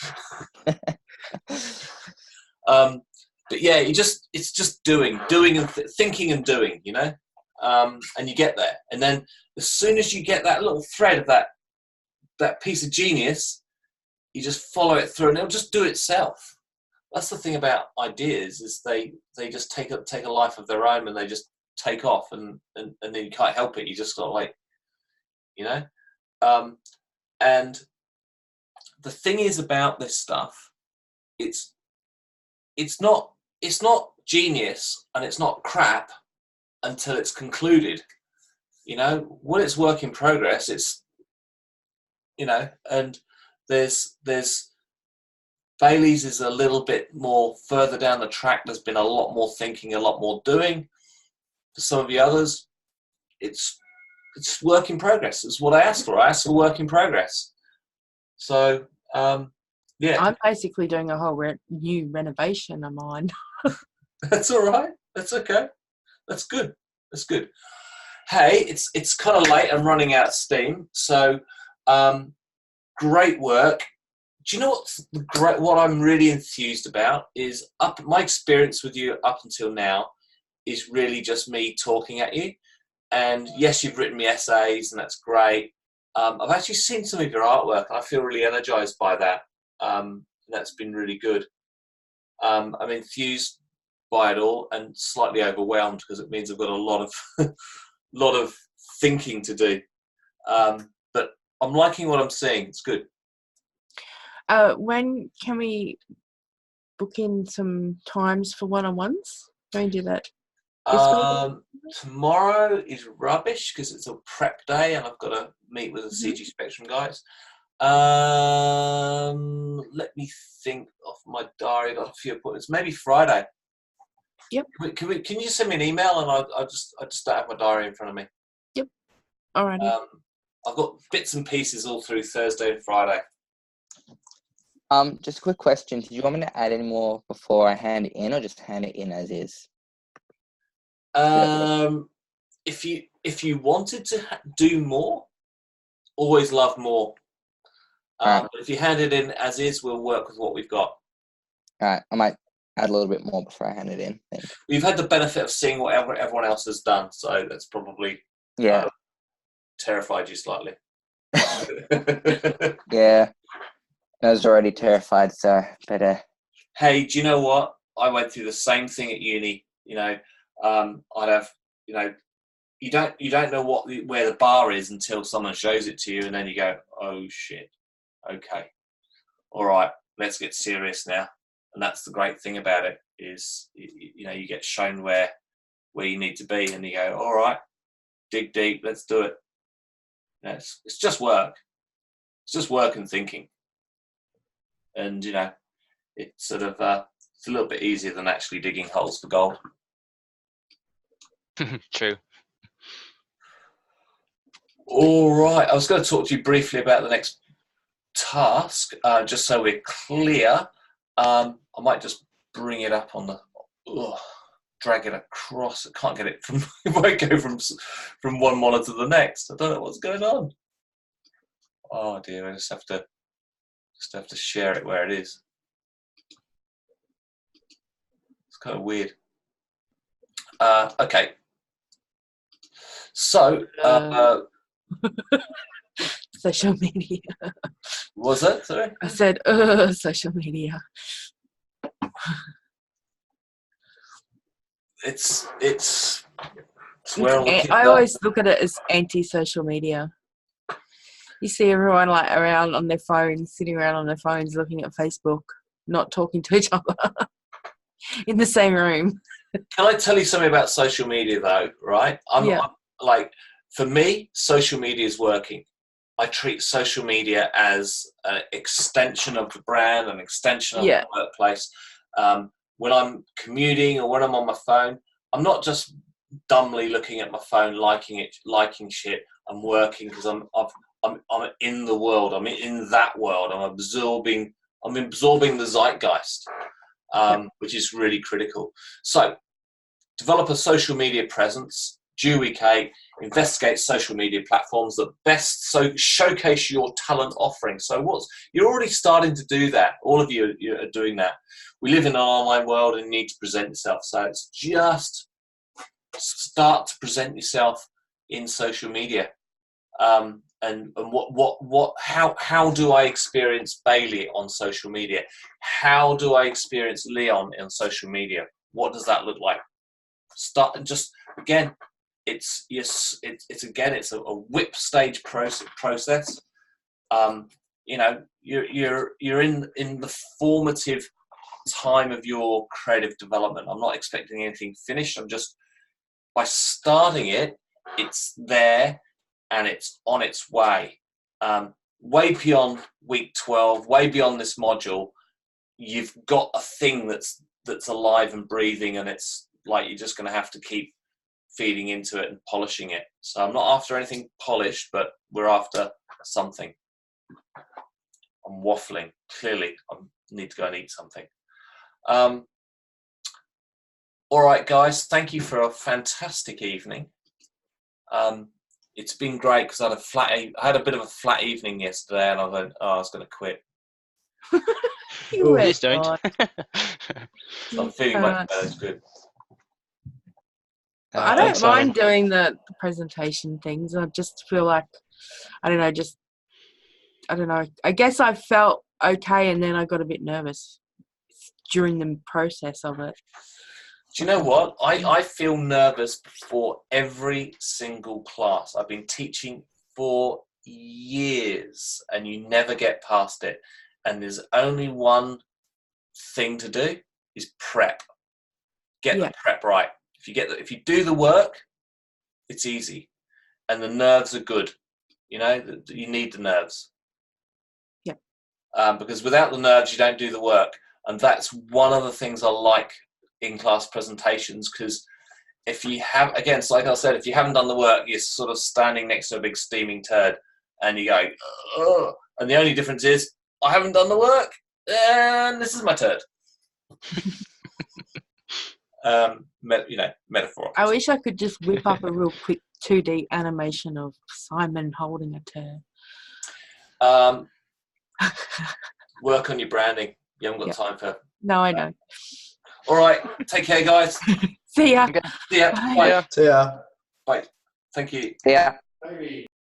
But yeah, it's just doing and thinking and doing, you know, and you get there. And then as soon as you get that little thread of that piece of genius, you just follow it through, and it'll just do itself. That's the thing about ideas, is they just take a life of their own, and they just take off, and then you can't help it. You just got like, you know, and the thing is about this stuff, it's not genius and it's not crap until it's concluded. You know, when it's work in progress, it's, you know, and there's Bailey's is a little bit more further down the track. There's been a lot more thinking, a lot more doing. For some of the others, it's work in progress. It's what I asked for. I asked for work in progress. So, yeah. I'm basically doing a whole new renovation of mine. That's all right. That's okay. That's good. That's good. Hey, it's kind of late. I'm running out of steam. So, great work. Do you know what I'm really enthused about is my experience with you up until now is really just me talking at you. And yes, you've written me essays, and that's great. I've actually seen some of your artwork, and I feel really energized by that. That's been really good. I'm enthused by it all, and slightly overwhelmed, because it means I've got a lot of thinking to do. But I'm liking what I'm seeing. It's good. When can we book in some times for one-on-ones? Can we do that this week? Tomorrow is rubbish because it's a prep day, and I've got to meet with the CG Spectrum guys. Let me think of my diary. Got a few appointments. Maybe Friday. Yep. Can you send me an email, and I just don't have my diary in front of me. Yep. Alrighty. I've got bits and pieces all through Thursday and Friday. Just a quick question. Did you want me to add any more before I hand it in, or just hand it in as is? If you wanted to do more, always love more. But if you hand it in as is, we'll work with what we've got. All right. I might add a little bit more before I hand it in. We've had the benefit of seeing what everyone else has done, so that's probably terrified you slightly. Yeah. I was already terrified, so better. Hey, do you know what? I went through the same thing at uni. You know, I'd have, you know, you don't know where the bar is until someone shows it to you, and then you go, oh shit, okay, all right, let's get serious now. And that's the great thing about it, is you know, you get shown where you need to be, and you go, all right, dig deep, let's do it. You know, it's just work. It's just work and thinking. And, you know, it's sort of it's a little bit easier than actually digging holes for gold. True. All right. I was going to talk to you briefly about the next task, just so we're clear. I might just bring it up on the... drag it across. I can't get it from... It won't go from one monitor to the next. I don't know what's going on. Oh, dear. I just have to share it where it is. It's kind of weird. Okay. So, social media. was it? Sorry? I said, social media. it's where all the kids I are. always look at it as anti-social media. You see everyone like around on their phones, sitting around on their phones, looking at Facebook, not talking to each other in the same room. Can I tell you something about social media though? Right? Yeah. Like, for me, social media is working. I treat social media as an extension of the brand, an extension of Yeah. the workplace. When I'm commuting or when I'm on my phone, I'm not just dumbly looking at my phone, liking shit. I'm working because I'm in the world. I'm in that world. I'm absorbing the zeitgeist, which is really critical. So, develop a social media presence. Dewey Kate, investigate social media platforms that best showcase your talent offering. So you're already starting to do that. All of you are doing that. We live in an online world and you need to present yourself. So it's just start to present yourself in social media. And how do I experience Bailey on social media? How do I experience Leon on social media? What does that look like? Start just again. It's a whip stage process. You know, you're in the formative time of your creative development. I'm not expecting anything finished. I'm just, by starting it, it's there and it's on its way. Way beyond week 12, way beyond this module, you've got a thing that's alive and breathing, and it's like you're just going to have to keep feeding into it and polishing it. So I'm not after anything polished, but we're after something. I'm waffling. Clearly, I need to go and eat something. All right, guys. Thank you for a fantastic evening. It's been great because I had a bit of a flat evening yesterday, and I was going to quit. Please don't. So I'm feeling much better. It's good. I don't Thanks, Simon. mind doing the presentation things. I just feel like, I don't know. I guess I felt okay, and then I got a bit nervous during the process of it. Do you know what? I feel nervous before every single class. I've been teaching for years, and you never get past it. And there's only one thing to do, is prep. Get the prep right. If you do the work, it's easy, and the nerves are good. You know, you need the nerves. Yeah. Because without the nerves, you don't do the work, and that's one of the things I like in class presentations. Because if you have, again, so like I said, if you haven't done the work, you're sort of standing next to a big steaming turd, and you go, ugh. And the only difference is I haven't done the work, and this is my turd. Metaphor. I wish I could just whip up a real quick 2D animation of Simon holding a turd. Work on your branding. You haven't got time for. No, I know. All right. Take care, guys. See ya. Okay. See ya. Bye. Bye. So yeah. Bye. Thank you. Yeah. Maybe.